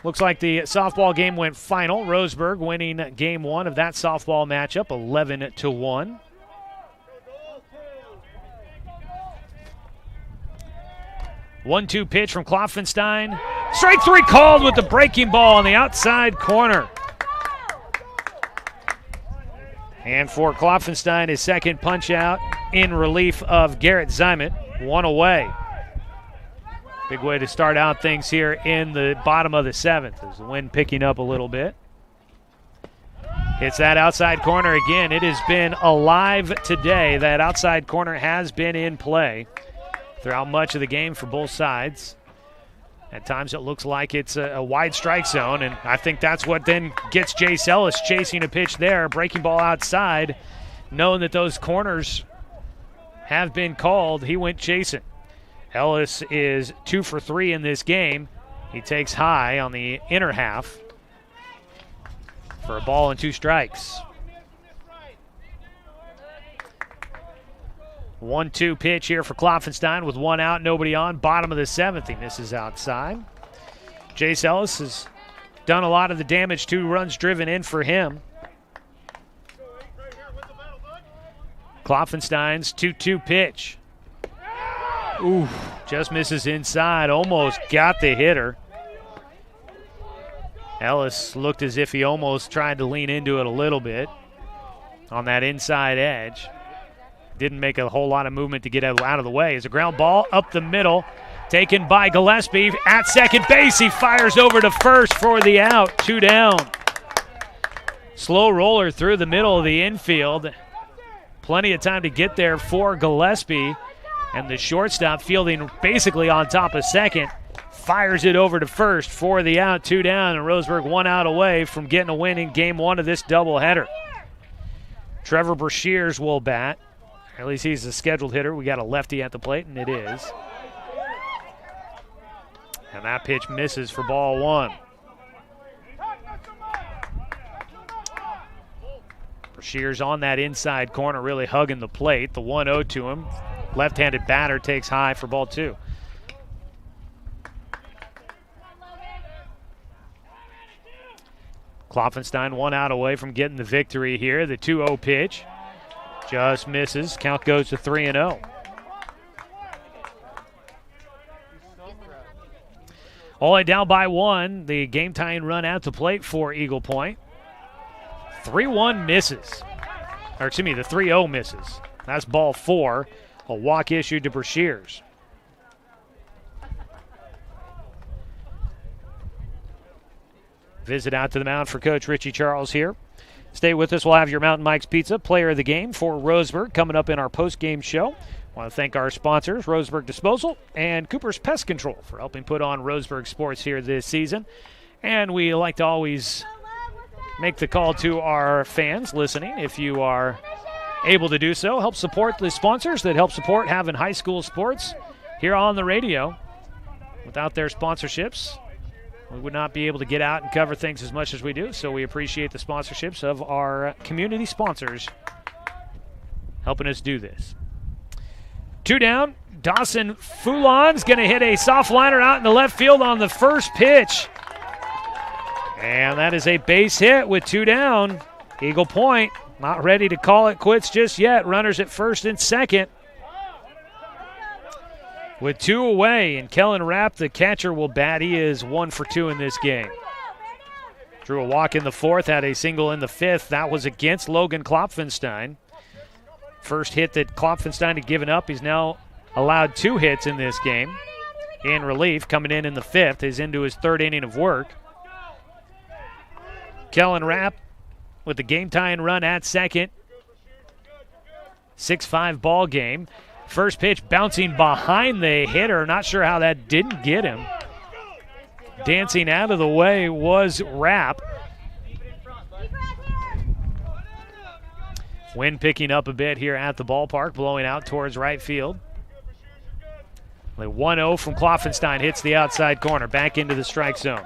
Looks like the softball game went final. Roseburg winning game 1 of that softball matchup, 11-1. 1-2 pitch from Klopfenstein. Strike 3 called with the breaking ball on the outside corner. And for Klopfenstein, his second punch out in relief of Garrett Zymet. 1 away. Big way to start out things here in the bottom of the 7th. As the wind picking up a little bit. Hits that outside corner again. It has been alive today. That outside corner has been in play throughout much of the game for both sides. At times it looks like it's a wide strike zone, and I think that's what then gets Jace Ellis chasing a pitch there, breaking ball outside, knowing that those corners have been called. He went chasing. Ellis is 2 for 3 in this game. He takes high on the inner half for a ball and 2 strikes. 1-2 pitch here for Klopfenstein with 1 out, nobody on. Bottom of the 7th, he misses outside. Jace Ellis has done a lot of the damage. 2 runs driven in for him. Klopfenstein's 2-2 pitch. Ooh, just misses inside, almost got the hitter. Ellis looked as if he almost tried to lean into it a little bit on that inside edge. Didn't make a whole lot of movement to get out of the way. It's a ground ball up the middle, taken by Gillespie at second base. He fires over to first for the out. 2 down. Slow roller through the middle of the infield. Plenty of time to get there for Gillespie. And the shortstop, fielding basically on top of second, fires it over to first for the out, 2 down, and Roseburg 1 out away from getting a win in game 1 of this doubleheader. Trevor Brashears will bat. At least he's a scheduled hitter. We got a lefty at the plate, and it is. And that pitch misses for ball 1. Brashears on that inside corner, really hugging the plate. The 1-0 to him. Left-handed batter takes high for ball 2. Klopfenstein 1 out away from getting the victory here. The 2-0 pitch just misses. Count goes to 3-0. Only down by 1. The game-tying run at the plate for Eagle Point. 3-1 misses. Or excuse me, the 3-0 misses. That's ball 4. A walk issued to Brashears. Visit out to the mound for Coach Richie Charles here. Stay with us. We'll have your Mountain Mike's Pizza player of the game for Roseburg coming up in our post-game show. I want to thank our sponsors, Roseburg Disposal and Cooper's Pest Control, for helping put on Roseburg sports here this season. And we like to always make the call to our fans listening. If you are able to do so, help support the sponsors that help support having high school sports here on the radio. Without their sponsorships, we would not be able to get out and cover things as much as we do, so we appreciate the sponsorships of our community sponsors helping us do this. 2 down. Dawson Foulon's going to hit a soft liner out in the left field on the first pitch. And that is a base hit with 2 down. Eagle Point not ready to call it quits just yet. Runners at first and second. With 2 away, and Kellen Rapp, the catcher, will bat. He is 1 for 2 in this game. Drew a walk in the 4th, had a single in the 5th. That was against Logan Klopfenstein. First hit that Klopfenstein had given up. He's now allowed 2 hits in this game. In relief, coming in the 5th, is into his 3rd inning of work. Kellen Rapp with the game-tying run at second. 6-5 ball game. First pitch bouncing behind the hitter. Not sure how that didn't get him. Dancing out of the way was Rapp. Wind picking up a bit here at the ballpark, blowing out towards right field. The 1-0 from Klopfenstein hits the outside corner, back into the strike zone.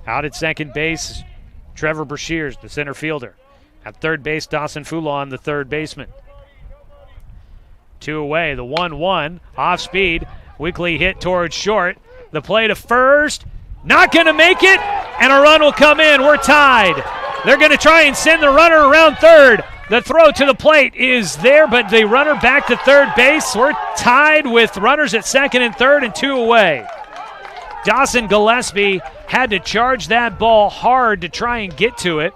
Out at second base, Trevor Brashears, the center fielder. At third base, Dawson Foulon, the third baseman. 2 away, the 1-1, off speed, weakly hit towards short. The play to first, not going to make it, and a run will come in. We're tied. They're going to try and send the runner around third. The throw to the plate is there, but the runner back to third base. We're tied with runners at second and third and 2 away. Dawson Gillespie had to charge that ball hard to try and get to it.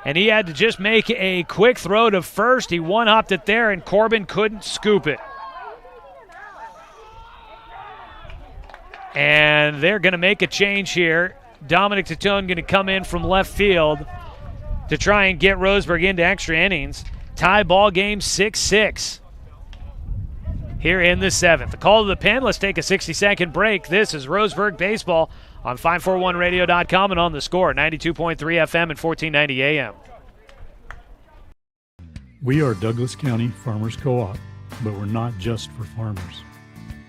And he had to just make a quick throw to first. He one-hopped it there, and Corbin couldn't scoop it. And they're going to make a change here. Dominic Tatone going to come in from left field to try and get Roseburg into extra innings. Tie ball game 6-6 here in the 7th. The call to the pen. Let's take a 60-second break. This is Roseburg Baseball on 541radio.com and on the Score, 92.3 FM and 1490 AM. We are Douglas County Farmers Co-op, but we're not just for farmers.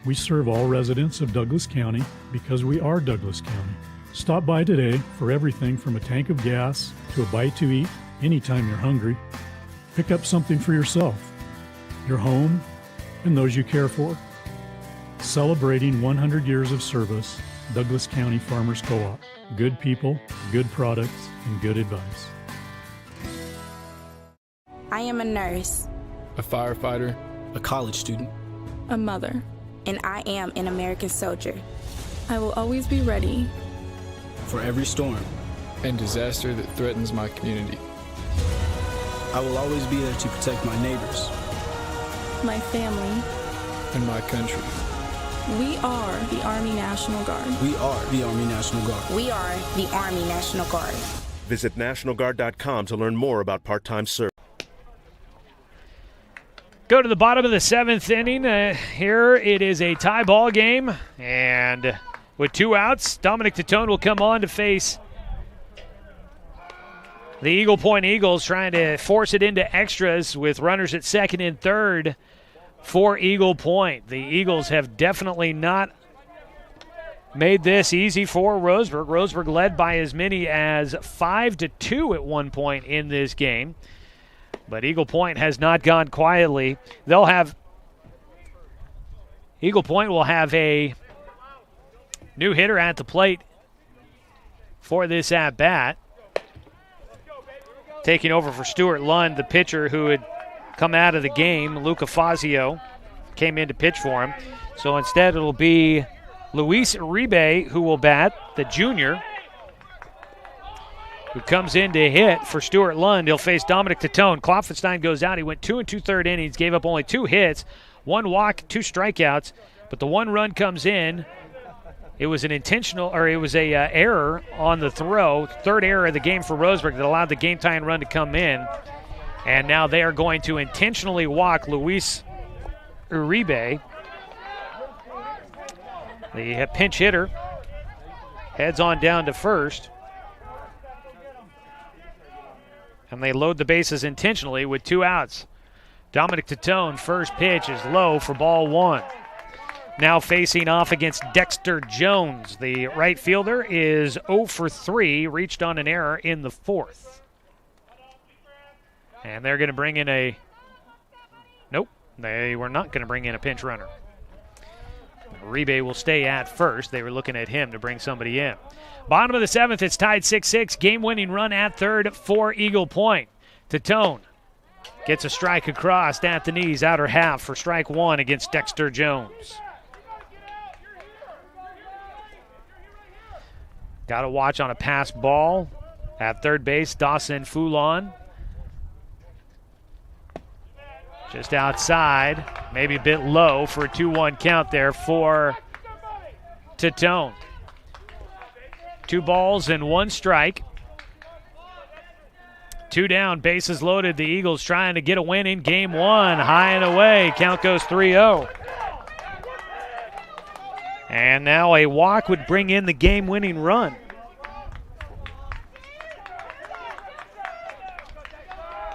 We serve all residents of Douglas County because we are Douglas County. Stop by today for everything from a tank of gas to a bite to eat anytime you're hungry. Pick up something for yourself, your home, and those you care for. Celebrating 100 years of service, Douglas County Farmers Co-op. Good people, good products, and good advice. I am a nurse, a firefighter, a college student, a mother, and I am an American soldier. I will always be ready for every storm and disaster that threatens my community. I will always be there to protect my neighbors, my family, and my country. We are the Army National Guard. We are the Army National Guard. We are the Army National Guard. Visit nationalguard.com to learn more about part-time service. Go to the bottom of the 7th inning. Here it is a tie ball game. And with 2 outs, Dominic Titone will come on to face the Eagle Point Eagles, trying to force it into extras with runners at 2nd and 3rd for Eagle Point. The Eagles have definitely not made this easy for Roseburg. Roseburg led by as many as 5-2 at one point in this game. But Eagle Point has not gone quietly. Eagle Point will have a new hitter at the plate for this at-bat. Taking over for Stuart Lund, the pitcher who had come out of the game. Luca Fazio came in to pitch for him. So instead it'll be Luis Uribe who will bat, the junior, who comes in to hit for Stuart Lund. He'll face Dominic Titone. Klopfenstein goes out. He went 2 2/3 innings, gave up only 2 hits, 1 walk, 2 strikeouts, but the 1 run comes in. It was an error on the throw, 3rd error of the game for Roseburg that allowed the game-tying run to come in. And now they are going to intentionally walk Luis Uribe. The pinch hitter heads on down to first. And they load the bases intentionally with 2 outs. Dominic Titone, first pitch is low for ball 1. Now facing off against Dexter Jones. The right fielder is 0 for 3, reached on an error in the 4th. And they're going to bring in nope, they were not going to bring in a pinch runner. Uribe will stay at first. They were looking at him to bring somebody in. Bottom of the 7th, it's tied 6-6. Game-winning run at 3rd for Eagle Point. Titone gets a strike across at the knees, outer half for strike 1 against Dexter Jones. Got to watch on a pass ball at third base, Dawson Foulon. Just outside, maybe a bit low for a 2-1 count there for Titone. 2 balls and 1 strike. 2 down, bases loaded. The Eagles trying to get a win in game 1. High and away, count goes 3-0. And now a walk would bring in the game-winning run.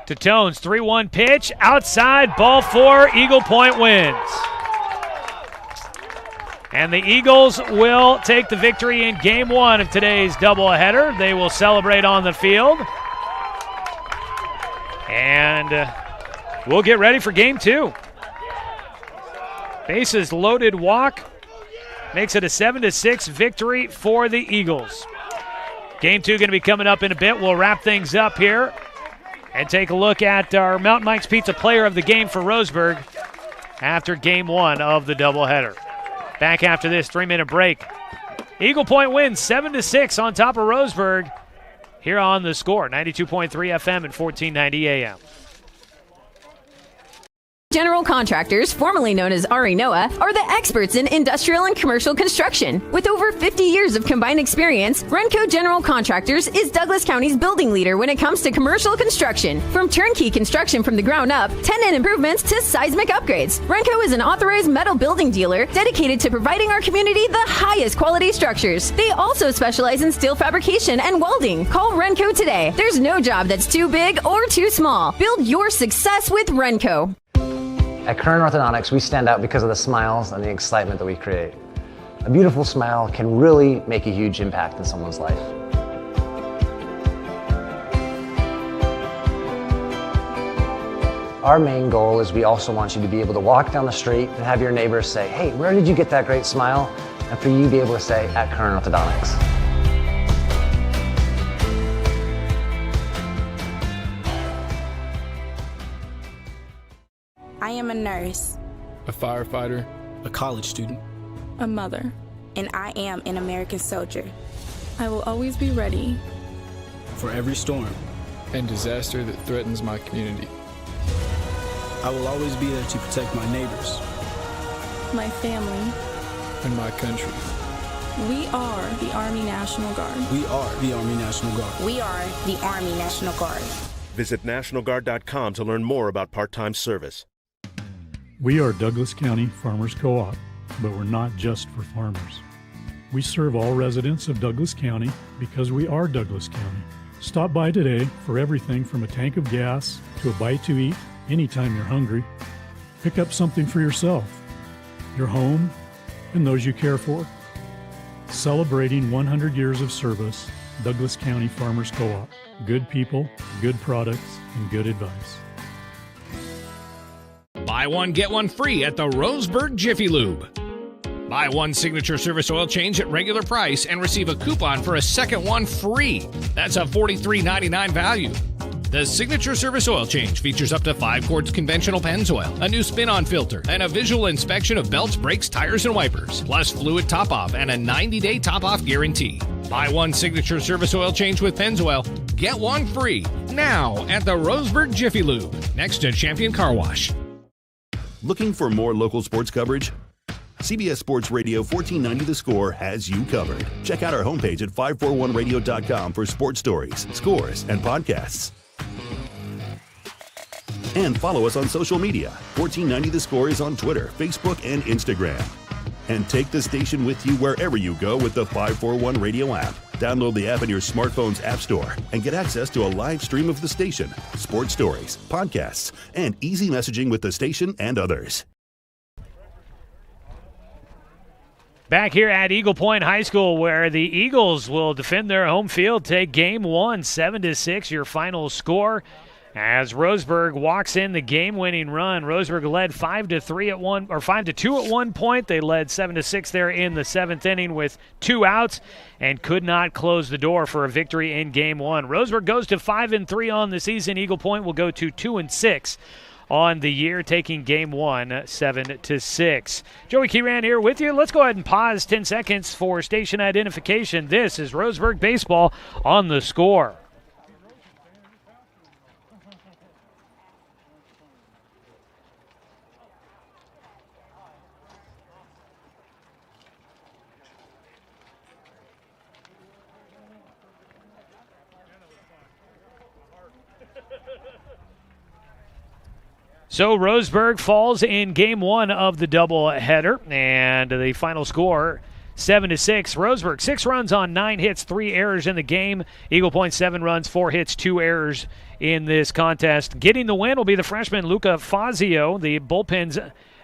Titone's 3-1 pitch, outside, ball 4, Eagle Point wins. And the Eagles will take the victory in game 1 of today's doubleheader. They will celebrate on the field. And we'll get ready for game 2. Bases loaded walk makes it a 7-6 victory for the Eagles. Game 2 going to be coming up in a bit. We'll wrap things up here and take a look at our Mountain Mike's Pizza player of the game for Roseburg after game 1 of the doubleheader. Back after this 3-minute break. Eagle Point wins 7-6 on top of Roseburg here on The Score, 92.3 FM and 1490 AM. General Contractors, formerly known as Ari Noah, are the experts in industrial and commercial construction. With over 50 years of combined experience, Renco General Contractors is Douglas County's building leader when it comes to commercial construction. From turnkey construction from the ground up, tenant improvements to seismic upgrades, Renco is an authorized metal building dealer dedicated to providing our community the highest quality structures. They also specialize in steel fabrication and welding. Call Renco today. There's no job that's too big or too small. Build your success with Renco. At Current Orthodontics, we stand out because of the smiles and the excitement that we create. A beautiful smile can really make a huge impact in someone's life. Our main goal is we also want you to be able to walk down the street and have your neighbors say, hey, where did you get that great smile? And for you to be able to say, at Current Orthodontics. I am a nurse, a firefighter, a college student, a mother, and I am an American soldier. I will always be ready for every storm and disaster that threatens my community. I will always be there to protect my neighbors, my family, and my country. We are the Army National Guard. We are the Army National Guard. We are the Army National Guard. Visit nationalguard.com to learn more about part-time service. We are Douglas County Farmers Co-op, but we're not just for farmers. We serve all residents of Douglas County because we are Douglas County. Stop by today for everything from a tank of gas to a bite to eat anytime you're hungry. Pick up something for yourself, your home, and those you care for. Celebrating 100 years of service, Douglas County Farmers Co-op. Good people, good products, and good advice. Buy one, get one free at the Roseburg Jiffy Lube. Buy one signature service oil change at regular price and receive a coupon for a second one free. That's a $43.99 value. The signature service oil change features up to 5 quarts conventional Pennzoil, a new spin-on filter, and a visual inspection of belts, brakes, tires, and wipers, plus fluid top-off and a 90-day top-off guarantee. Buy one signature service oil change with Pennzoil, get one free now at the Roseburg Jiffy Lube, next to Champion Car Wash. Looking for more local sports coverage? CBS Sports Radio 1490 The Score has you covered. Check out our homepage at 541radio.com for sports stories, scores, and podcasts. And follow us on social media. 1490 The Score is on Twitter, Facebook, and Instagram. And take the station with you wherever you go with the 541 Radio app. Download the app in your smartphone's app store and get access to a live stream of the station, sports stories, podcasts, and easy messaging with the station and others. Back here at Eagle Point High School, where the Eagles will defend their home field, take game one, 7-6, your final score. As Roseburg walks in the game-winning run, Roseburg led 5-2 at one point. They led 7-6 there in the 7th inning with 2 outs and could not close the door for a victory in game one. Roseburg goes to 5-3 on the season. Eagle Point will go to 2-6 on the year, taking game one 7-6. Joey Keyran here with you. Let's go ahead and pause 10 seconds for station identification. This is Roseburg Baseball on The Score. So Roseburg falls in game one of the doubleheader, and the final score 7-6. Roseburg 6 runs on 9 hits, 3 errors in the game. Eagle Point 7 runs, 4 hits, 2 errors in this contest. Getting the win will be the freshman Luca Fazio. The bullpen's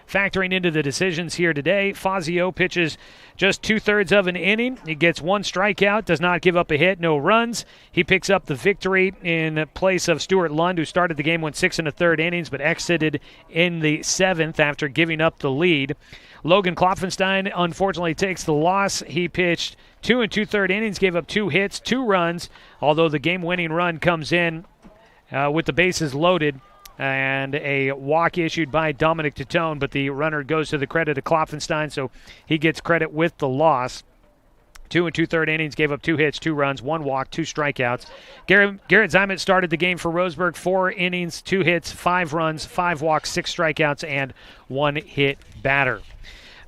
factoring into the decisions here today. Fazio pitches just 2/3 of an inning. He gets 1 strikeout, does not give up a hit, no runs. He picks up the victory in place of Stuart Lund, who started the game, went 6 1/3 innings, but exited in the 7th after giving up the lead. Logan Klopfenstein unfortunately takes the loss. He pitched 2 2/3 innings, gave up 2 hits, 2 runs, although the game-winning run comes in with the bases loaded and a walk issued by Dominic Titone, but the runner goes to the credit of Klopfenstein, so he gets credit with the loss. 2 2/3 innings, gave up 2 hits, 2 runs, 1 walk, 2 strikeouts. Garrett Zimet started the game for Roseburg, 4 innings, 2 hits, 5 runs, 5 walks, 6 strikeouts, and 1 hit batter.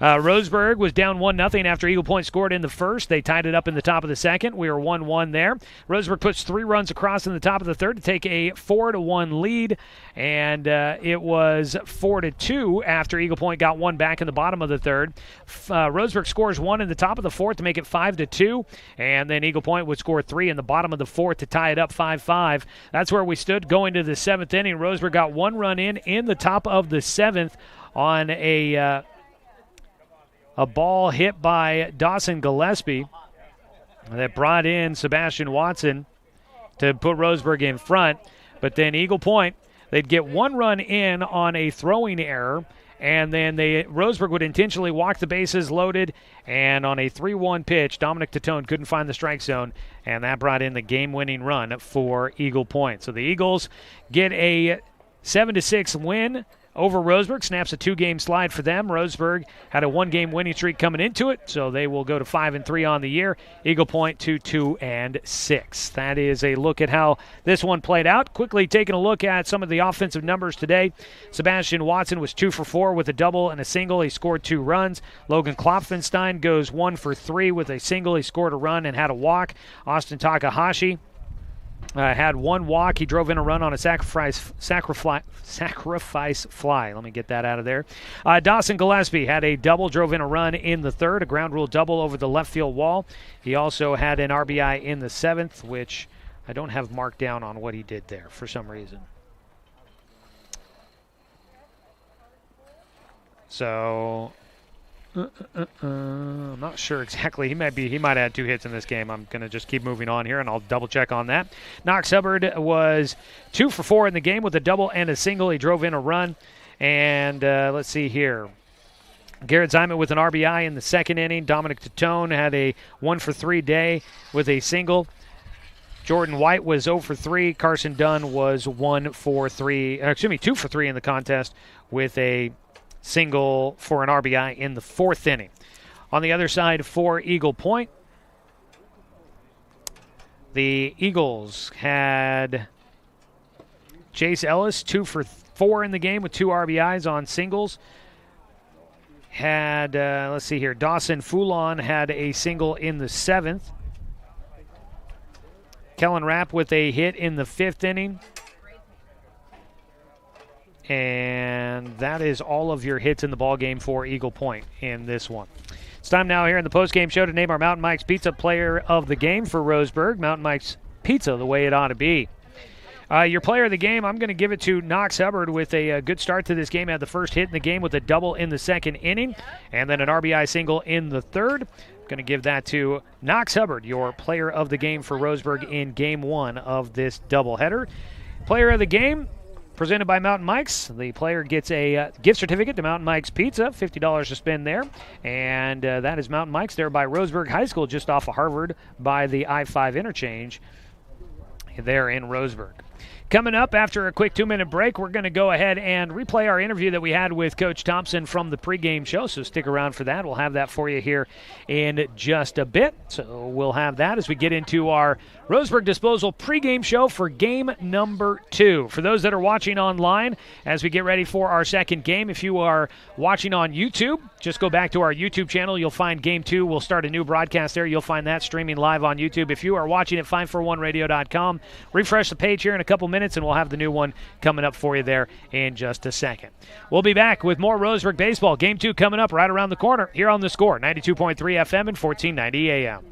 Roseburg was down 1-0 after Eagle Point scored in the first. They tied it up in the top of the second. We were 1-1 there. Roseburg puts 3 runs across in the top of the third to take a 4-1 lead, and it was 4-2 after Eagle Point got 1 back in the bottom of the third. Roseburg scores 1 in the top of the fourth to make it 5-2, and then Eagle Point would score 3 in the bottom of the fourth to tie it up 5-5. That's where we stood going to the 7th inning. Roseburg got 1 run in the top of the 7th on a ball hit by Dawson Gillespie that brought in Sebastian Watson to put Roseburg in front. But then Eagle Point, they'd get 1 run in on a throwing error, and then Roseburg would intentionally walk the bases loaded, and on a 3-1 pitch, Dominic Titone couldn't find the strike zone, and that brought in the game-winning run for Eagle Point. So the Eagles get a 7-6 win over Roseburg, snaps a 2-game slide for them. Roseburg had a 1-game winning streak coming into it, so they will go to 5-3 on the year. Eagle Point to 2-6. That is a look at how this one played out. Quickly taking a look at some of the offensive numbers today. Sebastian Watson was 2 for 4 with a double and a single. He scored 2 runs. Logan Klopfenstein goes 1 for 3 with a single. He scored a run and had a walk. Austin Takahashi had 1 walk. He drove in a run on a sacrifice fly. Let me get that out of there. Dawson Gillespie had a double, drove in a run in the 3rd, a ground rule double over the left field wall. He also had an RBI in the 7th, which I don't have marked down on what he did there for some reason. So I'm not sure exactly. He might have had 2 hits in this game. I'm going to just keep moving on here, and I'll double check on that. Knox Hubbard was 2 for 4 in the game with a double and a single. He drove in a run. And let's see here. Garrett Zyman with an RBI in the 2nd inning. Dominic Titone had a 1 for 3 day with a single. Jordan White was 0 for 3. Carson Dunn was 2 for 3 in the contest with a single for an RBI in the 4th inning. On the other side for Eagle Point, the Eagles had Chase Ellis 2 for 4 in the game with 2 RBIs on singles. Had, let's see here, Dawson Foulon had a single in the 7th. Kellen Rapp with a hit in the 5th inning. And that is all of your hits in the ballgame for Eagle Point in this one. It's time now here in the postgame show to name our Mountain Mike's Pizza player of the game for Roseburg. Mountain Mike's Pizza, the way it ought to be. Your player of the game, I'm going to give it to Knox Hubbard with a good start to this game. Had the first hit in the game with a double in the 2nd inning, and then an RBI single in the 3rd. Going to give that to Knox Hubbard, your player of the game for Roseburg in Game 1 of this doubleheader. Player of the game, presented by Mountain Mike's. The player gets a gift certificate to Mountain Mike's Pizza, $50 to spend there. And that is Mountain Mike's there by Roseburg High School, just off of Harvard by the I-5 interchange there in Roseburg. Coming up after a quick 2-minute break, we're going to go ahead and replay our interview that we had with Coach Thompson from the pregame show, so stick around for that. We'll have that for you here in just a bit. So we'll have that as we get into our Roseburg Disposal pregame show for game number 2. For those that are watching online, as we get ready for our second game, if you are watching on YouTube, just go back to our YouTube channel. You'll find game 2. We'll start a new broadcast there. You'll find that streaming live on YouTube. If you are watching at 541radio.com, refresh the page here in a couple minutes, and we'll have the new one coming up for you there in just a second. We'll be back with more Roseburg baseball. Game 2 coming up right around the corner here on The Score, 92.3 FM and 1490 AM.